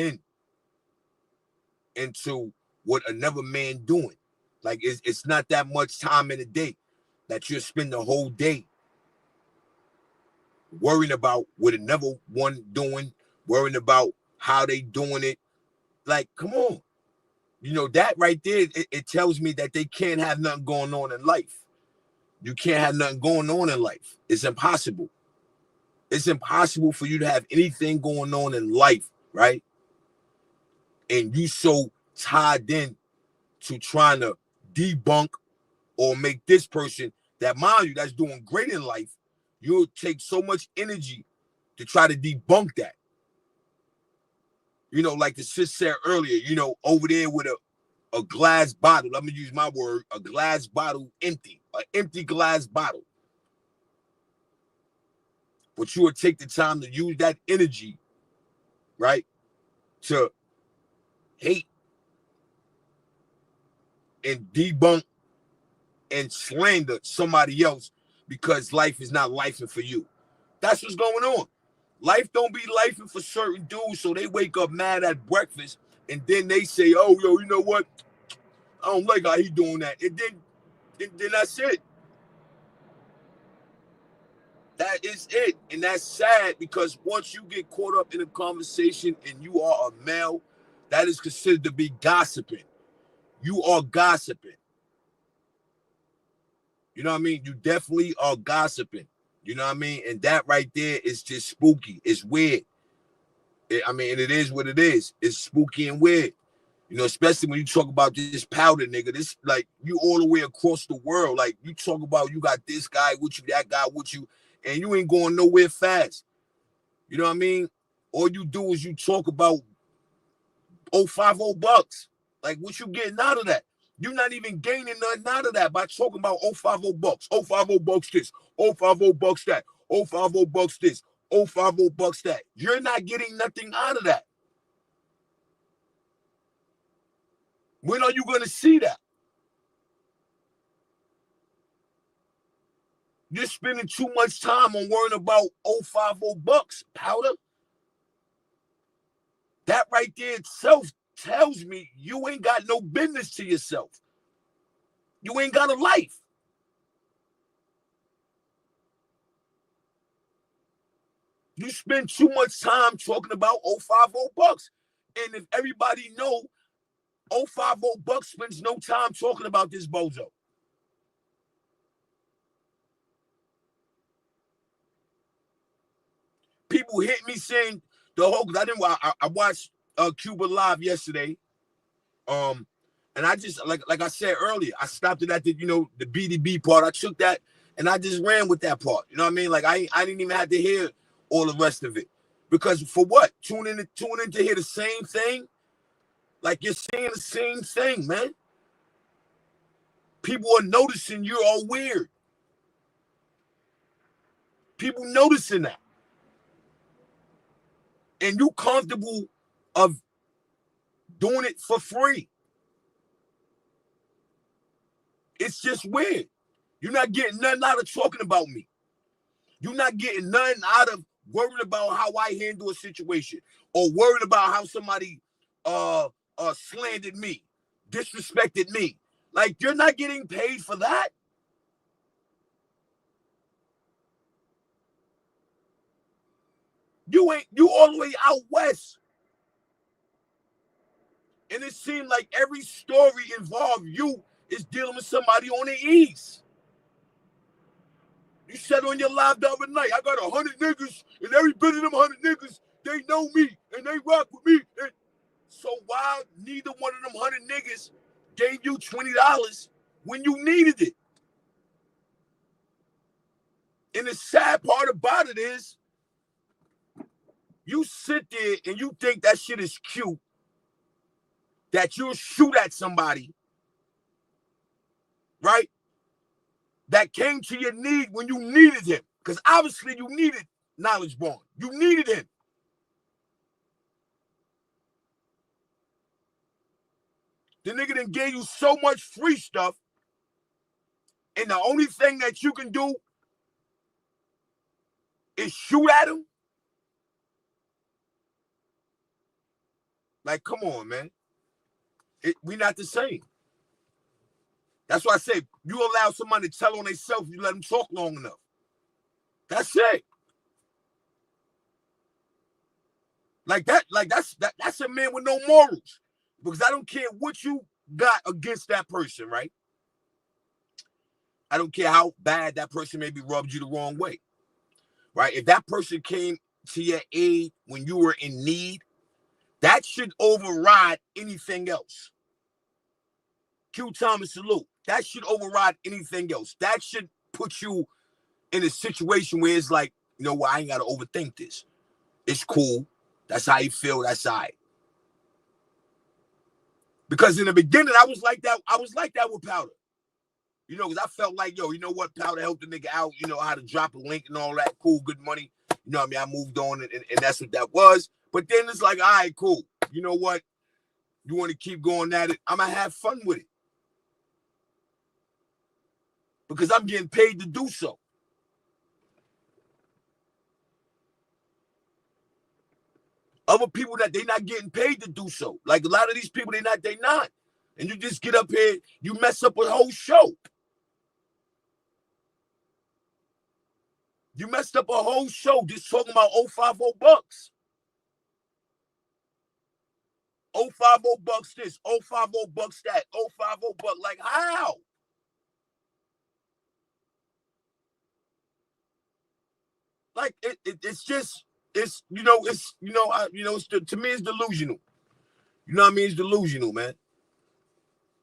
into what another man doing. Like it's not that much time in a day that you'll spend the whole day worrying about what another one doing, worrying about how they doing it. Like, come on. That right there, it tells me that they can't have nothing going on in life. You can't have nothing going on in life. It's impossible. It's impossible for you to have anything going on in life, right? And you so tied in to trying to debunk or make this person that, mind you, that's doing great in life, you'll take so much energy to try to debunk that. Like the sis said earlier, over there with a glass bottle, let me use my word, a glass bottle empty, an empty glass bottle. But you would take the time to use that energy, right, to hate and debunk and slander somebody else because life is not lifing for you. That's what's going on. Life don't be lifing for certain dudes, so they wake up mad at breakfast and then they say, oh, yo, you know what? I don't like how he doing that. And then that's it. That is it. And that's sad because once you get caught up in a conversation and you are a male, that is considered to be gossiping. You are gossiping. You know what I mean? You definitely are gossiping. You know what I mean? And that right there is just spooky. It's weird. And it is what it is. It's spooky and weird. Especially when you talk about this powder nigga. This, like, you all the way across the world. Like, you talk about you got this guy with you, that guy with you, and you ain't going nowhere fast. You know what I mean? All you do is you talk about 050 bucks. Like, what you getting out of that? You're not even gaining nothing out of that by talking about 050 bucks. 050 bucks this, 050 bucks that, 050 bucks this, 050 bucks that. You're not getting nothing out of that. When are you going to see that? You're spending too much time on worrying about 050 bucks, powder. That right there itself tells me you ain't got no business to yourself. You ain't got a life. You spend too much time talking about 050 bucks. And if everybody know 050 bucks spends no time talking about this bozo. People hit me saying the whole, I watched Cuba Live yesterday. And I just, like I said earlier, I stopped it at the BDB part. I took that and I just ran with that part. You know what I mean? Like I didn't even have to hear all the rest of it. Because for what? Tune in to hear the same thing? Like you're saying the same thing, man. People are noticing you're all weird. People noticing that. And you comfortable of doing it for free. It's just weird. You're not getting nothing out of talking about me. You're not getting nothing out of worrying about how I handle a situation or worried about how somebody slandered me, disrespected me. Like, you're not getting paid for that. You all the way out west. And it seemed like every story involved you is dealing with somebody on the east. You said on your live the other night, I got 100 niggas, and every bit of them 100 niggas, they know me, and they rock with me. And so why neither one of them 100 niggas gave you $20 when you needed it? And the sad part about it is, you sit there and you think that shit is cute, that you'll shoot at somebody, right? That came to your need when you needed him. Because obviously you needed Knowledge Born. You needed him. The nigga done gave you so much free stuff, and the only thing that you can do is shoot at him? Like, come on, man. We not the same. That's why I say, you allow somebody to tell on themselves, you let them talk long enough. That's it. That's a man with no morals. Because I don't care what you got against that person, right? I don't care how bad that person maybe rubbed you the wrong way, right? If that person came to your aid when you were in need, that should override anything else. Q Thomas salute. That should override anything else. That should put you in a situation where it's like, you know what, I ain't got to overthink this. It's cool. That's how you feel. That's all right. Because in the beginning, I was like that. I was like that with Powder. You know, because I felt like, yo, you know what? Powder helped the nigga out. You know, how to drop a link and all that. Cool, good money. You know what I mean? I moved on, and that's what that was. But then it's like, all right, cool. You know what? You want to keep going at it? I'm going to have fun with it. Because I'm getting paid to do so. Other people that they not getting paid to do so. Like a lot of these people, they not. And you just get up here, you mess up a whole show. You messed up a whole show just talking about 050 bucks. 050 bucks this, 050 bucks that, 050 bucks. Like, how? Like, it's just, it's, to me, it's delusional. You know what I mean? It's delusional, man.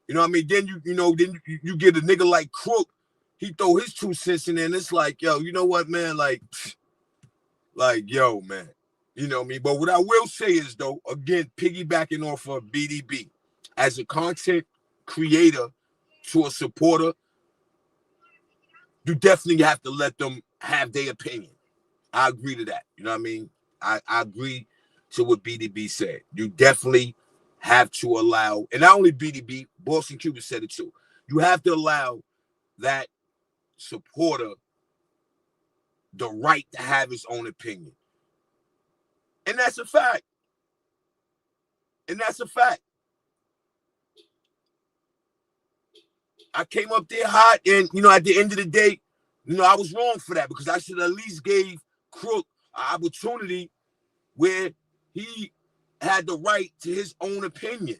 You know what I mean? Then you get a nigga like Crook. He throw his 2 cents in there, and it's like, yo, you know what, man? Like, yo, man. You know what I mean? But what I will say is, though, again, piggybacking off of BDB, as a content creator to a supporter, you definitely have to let them have their opinion. I agree to that. You know what I mean? I agree to what BDB said. You definitely have to allow, and not only BDB, Boston Cuban said it too. You have to allow that supporter the right to have his own opinion. And that's a fact. I came up there hot, and, at the end of the day, I was wrong for that, because I should at least gave Crook an opportunity where he had the right to his own opinion.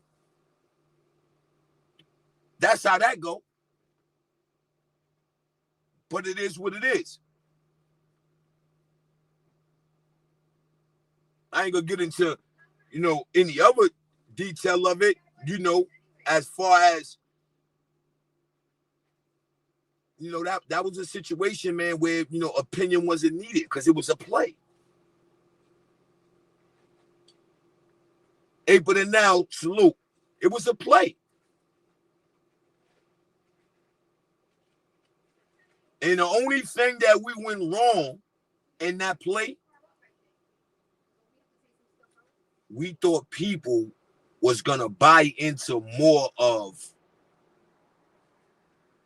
That's how that go. But it is what it is. I ain't gonna get into, any other detail of it, as far as, that was a situation, man, where, opinion wasn't needed because it was a play. Hey, but then now, salute. It was a play. And the only thing that we went wrong in that play, we thought people was gonna buy into more of,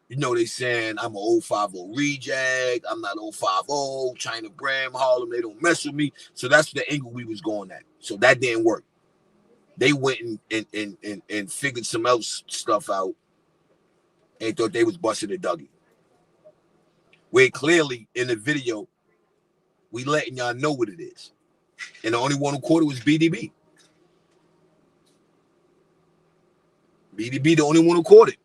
they saying I'm a 050 reject, I'm not 050, China Bram, Harlem, they don't mess with me. So that's the angle we was going at. So that didn't work. They went and figured some else stuff out and thought they was busting a Dougie. Where clearly in the video, we letting y'all know what it is. And the only one who caught it was BDB. BDB the only one who caught it.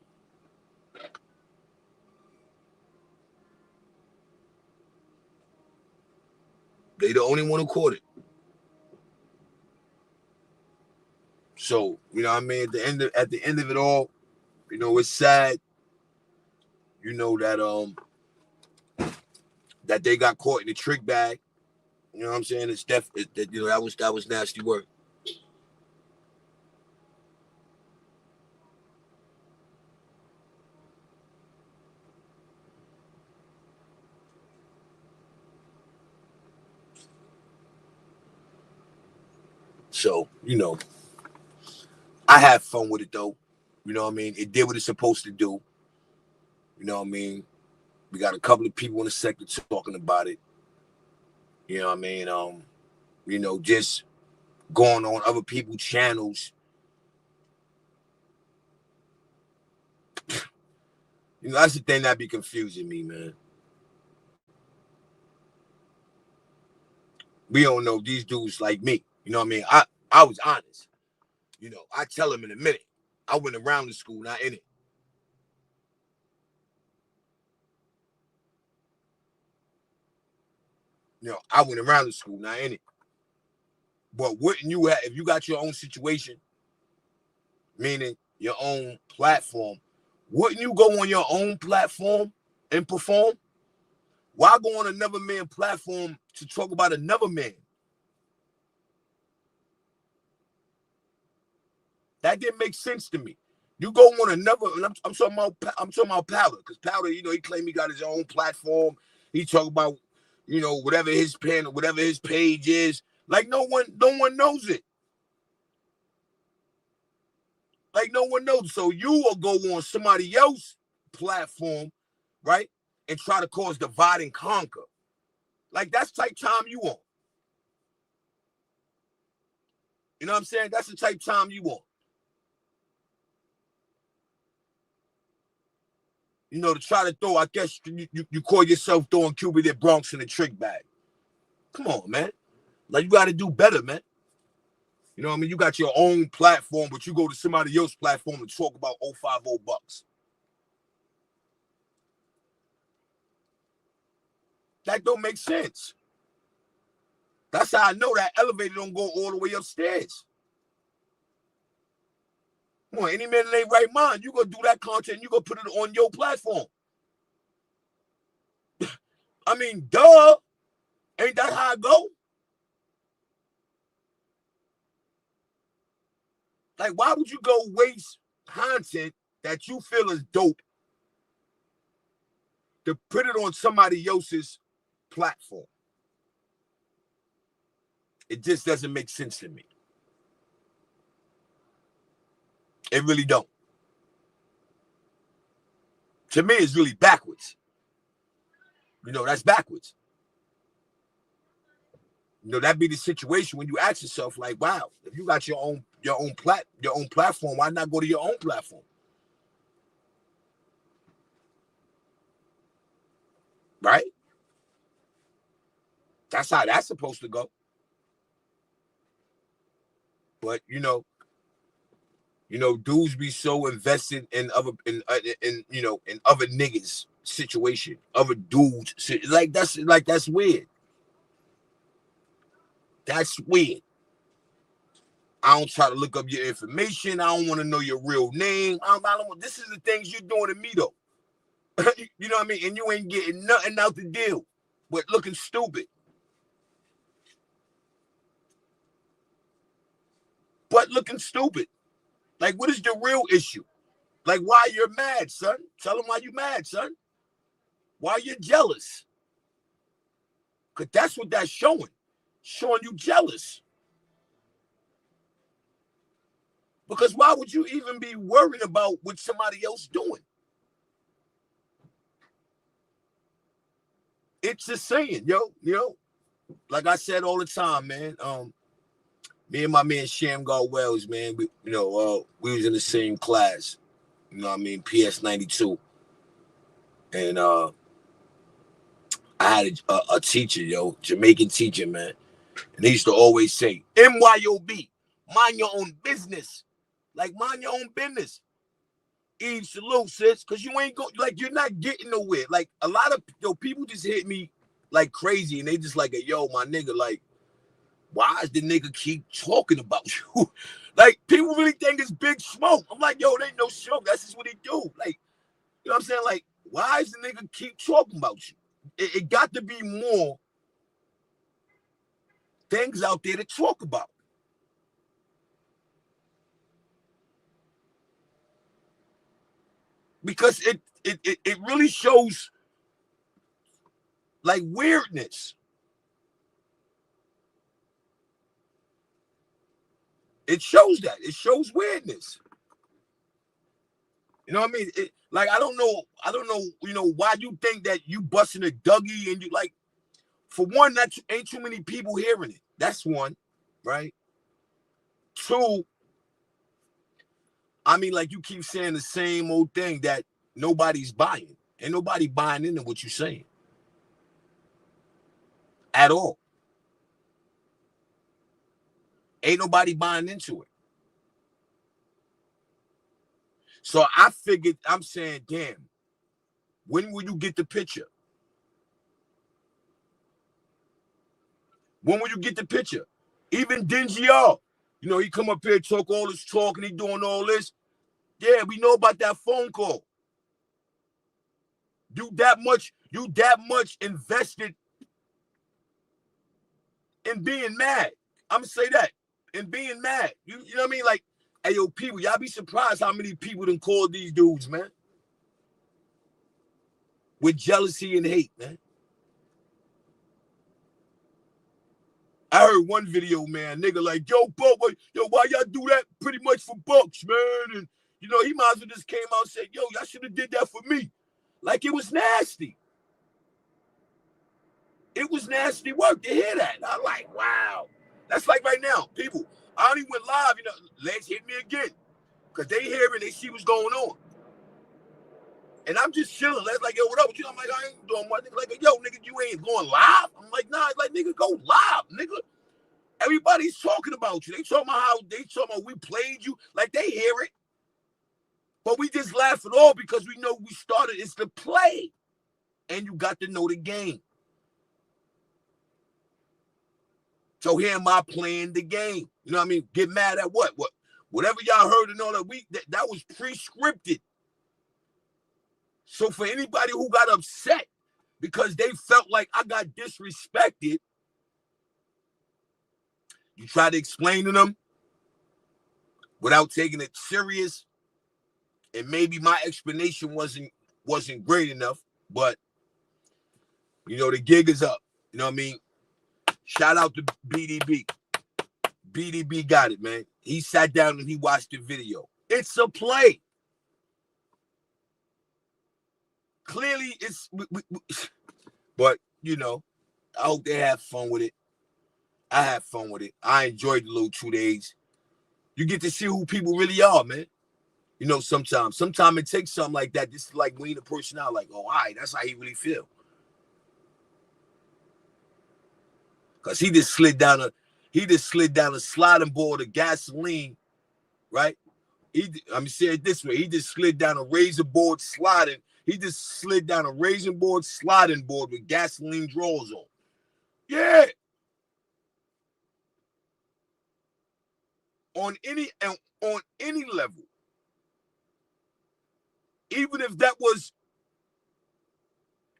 They the only one who caught it. So, you know what I mean? At the end of it all, it's sad, that that they got caught in the trick bag. You know what I'm saying? It's that was nasty work. So, I have fun with it though. You know what I mean? It did what it's supposed to do. You know what I mean? We got a couple of people in the sector talking about it. You know what I mean? Just going on other people's channels. That's the thing that be confusing me, man. We don't know these dudes like me. You know what I mean? I was honest. I tell them in a minute. I went around the school, not in it. I went around the school, not in it. But wouldn't you have, if you got your own situation, meaning your own platform, wouldn't you go on your own platform and perform? Why go on another man's platform to talk about another man? That didn't make sense to me. You go on another, I'm talking about Powder, because Powder, he claimed he got his own platform. He talk about, whatever his pen, whatever his page is. Like no one knows it. Like no one knows. So you will go on somebody else's platform, right? And try to cause divide and conquer. Like that's the type time you want. You know what I'm saying? That's the type time you want. To try to throw, I guess you call yourself throwing Cuba the Bronx in a trick bag. Come on, man. Like you got to do better, man. You know what I mean? You got your own platform, but you go to somebody else's platform and talk about 050 bucks. That don't make sense. That's how I know that elevator don't go all the way upstairs. Come on, any man in their right mind, you gonna do that content, you gonna put it on your platform. I mean, duh. Ain't that how I go? Like, why would you go waste content that you feel is dope to put it on somebody else's platform? It just doesn't make sense to me. It really don't. To me, it's really backwards. That's backwards. That'd be the situation when you ask yourself, like, wow, if you got your own platform, why not go to your own platform? Right? That's how that's supposed to go. But dudes be so invested in other niggas situation, other dudes, that's weird. That's weird. I don't try to look up your information. I don't want to know your real name. I don't. This is the things you're doing to me, though. You know what I mean? And you ain't getting nothing out the deal, but looking stupid. Like, what is the real issue? Like, why you're mad, son? Tell them why you mad, son. Why you're jealous? Because that's what that's showing. Showing you jealous. Because why would you even be worried about what somebody else doing? It's just saying, yo, like I said all the time, man. Me and my man Shamgar Wells, man, we was in the same class. You know what I mean? PS 92. And I had a teacher, Jamaican teacher, man. And he used to always say, MYOB, mind your own business. Like, mind your own business. Eve, salute, sis, because you ain't you're not getting nowhere. Like, a lot of people just hit me like crazy, and they just like, yo, my nigga, like, why does the nigga keep talking about you? Like, people really think it's big smoke. I'm like, yo, it ain't no smoke. That's just what he do. Like, you know what I'm saying? Like, why does the nigga keep talking about you? It got to be more things out there to talk about. Because it really shows like weirdness. It shows that. It shows weirdness. You know what I mean? Like, I don't know, why you think that you busting a Dougie and you like, for one, that ain't too many people hearing it. That's one, right? Two, I mean, like, you keep saying the same old thing that nobody's buying. Ain't nobody buying into what you're saying. At all. Ain't nobody buying into it. So I figured, I'm saying, damn, when will you get the picture? When will you get the picture? Even Dingy R, he come up here, talk all this talk, and he doing all this. Yeah, we know about that phone call. You that much invested in being mad. I'm gonna say that. In being mad. You know what I mean? Like, hey, yo, people, y'all be surprised how many people done called these dudes, man. With jealousy and hate, man. I heard one video, man, nigga like, yo, Buck, why y'all do that pretty much for bucks, man? And, he might as well just came out and said, yo, y'all should have did that for me. Like, it was nasty. It was nasty work to hear that. I'm like, wow. That's like right now, people. I only went live, let's hit me again. Because they hear it, they see what's going on. And I'm just chilling. Let's like, yo, what up with you? I'm like, I ain't doing much. Like, yo, nigga, you ain't going live? I'm like, nah. It's like, nigga, go live, nigga. Everybody's talking about you. They talking about we played you. Like, they hear it. But we just laugh it all because we know we started. It's the play. And you got to know the game. So here am I playing the game. You know what I mean? Get mad at what? Whatever y'all heard and all that, that was pre-scripted. So for anybody who got upset because they felt like I got disrespected, you try to explain to them without taking it serious. And maybe my explanation wasn't great enough, but the gig is up. You know what I mean? Shout out to BDB. BDB got it, man. He sat down and he watched the video. It's a play. Clearly, it's... But, I hope they have fun with it. I had fun with it. I enjoyed the little 2 days. You get to see who people really are, man. Sometimes it takes something like that. This is like wean a person out, like, oh, all right, that's how he really feel. Because he just slid down a sliding board of gasoline, right? I'm saying it this way. He just slid down a razor board sliding. He just slid down a razor board sliding board with gasoline drawers on. Yeah. On any level. Even if that was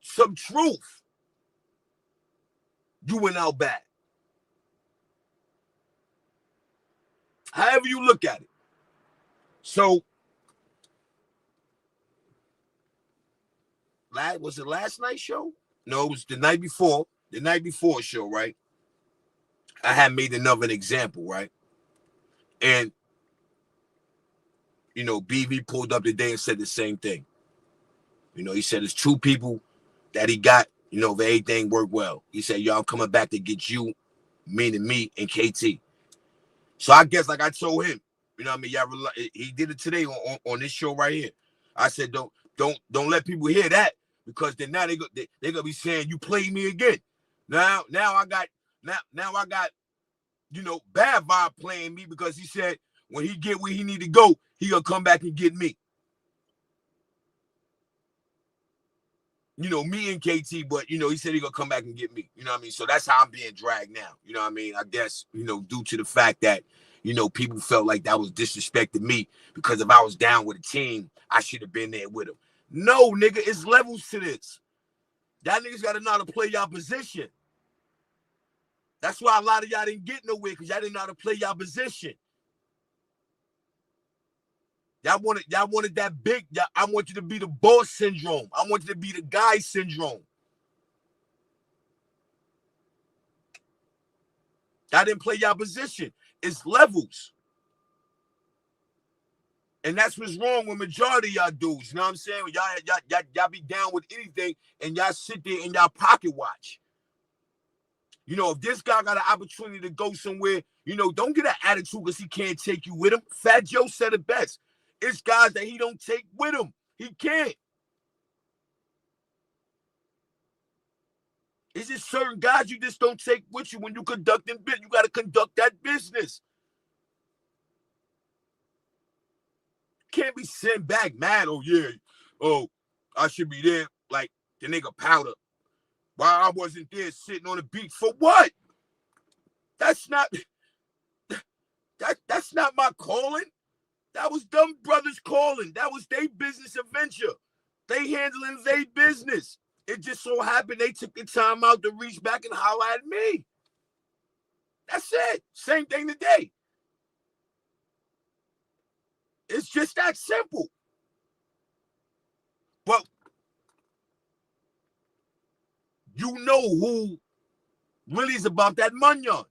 some truth, you went out bad. However you look at it. So, was it last night's show? No, it was the night before. the night before show, right? I had made another example, right? And you know, BV pulled up today and said the same thing. You know, he said it's 2 people that he got, you know, if everything worked well. He said, y'all coming back to get you, meaning me and KT. So I guess, like I told him, you know what I mean? Y'all, he did it today on this show right here. I said, don't let people hear that, because then now they gonna be saying you played me again. Now I got you know, Bad Vibe playing me, because he said when he get where he need to go, he gonna come back and get me. You know, me and KT, but you know, he said he gonna come back and get me. You know what I mean? So that's how I'm being dragged now. You know what I mean? I guess, you know, due to the fact that, you know, people felt like that was disrespecting me, because if I was down with a team, I should have been there with them. No, nigga, it's levels to this. That niggas gotta know how to play y'all position. That's why a lot of y'all didn't get nowhere, because y'all didn't know how to play y'all position. Y'all wanted that big. I want you to be the boss syndrome. I want you to be the guy syndrome. Y'all didn't play y'all position. It's levels. And that's what's wrong with majority of y'all dudes. You know what I'm saying? Y'all be down with anything, and y'all sit there and y'all pocket watch. You know, if this guy got an opportunity to go somewhere, you know, don't get an attitude because he can't take you with him. Fat Joe said it best. It's guys that he don't take with him. He can't. It's just certain guys you just don't take with you when you conducting business. You got to conduct that business. Can't be sent back mad. Oh, yeah. Oh, I should be there like the nigga Powder. Why I wasn't there sitting on the beach for what? That's not my calling. That was them brothers calling. That was their business adventure. They handling their business. It just so happened they took the time out to reach back and holler at me. That's it. Same thing today. It's just that simple. But you know who really is about that money on.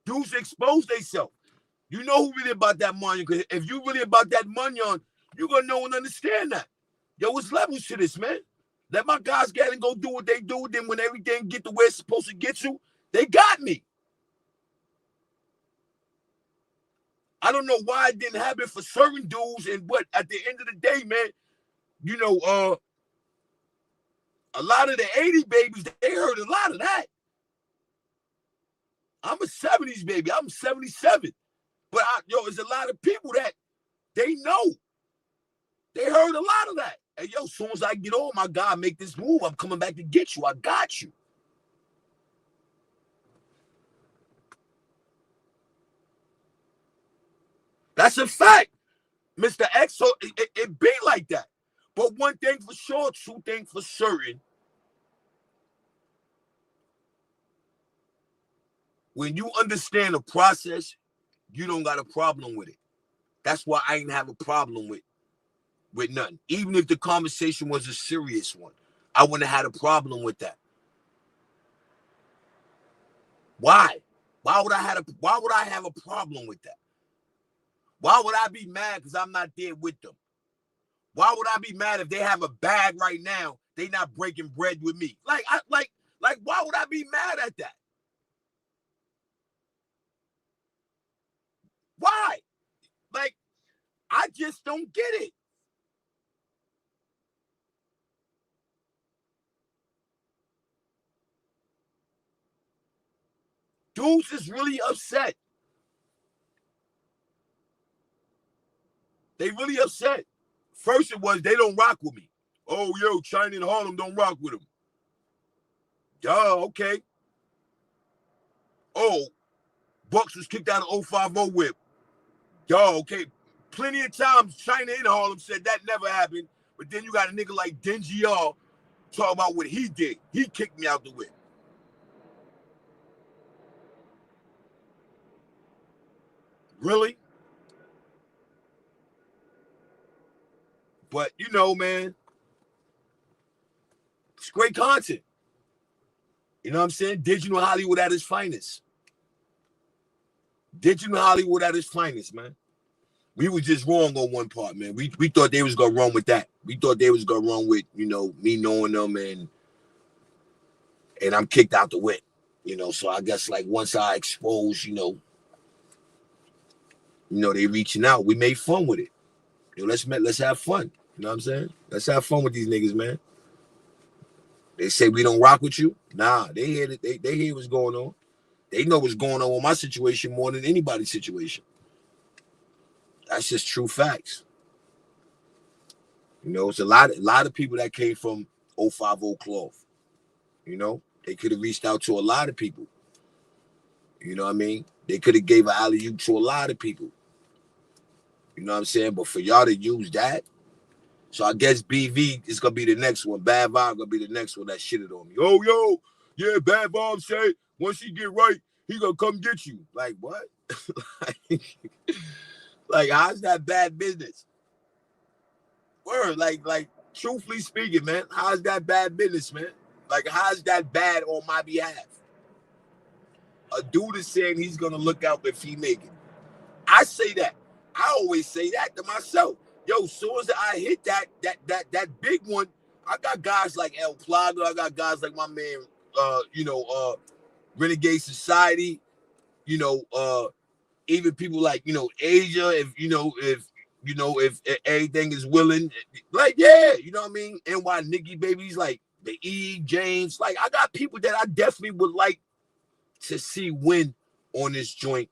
Dudes expose themselves. You know who really about that money, because if you really about that money on, you're going to know and understand that. Yo, it's levels to this, man. Let my guys get and go do what they do. Then when everything get to where it's supposed to get you, they got me. I don't know why it didn't happen for certain dudes, and what at the end of the day, man, you know, a lot of the 80 babies, they heard a lot of that. I'm a 70s baby. I'm 77. But there's a lot of people that they know. They heard a lot of that. Hey, yo, as soon as I get on, my God, make this move, I'm coming back to get you. I got you. That's a fact, Mr. X. So it be like that. But one thing for sure, 2 things for certain. When you understand the process, you don't got a problem with it. That's why I ain't have a problem with nothing. Even if the conversation was a serious one, I wouldn't have had a problem with that. Why? Why would I have a problem with that? Why would I be mad because I'm not there with them? Why would I be mad if they have a bag right now, they not breaking bread with me? Like why would I be mad at that? Why? Like, I just don't get it. Dudes is really upset. They really upset. First it was they don't rock with me. Oh, yo, China and Harlem don't rock with them. Duh, okay. Oh, Bucks was kicked out of 050 whip. Duh, okay. Plenty of times China and Harlem said that never happened. But then you got a nigga like Dingy R talk about what he did. He kicked me out the whip. Really? But, you know, man, it's great content. You know what I'm saying? Digital Hollywood at its finest. Digital Hollywood at its finest, man. We were just wrong on one part, man. We thought they was gonna run with that. We thought they was gonna run with, you know, me knowing them and I'm kicked out the whip. You know, so I guess like once I expose, you know, they reaching out. We made fun with it. You know, let's have fun. You know what I'm saying? Let's have fun with these niggas, man. They say we don't rock with you. Nah, they hear it. They hear what's going on. They know what's going on with my situation more than anybody's situation. That's just true facts. You know, it's a lot of people that came from 050 cloth. You know, they could have reached out to a lot of people. You know what I mean? They could have gave an alley-oop to a lot of people. You know what I'm saying? But for y'all to use that, so I guess BV is gonna be the next one. Bad Vibe gonna be the next one that shitted on me. Oh, yo, yeah, Bad Vibe say once he get right, he gonna come get you. Like what? like how's that bad business? Word, like truthfully speaking, man, how's that bad business, man? Like how's that bad on my behalf? A dude is saying he's gonna look out if he make it. I say that. I always say that to myself. Yo, soon as I hit that big one, I got guys like El Plaga, I got guys like my man, Renegade Society, even people like, Asia, if everything is willing, like, yeah, you know what I mean? NY Nikki babies, like the E, James, like I got people that I definitely would like to see win on this joint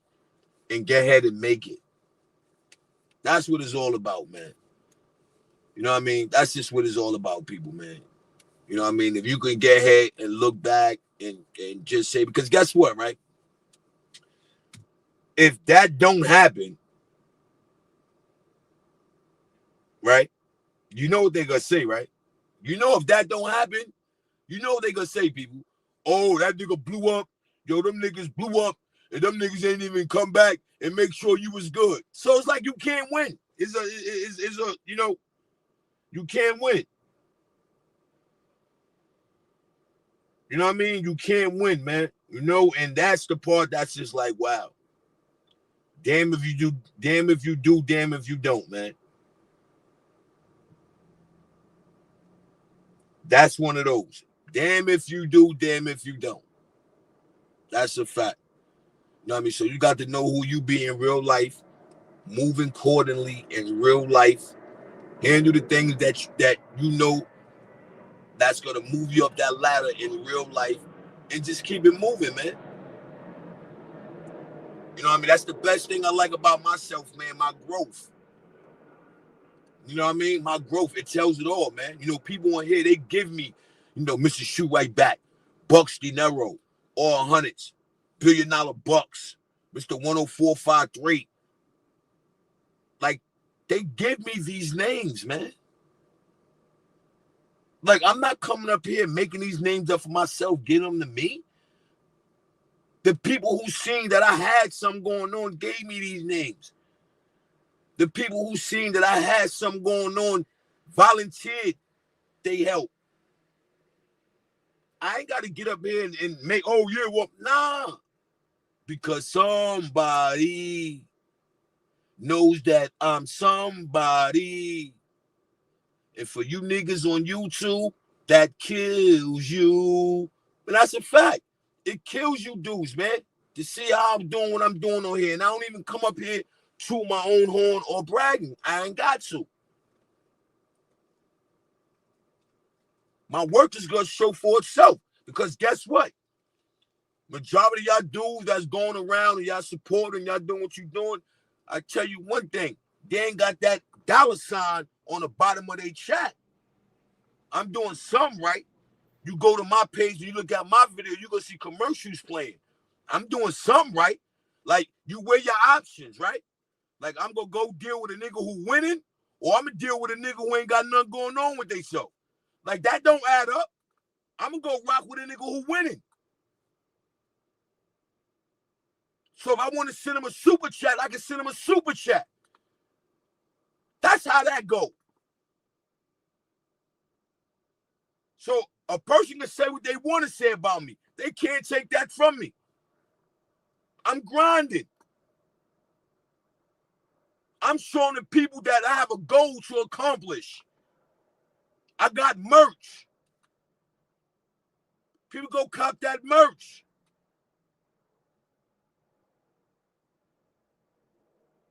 and get ahead and make it. That's what it's all about, man. You know what I mean? That's just what it's all about, people, man. You know what I mean? If you can get ahead and look back and just say, because guess what, right? If that don't happen, right? You know what they're going to say, right? You know if that don't happen, you know what they're going to say, people. Oh, that nigga blew up. Yo, them niggas blew up. And them niggas ain't even come back and make sure you was good. So it's like you can't win. It's a you can't win. You know what I mean? You can't win, man. You know, and that's the part that's just like, wow. Damn if you do, damn if you do, damn if you don't, man. That's one of those. Damn if you do, damn if you don't. That's a fact. You know what I mean? So you got to know who you be in real life, moving accordingly in real life, handle the things that you know that's gonna move you up that ladder in real life, and just keep it moving, man. You know what I mean? That's the best thing I like about myself, man, my growth. You know what I mean? My growth, it tells it all, man. You know, people on here, they give me, Mr. Shoot Right Back, Bucks Dinero, all hundreds, $1 billion Bucks, Mr. 10453. Like, they give me these names, man. Like, I'm not coming up here making these names up for myself, getting them to me. The people who seen that I had something going on gave me these names. The people who seen that I had something going on volunteered they help. I ain't got to get up here and make, nah. Because somebody knows that I'm somebody. And for you niggas on YouTube, that kills you. But that's a fact. It kills you dudes, man, to see how I'm doing what I'm doing on here. And I don't even come up here to my own horn or bragging. I ain't got to. My work is going to show for itself. Because guess what? Majority of y'all dudes that's going around and y'all supporting, y'all doing what you doing, I tell you one thing. They ain't got that $ on the bottom of their chat. I'm doing something right. You go to my page and you look at my video, you're going to see commercials playing. I'm doing something right. Like, you weigh your options, right? Like, I'm going to go deal with a nigga who winning, or I'm going to deal with a nigga who ain't got nothing going on with they show. Like, that don't add up. I'm going to go rock with a nigga who winning. So if I want to send him a super chat, I can send him a super chat. That's how that go. So a person can say what they want to say about me. They can't take that from me. I'm grinding. I'm showing the people that I have a goal to accomplish. I got merch. People go cop that merch.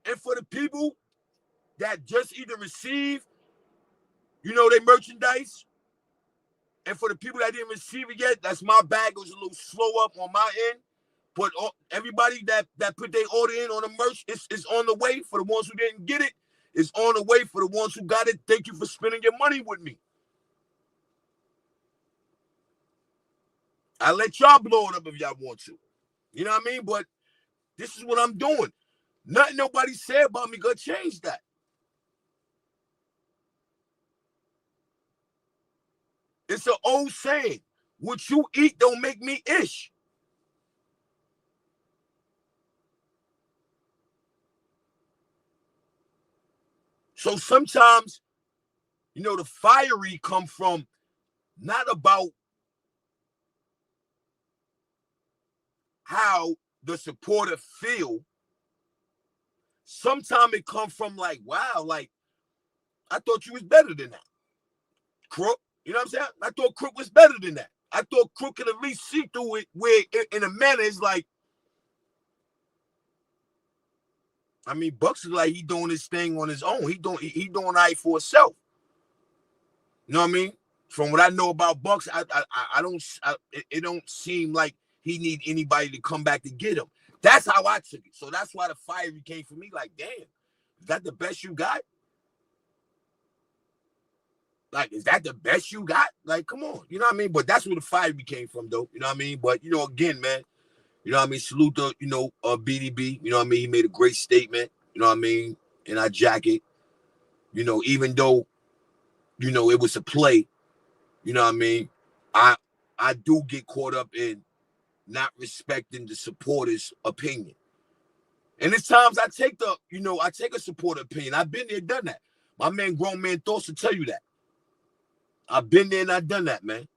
And for the people that just either receive, their merchandise, and for the people that didn't receive it yet, that's my bag. It was a little slow up on my end. But everybody that put their order in on the merch is on the way. For the ones who didn't get it, it's on the way. For the ones who got it, thank you for spending your money with me. I let y'all blow it up if y'all want to. You know what I mean? But this is what I'm doing. Nothing nobody said about me gonna change that. It's an old saying. What you eat don't make me ish. So sometimes, the fiery come from not about how the supporter feel. Sometimes it come from like, wow, like, I thought you was better than that. Crook, you know what I'm saying? I thought Crook was better than that. I thought Crook could at least see through it where in a manner it's like, I mean, Bucks is like he doing his thing on his own. He doing all right for himself. You know what I mean? From what I know about Bucks, it don't seem like he need anybody to come back to get him. That's how I took it. So that's why the fiery came for me. Like, damn, is that the best you got? Like, is that the best you got? Like, come on. You know what I mean? But that's where the fiery came from, though. You know what I mean? But, again, man, you know what I mean? Salute to, BDB. You know what I mean? He made a great statement, you know what I mean? In our jacket. Even though, it was a play, you know what I mean? I do get caught up in not respecting the supporter's opinion. And there's times I take a supporter opinion. I've been there, done that. My man, Grown Man Thoughts, will tell you that. I've been there and I've done that, man.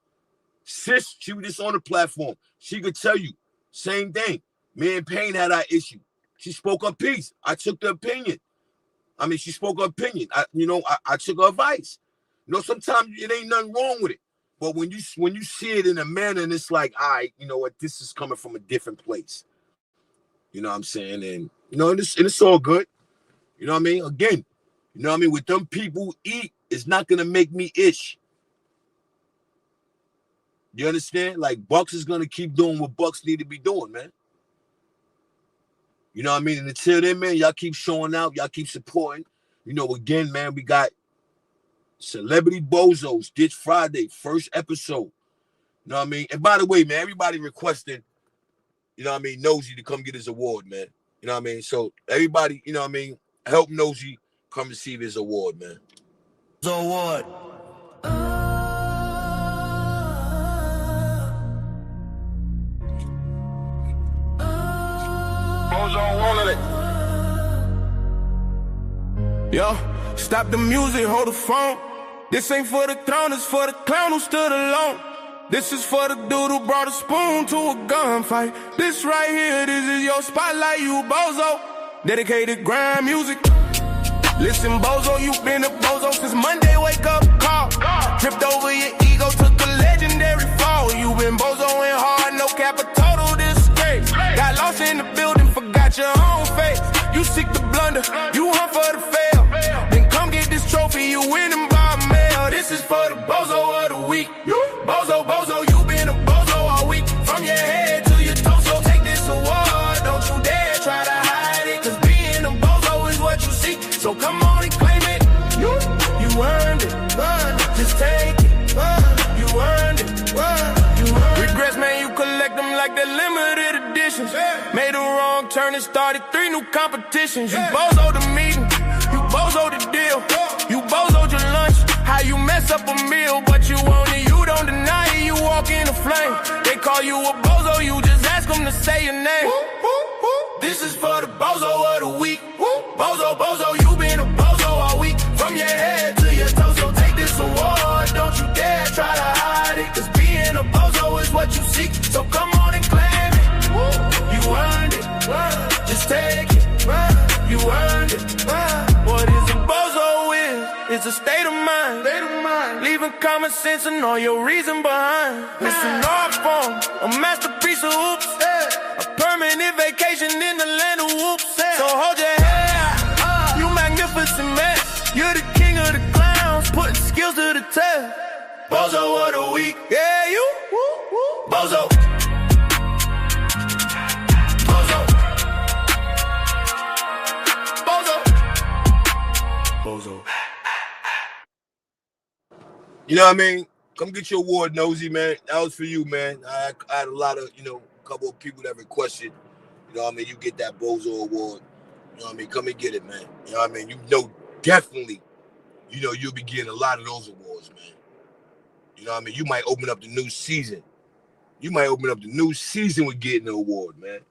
Sis, she was just on the platform. She could tell you, same thing. Me and Payne had our issue. She spoke her piece. I took the opinion. I mean, she spoke her opinion. I took her advice. Sometimes it ain't nothing wrong with it. But when you see it in a manner and it's like, all right, you know what, this is coming from a different place. You know what I'm saying? And, and it's all good. You know what I mean? Again, you know what I mean? With them people eat, it's not going to make me itch. You understand? Like, Bucks is going to keep doing what Bucks need to be doing, man. You know what I mean? And until then, man, y'all keep showing out. Y'all keep supporting. Again, man, we got Celebrity Bozos, Ditch Friday, first episode. You know what I mean? And by the way, man, everybody requesting, you know what I mean, Nosy to come get his award, man. You know what I mean? So everybody, you know what I mean, help Nosy come receive his award, man. Award. Yo, stop the music, hold the phone. This ain't for the throne, it's for the clown who stood alone. This is for the dude who brought a spoon to a gunfight. This right here, this is your spotlight, you bozo. Dedicated grind music. Listen, bozo, you been a bozo since Monday, wake up call. Tripped over your ego, took a legendary fall. You been bozoing hard, no cap, a total disgrace. Got lost in the building, forgot your own face. You seek the blunder, you hunt for the fail. Then come get this trophy, you winning by mail. This is for the bozo of the week. Bozo, bozo, you been a bozo all week. From your head to your torso, take this award. Don't you dare try to hide it, cause being a bozo is what you seek. So come on and claim it. You earned it. Just take it. You earned it. Regrets, man, you collect them like the limited editions. Made a wrong turn and started 3 new competitions. You bozo the meeting, you bozo the deal, you bozo your lunch. How you mess up a meal, but you own it, you don't deny it, you walk in the flame. They call you a bozo, you just ask them to say your name. This is for the bozo of the week. Bozo, bozo, you been a bozo all week. From your head to your torso, take this award. Don't you dare try to hide it, cause being a bozo is what you seek. So come You earned it. What is a bozo is? It's a state of mind. Leaving common sense and all your reason behind. It's an art form, a masterpiece of oops. A permanent vacation in the land of whoops. So hold your head high, you magnificent man. You're the king of the clowns, putting skills to the test. Bozo of the week, yeah, you. Bozo. Bozo. You know what I mean? Come get your award, Nosy, man. That was for you, man. I had a lot of, a couple of people that requested, you know what I mean? You get that Bozo award. You know what I mean? Come and get it, man. You know what I mean? Definitely, you'll be getting a lot of those awards, man. You know what I mean? You might open up the new season. You might open up the new season with getting the award, man.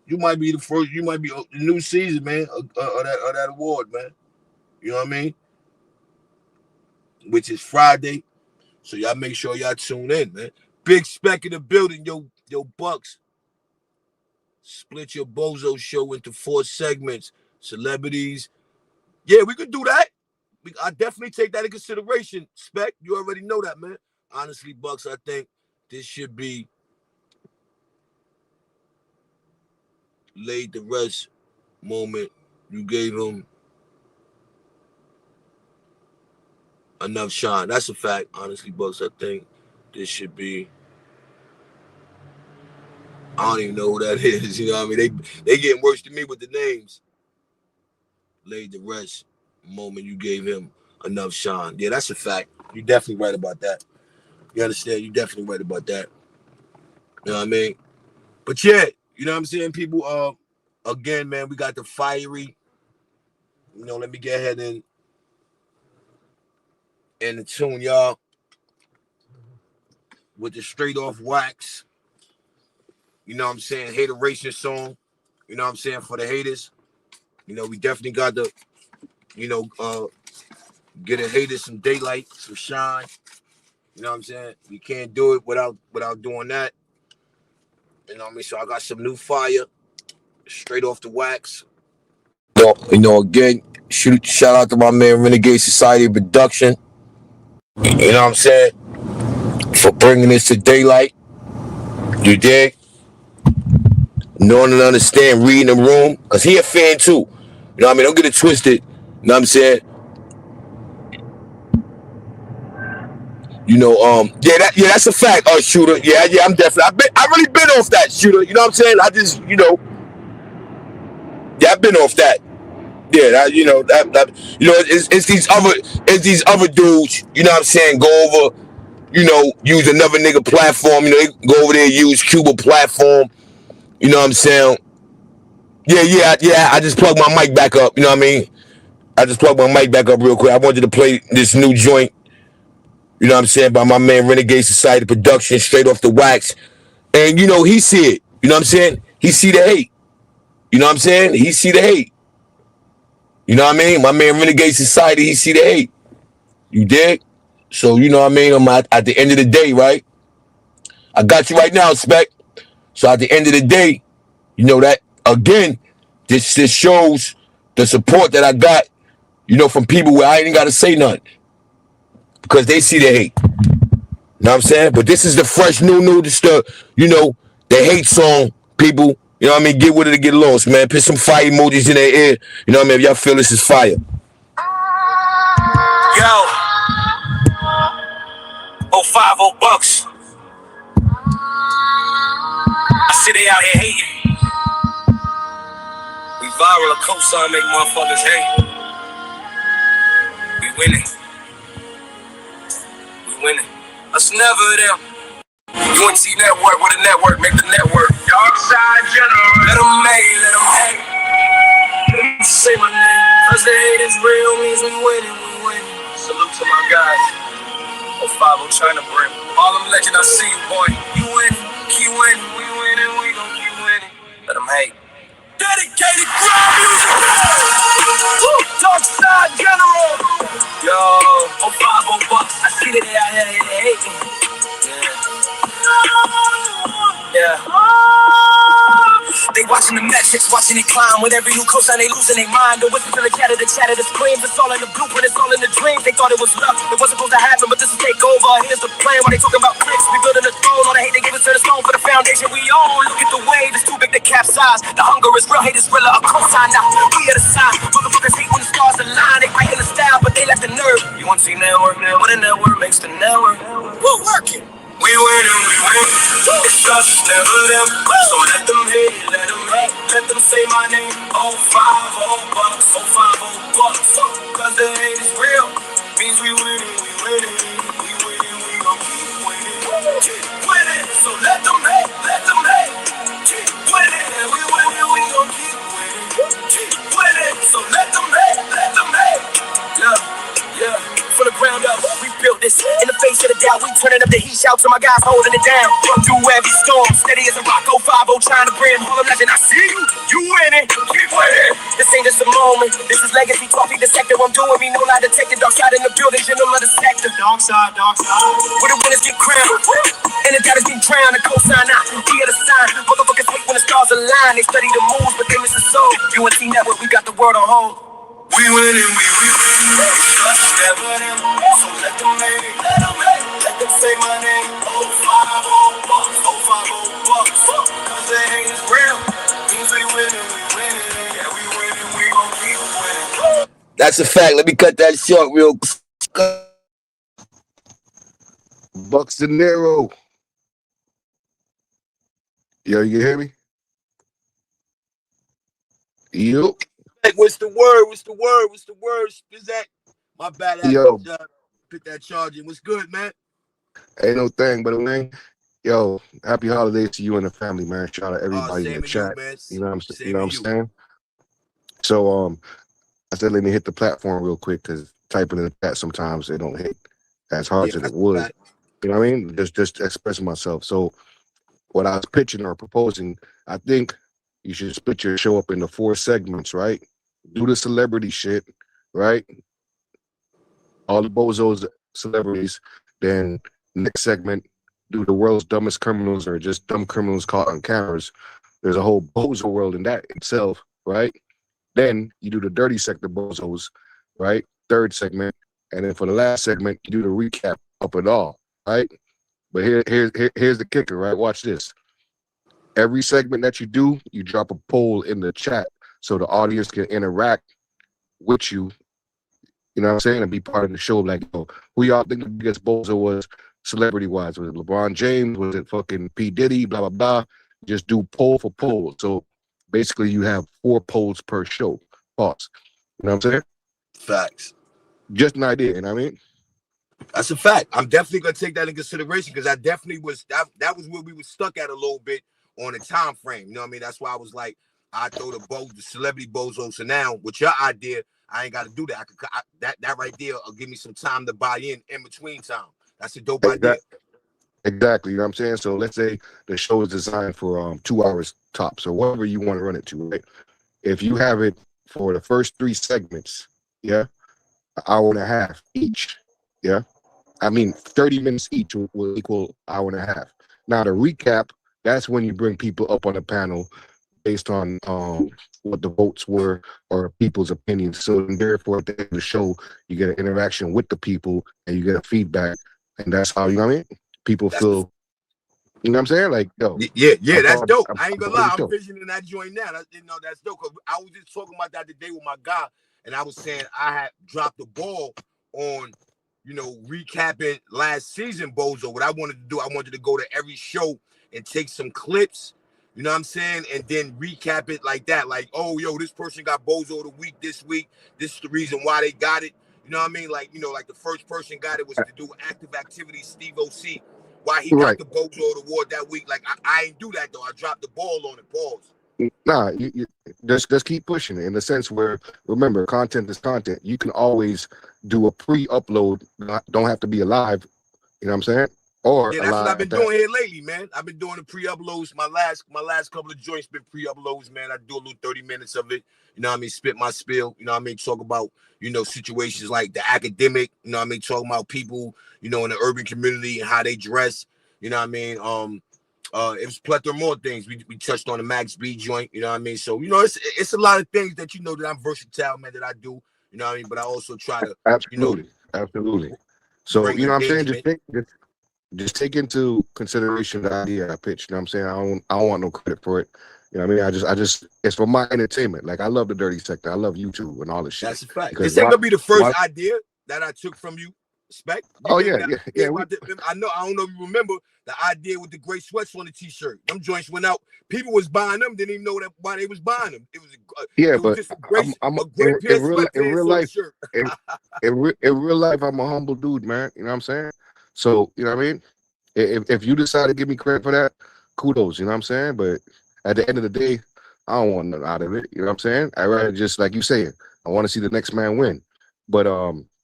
You might be the first, you might be the new season, man, of that award, man. You know what I mean? Which is Friday. So y'all make sure y'all tune in, man. Big Spec in the building, yo Bucks. Split your Bozo show into 4 segments. Celebrities. Yeah, we could do that. I definitely take that in consideration, Spec. You already know that, man. Honestly, Bucks, I think this should be laid to rest moment. You gave him enough shine. That's a fact. Honestly, Bucks, I think this should be. I don't even know who that is. You know what I mean? They getting worse than me with the names. Laid to rest moment. You gave him enough shine. Yeah, that's a fact. You're definitely right about that. You understand? You're definitely right about that. You know what I mean? But yeah, you know what I'm saying? People, again, man, we got the fiery. Let me get ahead and the tune, y'all, with the straight off wax. You know what I'm saying? Hateration song. You know what I'm saying? For the haters. We definitely got to, get a hater some daylight, some shine. You know what I'm saying? We can't do it without doing that. You know what I mean? So I got some new fire straight off the wax. Again, shout out to my man Renegade Society Production. You know what I'm saying? For bringing this to daylight. You dig? Knowing and understand, reading the room. Because he a fan too. You know what I mean? Don't get it twisted. You know what I'm saying? That's a fact, Shooter. Yeah, I'm definitely. I really been off that, Shooter. You know what I'm saying? I just, I've been off that. Yeah, it's these other dudes. You know what I'm saying? Go over, use another nigga platform. They go over there, use Cuba platform. You know what I'm saying? Yeah. I just plugged my mic back up. You know what I mean? I just plugged my mic back up real quick. I wanted to play this new joint. You know what I'm saying? By my man Renegade Society Production, straight off the wax. And, he see it. You know what I'm saying? He see the hate. You know what I'm saying? He see the hate. You know what I mean? My man Renegade Society, he see the hate. You dig? So, you know what I mean? I'm at the end of the day, right? I got you right now, Spec. So at the end of the day, that, again, this shows the support that I got, from people where I ain't got to say nothing. Because they see the hate. You know what I'm saying? But this is the fresh new, this the hate song, people. You know what I mean? Get with it or get lost, man. Put some fire emojis in their ear. You know what I mean? If y'all feel this is fire. Yo. 050 bucks. I see they out here hating. We viral, a cosign make motherfuckers hate. We winning. Us never them. UNT network with a network, make the network. Dark side general. Let them hate, let them hate. Say my name. Cause the hate is real, means we winning. Salute to my guys. 050 trying to bring all them legends. I see you, boy. You winning, keep winning, we winning, we gon' keep winning. Let them hate. Dedicated crowd music. Dark side general. Yo, 050 bucks. I see that they out here hating. Yeah. They watching the match chicks watching it climb. With every new cosign, they losing their mind. Don't listen to the chatter, the screams. It's all in the blueprint, it's all in the dreams. They thought it was luck, it wasn't supposed to happen, but this is takeover. Here's the plan. While they talking about clicks, we building a throne. All the hate they give us to the stone for the foundation we own. Look at the wave, it's too big to capsize. The hunger is real, hate is realer. A cosign now, we are the sign. Motherfuckers hate when the stars align. They write in the style, but they lack the nerve. You want to see network? What a network makes the network. We're working. We win and we win. It's us, never them. So let them hate, let them hate. Let them say my name. 050BUCKS, 050BUCKS. Cause the hate is real. Means we winning, we winning. We winning, we gon' keep winning. Keep winning. So let them hate, let them hate. Keep winning. We winning, we gon' keep winning. Keep winning. So let them hate, let them hate. Yeah. From the ground up, we built this. In the face of the doubt, we turning up the heat. Shout to my guys holding it down. Run through every storm, steady as a rock. 050, trying to bring home a legend. I see you, you winning, keep winning. This ain't just a moment, this is legacy. Coffee the sector, I'm doing me, no lie detected. Dark side in the building, general of the sector. Dark side. Where the winners get crowned, and the doubters get drowned. The cosign out, we are the sign. Motherfuckers hate when the stars align. They study the moves, but they miss the soul. UNT Network, we got the world on hold. We winning, we win. Us, never them. So let them hate, let them hate. Let them say my name. 050BUCKS, 050BUCKS. Cause the hate is real. Means we winning, we winning. Yeah, we winning, we gon' keep winning. That's a fact. Let me cut that short real quick. Bucks De Niro. Yo, you hear me? Yo. What's the word? What's the word? Is that my bad? Yo. Put that charge in. What's good, man? Ain't no thing but a thing. Yo, happy holidays to you and the family, man. Shout out everybody in the chat. You know what I'm saying? So I said let me hit the platform real quick because typing in the chat sometimes they don't hit as hard as it would. Bad. You know what I mean? Just expressing myself. So what I was pitching or proposing, I think you should split your show up into 4 segments, right? Do the celebrity shit, right? All the bozos, celebrities. Then next segment, do the world's dumbest criminals or just dumb criminals caught on cameras. There's a whole bozo world in that itself, right? Then you do the dirty sector bozos, right? 3rd segment. And then for the last segment, you do the recap of it all, right? But here's the kicker, right? Watch this. Every segment that you do, you drop a poll in the chat so the audience can interact with you. You know what I'm saying? And be part of the show. Like, yo, who y'all think the biggest bozo was celebrity-wise? Was it LeBron James? Was it fucking P. Diddy? Blah, blah, blah. Just do poll for poll. So basically you have 4 polls per show. Pause. You know what I'm saying? Facts. Just an idea, you know what I mean? That's a fact. I'm definitely gonna take that in consideration because I definitely was that was where we were stuck at a little bit on the time frame. You know what I mean? That's why I was like, I throw the celebrity bozo. So now with your idea, I ain't got to do that. That right there will give me some time to buy in between time. That's a dope idea. Exactly. You know what I'm saying? So let's say the show is designed for 2 hours tops or whatever you want to run it to, right? If you have it for the first 3 segments, yeah, an hour and a half each, yeah. I mean, 30 minutes each will equal hour and a half. Now the recap, that's when you bring people up on the panel based on what the votes were or people's opinions. So therefore, at the end of the show, you get an interaction with the people and you get a feedback, and that's how, you know what I mean? People feel, you know what I'm saying? Like, yo, yeah, that's dope. I ain't gonna lie, I'm visioning that joint now. That's dope. Cause I was just talking about that today with my guy, and I was saying I had dropped the ball on, recapping last season bozo. What I wanted to do, I wanted to go to every show and take some clips, you know what I'm saying, and then recap it like that. Like, oh, yo, this person got bozo of the week this week. This is the reason why they got it. You know what I mean? Like, like the first person got it was to do active activities, Steve O.C. Why he got the bozo award that week. Like, I ain't do that, though. I dropped the ball on it. Pause. Nah, you just keep pushing it in the sense where, remember, content is content. You can always do a pre-upload. Don't have to be alive. You know what I'm saying? Or that's what I've been doing here lately, man. I've been doing the pre-uploads. My last couple of joints been pre-uploads, man. I do a little 30 minutes of it. You know what I mean? Spit my spill. You know what I mean? Talk about, situations like the academic. You know what I mean? Talking about people, in the urban community and how they dress. You know what I mean? It was plethora more things. We touched on the Max B joint, you know what I mean? So, you know, it's a lot of things that you know that I'm versatile, man, that I do, you know what I mean? But I also try to, you know, Absolutely. So, bring you know what I'm saying? engagement. Just take into consideration the idea I pitched. You know what I'm saying? I don't want no credit for it. You know what I mean? I just it's for my entertainment. Like I love the dirty sector. I love YouTube and all this shit. That's a fact. Because This ain't gonna be the first idea that I took from you. Spec. Oh yeah. I know. I don't know if you remember the idea with the gray sweats on the t-shirt. Them joints went out. People was buying them. Didn't even know that why they was buying them. It was but just a gray in pair of real sweatpants on the life, shirt. in real life, I'm a humble dude, man. You know what I'm saying? So you know what I mean. If you decide to give me credit for that, kudos. You know what I'm saying? But at the end of the day, I don't want nothing out of it. You know what I'm saying? I rather just like you saying, I want to see the next man win. But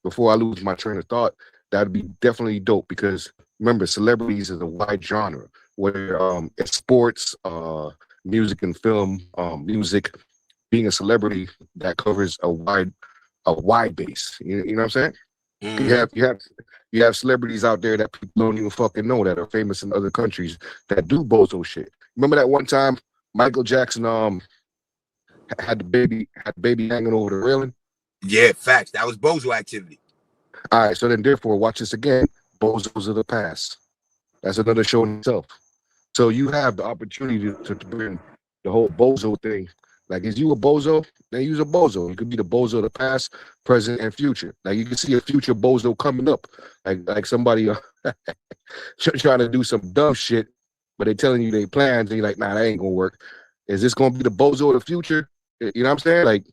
before I lose my train of thought, that'd be definitely dope because remember, celebrities is a wide genre where it's sports, music and film, music. Being a celebrity that covers a wide base. You know what I'm saying? Mm-hmm. You have celebrities out there that people don't even fucking know that are famous in other countries that do bozo shit. Remember that one time Michael Jackson had the baby hanging over the railing? Yeah, facts. That was bozo activity. All right, so then therefore watch this again. Bozos of the past. That's another show in itself. So you have the opportunity to bring the whole bozo thing. Like, is you a bozo? Then use a bozo. You could be the bozo of the past, present, and future. Like, you can see a future bozo coming up. Like somebody trying to do some dumb shit, but they're telling you they plans, and you're like, nah, that ain't gonna work. Is this gonna be the bozo of the future? You know what I'm saying? Like,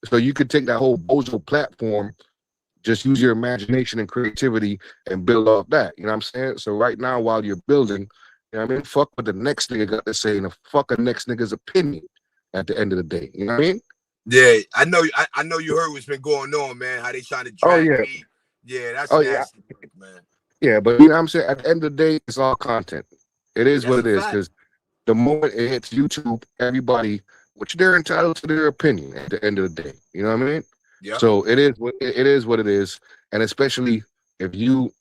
so you could take that whole bozo platform, just use your imagination and creativity and build off that. You know what I'm saying? So right now, while you're building, you know what I mean? Fuck what the next nigga got to say and fuck a next nigga's opinion at the end of the day. You know what I mean? Yeah, I know. I know you heard what's been going on, man. How they trying to drag me. Yeah, that's nasty, man. Yeah, but you know what I'm saying? At the end of the day, it's all content. It is what it is. Because the moment it hits YouTube, everybody, which they're entitled to their opinion at the end of the day. You know what I mean? Yeah. So it is what it is. And especially if you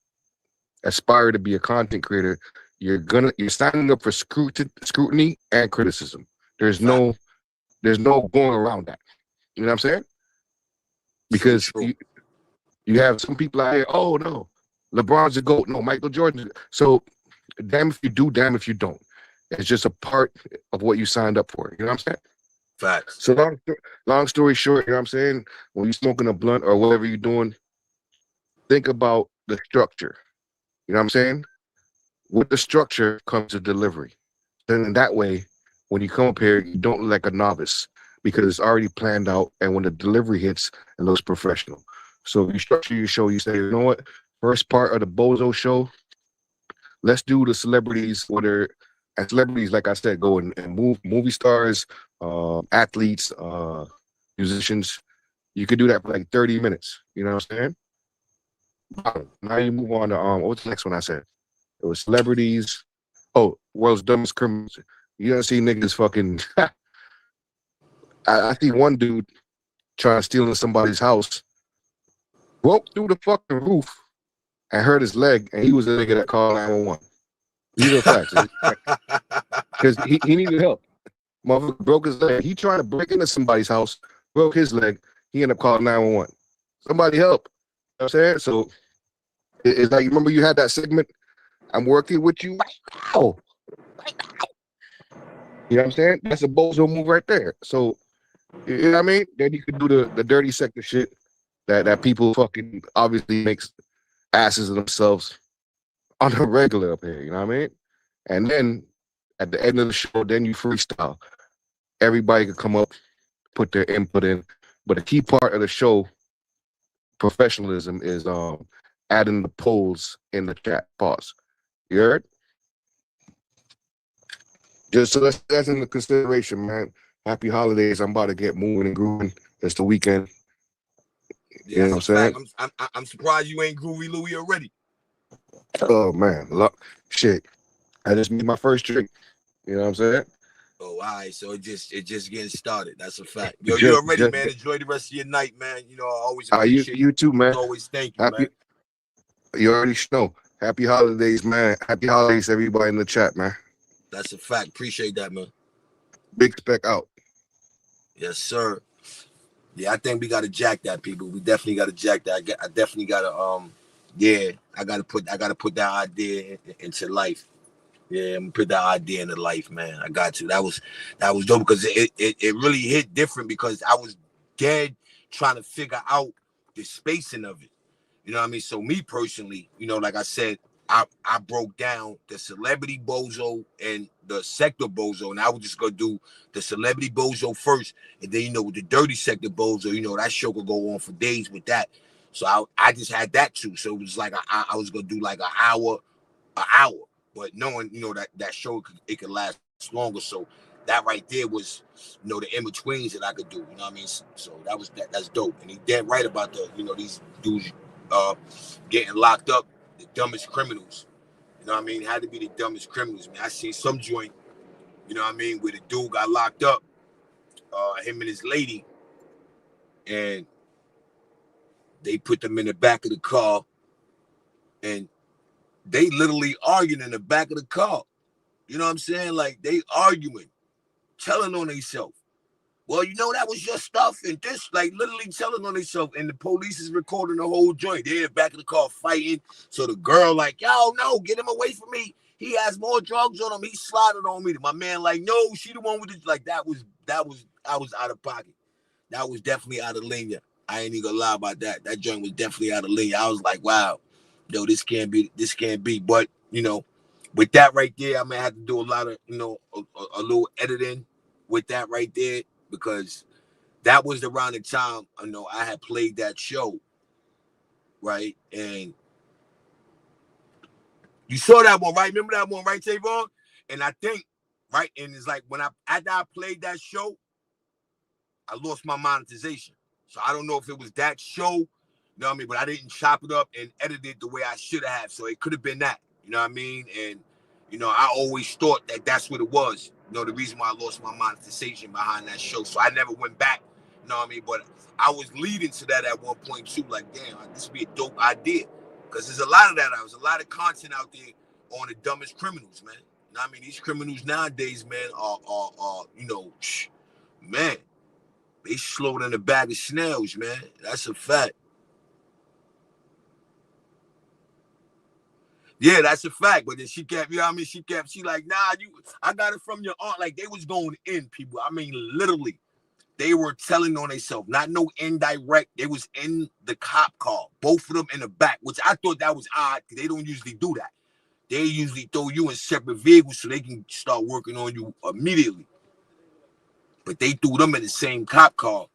aspire to be a content creator, you're signing up for scrutiny and criticism. There's no going around that. You know what I'm saying? Because you have some people out here, oh no, LeBron's a GOAT. No, Michael Jordan. So damn if you do, damn if you don't. It's just a part of what you signed up for. You know what I'm saying? Facts. So long story short, you know what I'm saying? When you're smoking a blunt or whatever you're doing, think about the structure. You know what I'm saying? With the structure comes the delivery. Then in that way, when you come up here, you don't look like a novice because it's already planned out. And when the delivery hits, it looks professional. So you structure your show, you say, you know what? First part of the Bozo show, let's do the celebrities, and celebrities, like I said, go and move movie stars, athletes, musicians. You could do that for like 30 minutes. You know what I'm saying? Now you move on to what's the next one I said? It was celebrities. Oh, world's dumbest criminals. You don't see niggas fucking. I see one dude trying to steal into somebody's house, broke through the fucking roof, and hurt his leg, and he was the nigga that called 911. These are facts. Because he needed help. Motherfucker broke his leg. He trying to break into somebody's house, broke his leg. He ended up calling 911. Somebody help. You know what I'm saying? So it's like, remember you had that segment? I'm working with you right now. You know what I'm saying? That's a bozo move right there. So, you know what I mean? Then you could do the dirty sector shit that people fucking obviously makes asses of themselves on a regular up here. You know what I mean? And then at the end of the show, then you freestyle. Everybody could come up, put their input in. But a key part of the show, professionalism, is adding the polls in the chat. Pause. You heard? Just so that's in the consideration, man. Happy holidays. I'm about to get moving and grooving. It's the weekend. Yeah, you know what I'm saying? I'm surprised you ain't Groovy Louie already. Oh man, shit. I just made my first drink. You know what I'm saying? Oh, all right. So it just getting started. That's a fact. Yo, you already, man. Enjoy the rest of your night, man. You know, I always appreciate you too, man. Always thank you, man. You already know. Happy holidays, man. Happy holidays, everybody in the chat, man. That's a fact. Appreciate that, man. Big spec out. Yes, sir. Yeah, I think we gotta jack that, people. We definitely gotta jack that. I definitely gotta yeah, I gotta put that idea into life. Yeah, I'm gonna put that idea into life, man. I got to. That was dope because it really hit different because I was dead trying to figure out the spacing of it. You know what I mean? So me personally, you know, like I said, I broke down the celebrity bozo and the sector bozo, and I was just gonna do the celebrity bozo first, and then, you know, with the dirty sector bozo, you know, that show could go on for days with that. So I just had that too. So it was like I was gonna do like an hour, but knowing, you know, that show it could last longer. So that right there was, you know, the in betweens that I could do. You know what I mean? So that's dope. And he dead right about the, you know, these dudes getting locked up, the dumbest criminals. You know what I mean? It had to be the dumbest criminals. Man, I seen some joint, you know what I mean, where the dude got locked up, him and his lady, and they put them in the back of the car, and they literally arguing in the back of the car. You know what I'm saying? Like, they arguing, telling on themselves. Well, you know, that was your stuff, and this, like, literally telling on themselves, and the police is recording the whole joint. They're in the back of the car fighting. So the girl like, yo, no, get him away from me. He has more drugs on him. He slotted on me. My man like, no, she the one with it. Like, I was out of pocket. That was definitely out of linea. I ain't even gonna lie about that. That joint was definitely out of linea. I was like, wow, yo, this can't be. But, you know, with that right there, I may have to do a lot of, you know, a little editing with that right there, because that was around the time, you know, I had played that show, right? And you saw that one, right? Remember that one, right, Tavon? And I think, right, and it's like after I played that show, I lost my monetization. So I don't know if it was that show, you know what I mean? But I didn't chop it up and edit it the way I should have. So it could have been that, you know what I mean? And, you know, I always thought that that's what it was. You know, the reason why I lost my monetization behind that show. So I never went back, you know what I mean? But I was leading to that at one point too. Like, damn, this would be a dope idea. Because there's a lot of that. There's a lot of content out there on the dumbest criminals, man. You know what I mean? These criminals nowadays, man, are you know, man, they slow than a bag of snails, man. That's a fact. Yeah, that's a fact. But then she kept, you know what I mean? She like, nah, I got it from your aunt. Like, they was going in, people. I mean, literally, they were telling on themselves, not no indirect. They was in the cop car, both of them in the back, which I thought that was odd, because they don't usually do that. They usually throw you in separate vehicles so they can start working on you immediately. But they threw them in the same cop car,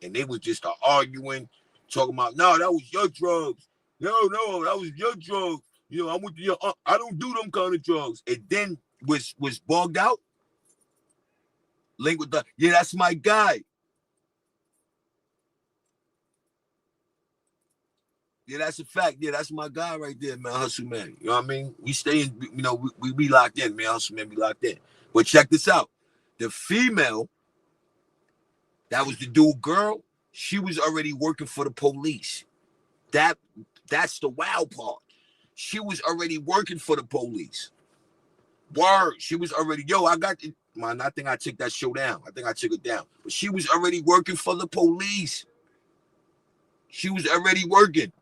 and they was just arguing, talking about, no, that was your drugs. No, that was your drugs. You know, I went to your I don't do them kind of drugs. And then was bogged out. Link with the, yeah, that's my guy. Yeah, that's a fact. Yeah, that's my guy right there, man. Hustle man. You know what I mean? We stay in, you know, we be locked in, man. Hustle man be locked in. But check this out. The female, that was the dude girl, she was already working for the police. That's the wild part. She was already working for the police. Word. She was already, I got it. Man, I think I took that show down. I think I took it down. But she was already working for the police. She was already working.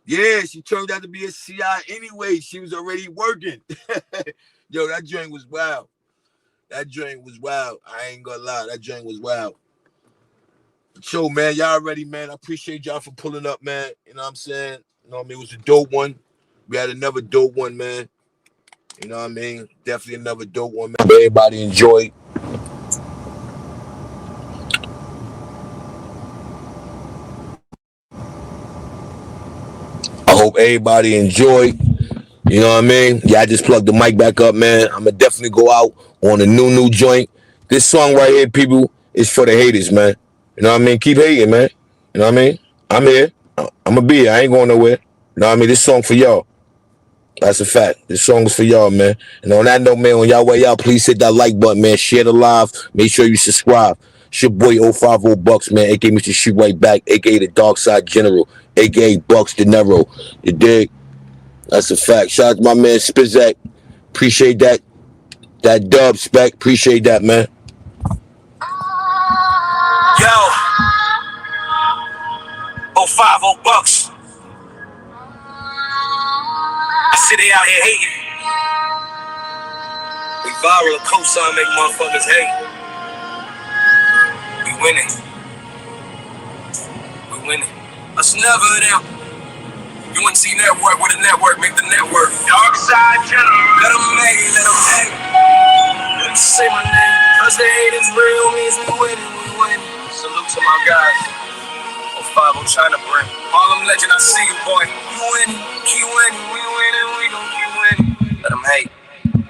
Yeah, she turned out to be a CI anyway. She was already working. Yo, that joint was wild. That joint was wild. I ain't gonna lie. That joint was wild. So, man, y'all ready, man? I appreciate y'all for pulling up, man. You know what I'm saying? You know what I mean? It was a dope one. We had another dope one, man. You know what I mean? Definitely another dope one, man. Everybody enjoy. I hope everybody enjoyed. You know what I mean? Yeah, I just plugged the mic back up, man. I'm gonna definitely go out on a new joint. This song right here, people, is for the haters, man. You know what I mean? Keep hating, man. You know what I mean? I'm here. I'm gonna be here. I ain't going nowhere. You know what I mean? This song for y'all. That's a fact. This song is for y'all, man. And on that note, man, on y'all way out, please hit that like button, man. Share the live. Make sure you subscribe. It's your boy 050BUCKS, man, aka Mr. Shoot Right Back, aka the Dark Side General, aka Bucks De Niro. You dig? That's a fact. Shout out to my man Spizak. Appreciate that. That dub spec. Appreciate that, man. Yo, 050 bucks. I see they out here hating. We viral, a cosign make motherfuckers hate. We winning. We winning. Us never them. UNC network with a network, make the network. Dark side general. Let them hate, let them hate. Let them say my name. Cause the hate is real, means we winning, we winning. Salute to my guys. 050 China brand. Harlem legend, I see you, boy. You winning, keep winning, we winning, we gon' keep winning. Let them hate.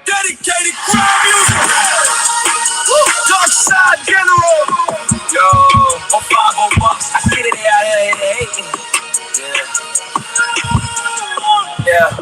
Dedicated crowd music. Dark side general. Yo, 050 bucks. I see that they out here hating. Yeah.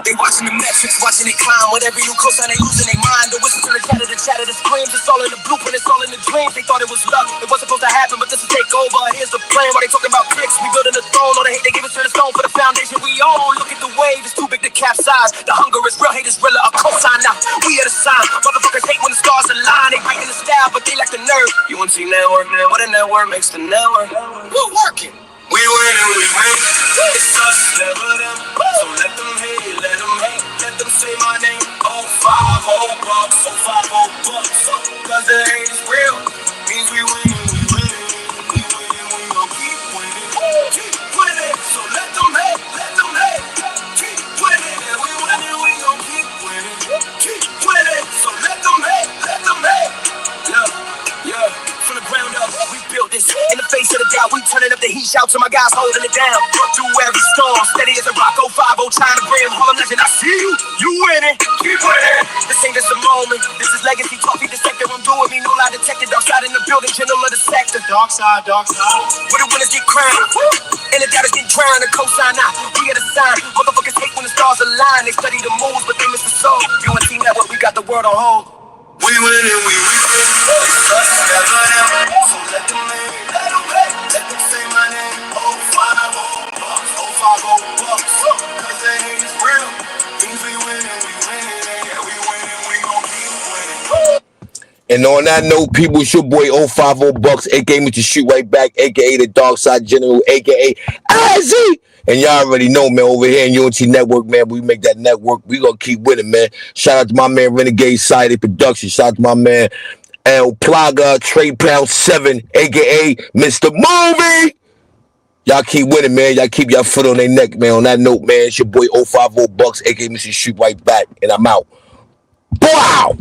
They watching the metrics, watching it climb. With every new cosign, they losing their mind. The whispers and the chatter, the screams. It's all in the blueprint, it's all in the dreams. They thought it was luck, it wasn't supposed to happen, but this will take over. Here's the plan, while they talking about bricks, we building a throne. All the hate they give us to the stone for the foundation we own. Look at the wave, it's too big to capsize. The hunger is real, hate is realer, a cosign now. We are the sign, motherfuckers hate when the stars align. They fighting the style, but they lack the nerve. UNC network, man, what a network makes the network. We're working. We winning, we win. It's us, never them. So let them hate, let them hate. Let them say my name. 050 bucks, 050 bucks. Cause the hate is real. Means we winning, we winning. We winning, we gon' keep winning. Keep winning. So let them hate, let them hate. Keep winning. And we winning, we gon' keep winning. Keep winning. So let them hate, let them hate. Yeah. From the ground up, we built this. In the face of the doubt, we turning up the heat. Shout to my guys holding it down. Through every storm, steady as a rock. 050 China brand, Harlem legend. I see you, you winning, keep winning. This ain't just a moment, this is legacy. Coffee the sector, I'm doing me. No lie detected. Dark side in the building, general of the sector. Dark side, dark side. Where the winners get crowned, and the doubters get drowned. The cosign out, we are the sign. Motherfuckers hate when the stars align. They study the moves, but they miss the soul. UNC network, we got the world on hold. We winning, we winning. It's us, never them. So let them hate, let them hate. Let them say my name. 050 bucks, 050 bucks. Cause the hate is real. Means we winning, we winning. Yeah, we winning, we gon' keep winning. And on that note, people, it's your boy 050 bucks, aka Mr. Shoot Right Back, aka the Dark Side General, aka Izzy. And y'all already know, man, over here in UNT Network, man, we make that network. We gonna keep winning, man. Shout out to my man Renegade Sided Production. Shout out to my man El Plaga Trade Pound 7, aka Mr. Movie. Y'all keep winning, man. Y'all keep your foot on their neck, man. On that note, man, it's your boy 050 bucks, aka Mr. Shoot Right Back, and I'm out. Wow.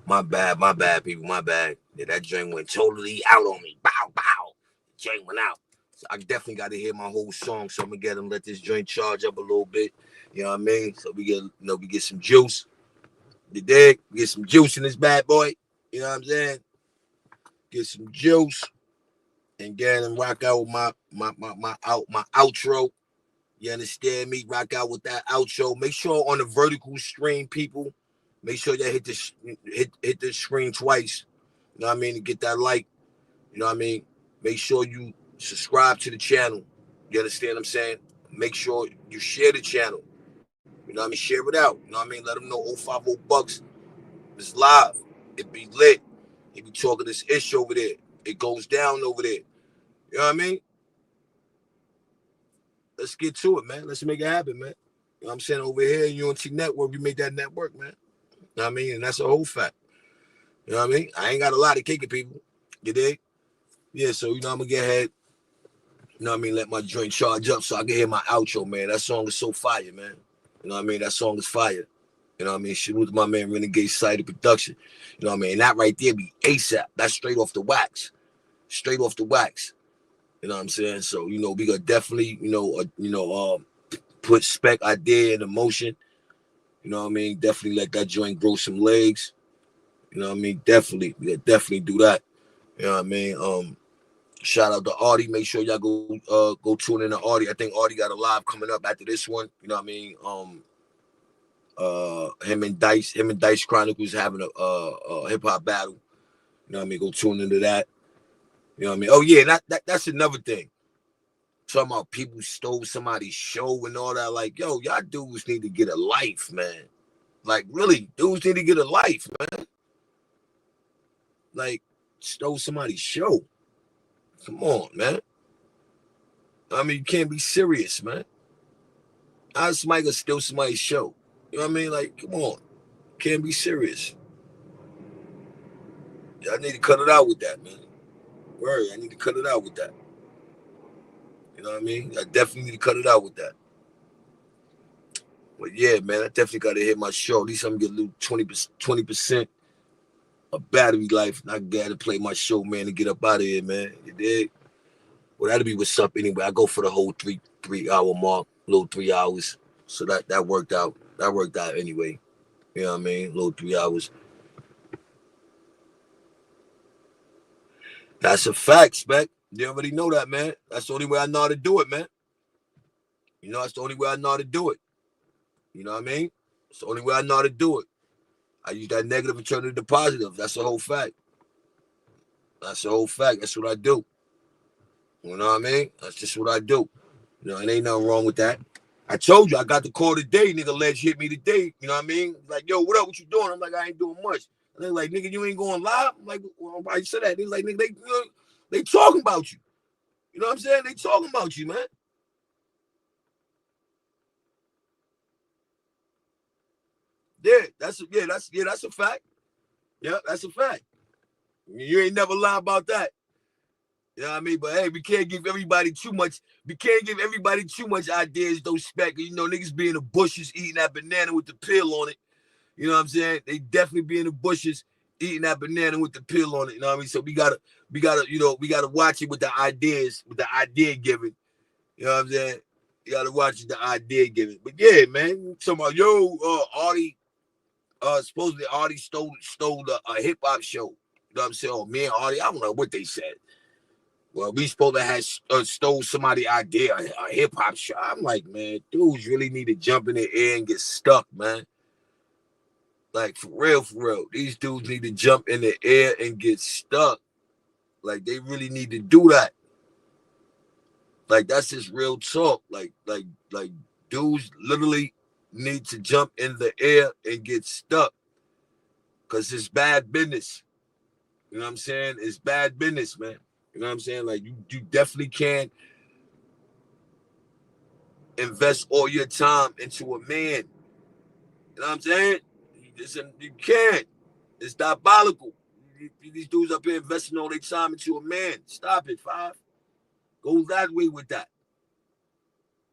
My bad, people, my bad. Yeah, that joint went totally out on me. Bow, bow. Joint went out. So I definitely got to hear my whole song. So I'm gonna get him, let this joint charge up a little bit. You know what I mean? So we get, we get some juice. You dig? We get some juice in this bad boy. You know what I'm saying? Get some juice and get him rock out with my outro. You understand me? Rock out with that outro. Make sure on the vertical stream, people. Make sure you hit the screen twice. You know what I mean? To get that like, you know what I mean? Make sure you subscribe to the channel. You understand what I'm saying? Make sure you share the channel. You know what I mean? Share it out. You know what I mean? Let them know 050 Bucks is live. It be lit. He be talking this ish over there. It goes down over there. You know what I mean? Let's get to it, man. Let's make it happen, man. You know what I'm saying? Over here, UNT Network, we make that network, man. You know what I mean? And that's a whole fact. You know what I mean? I ain't got a lot of kicking people. You dig? Yeah, so, you know, I'm going to get ahead. You know what I mean? Let my joint charge up so I can hear my outro, man. That song is so fire, man. You know what I mean? That song is fire. You know what I mean? Shoot with my man Renegade Sighted Production. You know what I mean? And that right there be ASAP. That's straight off the wax. Straight off the wax. You know what I'm saying? So, you know, we gonna definitely, put Spec idea into motion. You know what I mean? Definitely let that joint grow some legs. You know what I mean? Definitely. We gotta definitely do that. You know what I mean? Shout out to Artie. Make sure y'all go tune in to Artie. I think Artie got a live coming up after this one. You know what I mean? Him and Dice Chronicles having a hip hop battle. You know what I mean? Go tune into that. You know what I mean? Oh yeah, that's another thing. Talking about people stole somebody's show and all that. Like, yo, y'all dudes need to get a life, man. Like, really, dudes need to get a life, man. Like, stole somebody's show. Come on, man. I mean, you can't be serious, man. How somebody gonna steal somebody's show? You know what I mean? Like, come on. Can't be serious. Y'all need to cut it out with that, man. Word, I need to cut it out with that. You know what I mean? I definitely need to cut it out with that. But yeah, man, I definitely got to hit my show. At least I'm going to get a little 20% of battery life. And I got to play my show, man, and get up out of here, man. You dig? Well, that'll be what's up anyway. I go for the whole three hour mark, little 3 hours. So that worked out. That worked out anyway. You know what I mean? Little 3 hours. That's a fact, Spec. You already know that, man. That's the only way I know how to do it, man. You know, that's the only way I know how to do it. You know what I mean? It's the only way I know how to do it. I use that negative and turn it into positive. That's the whole fact. That's the whole fact. That's what I do. You know what I mean? That's just what I do. You know, it ain't nothing wrong with that. I told you, I got the call today. Nigga, Ledge hit me today. You know what I mean? Like, yo, what up? What you doing? I'm like, I ain't doing much. And they're like, nigga, you ain't going live? I'm like, well, why you said that? They're like, nigga, they talking about you. You know what I'm saying? They talking about you, man. Yeah, that's a fact. Yeah, that's a fact. You ain't never lie about that. You know what I mean? But hey, we can't give everybody too much. We can't give everybody too much ideas, though, Spec. You know, niggas be in the bushes eating that banana with the peel on it. You know what I'm saying? They definitely be in the bushes eating that banana with the peel on it. You know what I mean? So we gotta, watch it with the ideas, with the idea giving. You know what I'm saying? You gotta watch it, the idea giving. But yeah, man, talking about Artie. Supposedly Artie stole a hip hop show. You know what I'm saying? Oh, me and Artie, I don't know what they said. Well, we supposed to have stole somebody's idea, a hip hop show. I'm like, man, dudes really need to jump in the air and get stuck, man. Like, for real. These dudes need to jump in the air and get stuck. Like, they really need to do that. Like, that's just real talk. Like, dudes literally need to jump in the air and get stuck. Because it's bad business. You know what I'm saying? It's bad business, man. You know what I'm saying? Like, you definitely can't invest all your time into a man. You know what I'm saying? You can't. It's diabolical. These dudes up here investing all their time into a man. Stop it, Five. Go that way with that.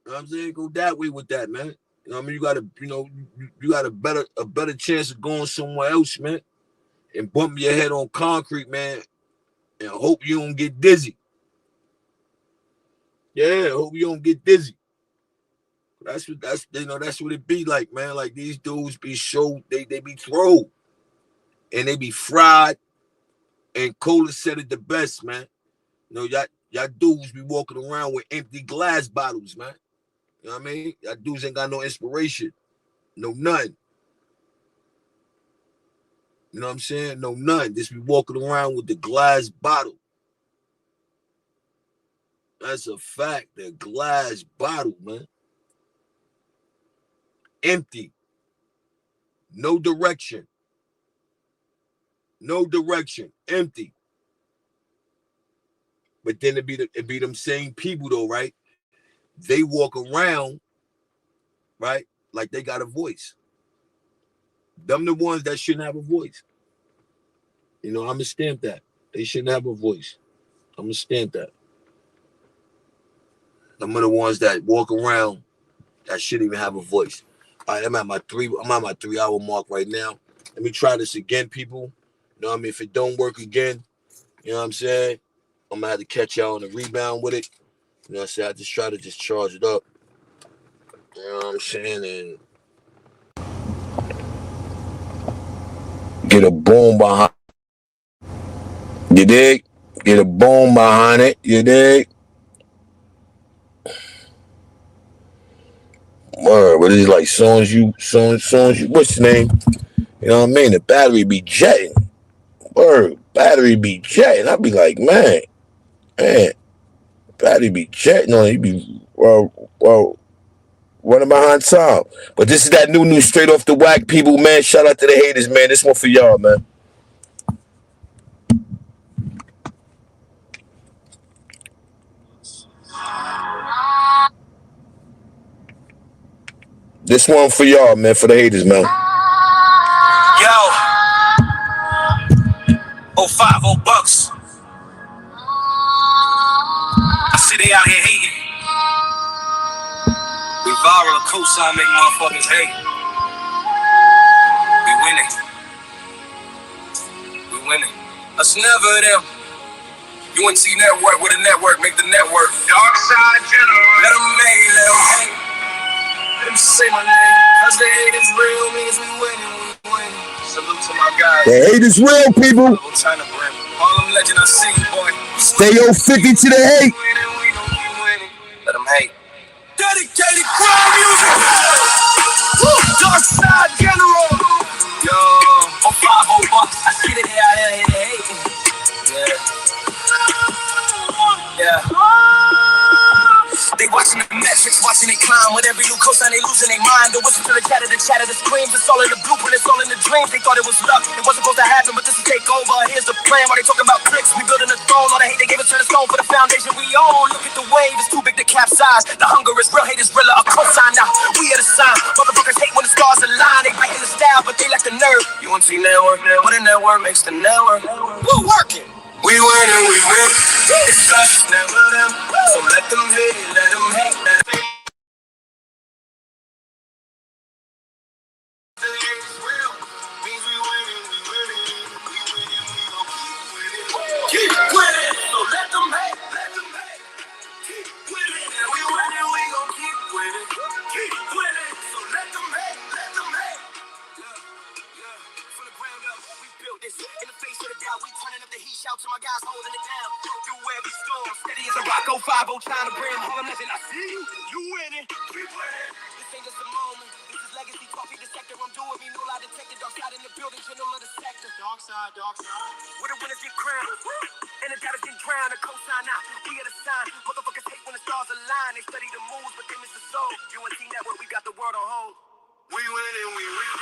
You know what I'm saying? Go that way with that, man. You know what I mean? You got a better chance of going somewhere else, man. And bump your head on concrete, man. And hope you don't get dizzy. Yeah, hope you don't get dizzy. That's what it be like, man. Like, these dudes be they be thrown. And they be fried. And Cola said it the best, man. You know, y'all dudes be walking around with empty glass bottles, man. You know what I mean? Y'all dudes ain't got no inspiration. No nothing. You know what I'm saying? No, none. Just be walking around with the glass bottle. That's a fact. The glass bottle, man. Empty. No direction. No direction. Empty. But then it be them same people though, right? They walk around, right? Like they got a voice. Them the ones that shouldn't have a voice. You know, I'm gonna stamp that. They shouldn't have a voice. I'm gonna stamp that. Them are the ones that walk around that shouldn't even have a voice. All right, I'm at my 3-hour mark right now. Let me try this again, people. You know what I mean? If it don't work again, you know what I'm saying? I'm gonna have to catch y'all on the rebound with it. You know what I'm saying? I just try to charge it up. You know what I'm saying? And Get a boom behind. You dig? Get a boom behind it. You dig? Word, but it's like soon as you, what's the name? You know what I mean? The battery be jetting. Word, battery be jetting. I be like, man, battery be jetting on it. You be, running behind time. But this is that new straight off the whack, people, man. Shout out to the haters, man. This one for y'all, man. This one for y'all, man, for the haters, man. Yo, 050BUCKS. I see they out here hating. We viral, a cosign make motherfuckers hate. We winning. We winning. Us never them. UNT network with a network, make the network. Dark side general. Let them hate, let them hate. Let them say my name. Cause the hate is real, means we winning, we winning. Salute to my guys. The hate is real, people. Harlem legend, I see you, boy. Stay 050 to the hate. Let them hate. Dedicated crowd music. Dark side general. Yo, 050BUCKS. I see that they out here hating. Yeah. They watching the metrics, watching it climb. With every new cosign, they losing their mind. The whistle to the chatter, the screams. It's all in the blueprint, it's all in the dreams. They thought it was luck, it wasn't supposed to happen, but this is take over. Here's the plan, while they talking about clicks. We building a throne, all the hate they gave us turn to stone for the foundation we own. Look at the wave, it's too big to capsize. The hunger is real, hate is realer, a cosign now. We are the sign, motherfuckers hate when the stars align. They biting the style, but they lack the nerve. UNT network, what a network makes the network. We're working. We winning, we win. It's us, never them. So let them hate, let them hate, let them hate. The hate is real. Means we winning, we winning. We winning, we gon' keep winning. Keep winning, so let them hate, let them hate. Keep winning, and we winning, we gon' keep winning. Keep winning, so let them hate, let them hate. Yeah, from the ground up, we built this. In the face of the doubt, we turning up the heat. Shout to my guys holding it down. Through every storm, steady as a rock. 050 trying to bring Harlem legend. I see you, you winning, we winning. This ain't just a moment. This is legacy. Coffee the sector. I'm doing me. No lie detected. Dark side in the building. General of the sector. Dark side, dark side. Where the winners get crowned and the doubters get drowned. The cosign out. We are the sign. Motherfuckers hate when the stars align. They study the moves, but they miss the soul. UNT network. We got the world on hold. We winning, we winning.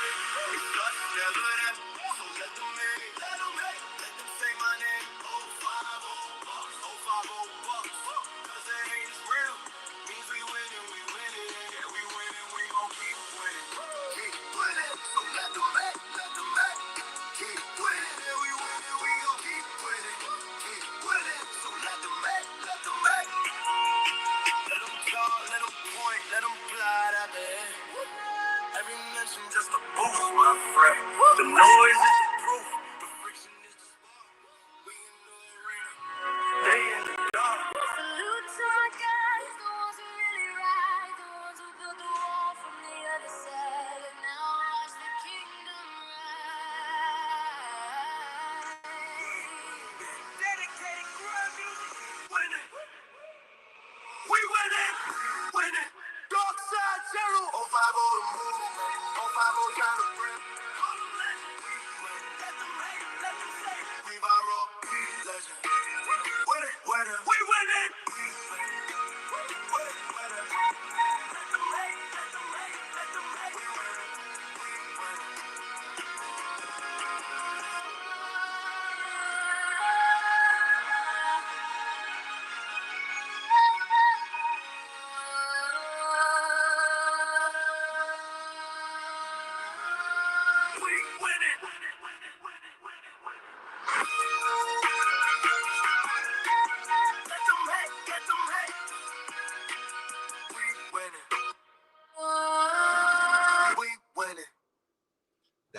It's us, never them. So let them hate, let them hate. Let them say my name. 050BUCKS, 050BUCKS. Cause the hate is real. Means we winning, we winning. Yeah, we winning, we gon' keep winning. Keep winning, so let them hate, let them hate. Keep winning, yeah, we winning, we gon' keep winning. Keep winning, so let them hate, let them hate. Let them talk, let them point, let them glide out there. Every mention just a boost, my friend. The noise is the proof. The friction is the spark. We in the arena. They in the dark. Salute to my guys, the ones who really ride, the ones who built the wall from the other side. And now watch the kingdom rise. Dedicated crowd music. Winning. We winning. Winning. Dark side general. 050 the move. 050 trying to bring.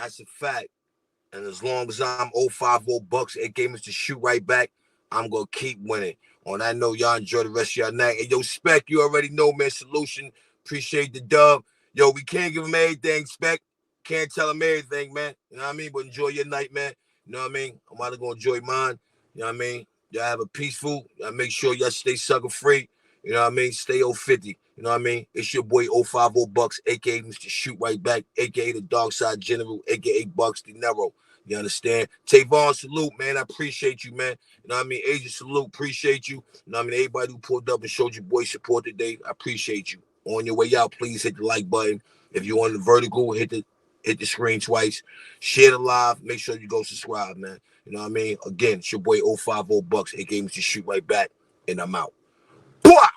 That's a fact. And as long as I'm 050 Bucks, it gave us to shoot right back, I'm going to keep winning. On that note, y'all enjoy the rest of y'all night. And yo, Spec, you already know, man, Solution. Appreciate the dub. Yo, we can't give him everything, Spec. Can't tell him everything, man. You know what I mean? But enjoy your night, man. You know what I mean? I'm either going to enjoy mine. You know what I mean? Y'all have a peaceful. Y'all make sure y'all stay sucker free. You know what I mean? Stay 050. You know what I mean? It's your boy 050 Bucks, a.k.a. Mr. Shoot Right Back, a.k.a. the Dark Side General, a.k.a. Bucks De Niro. You understand? Tavon, salute, man. I appreciate you, man. You know what I mean? Agent, salute, appreciate you. You know what I mean? Everybody who pulled up and showed your boy support today, I appreciate you. On your way out, please hit the like button. If you're on the vertical, hit the screen twice. Share the live. Make sure you go subscribe, man. You know what I mean? Again, it's your boy 050 Bucks. It gave me to Shoot Right Back, and I'm out. Wow!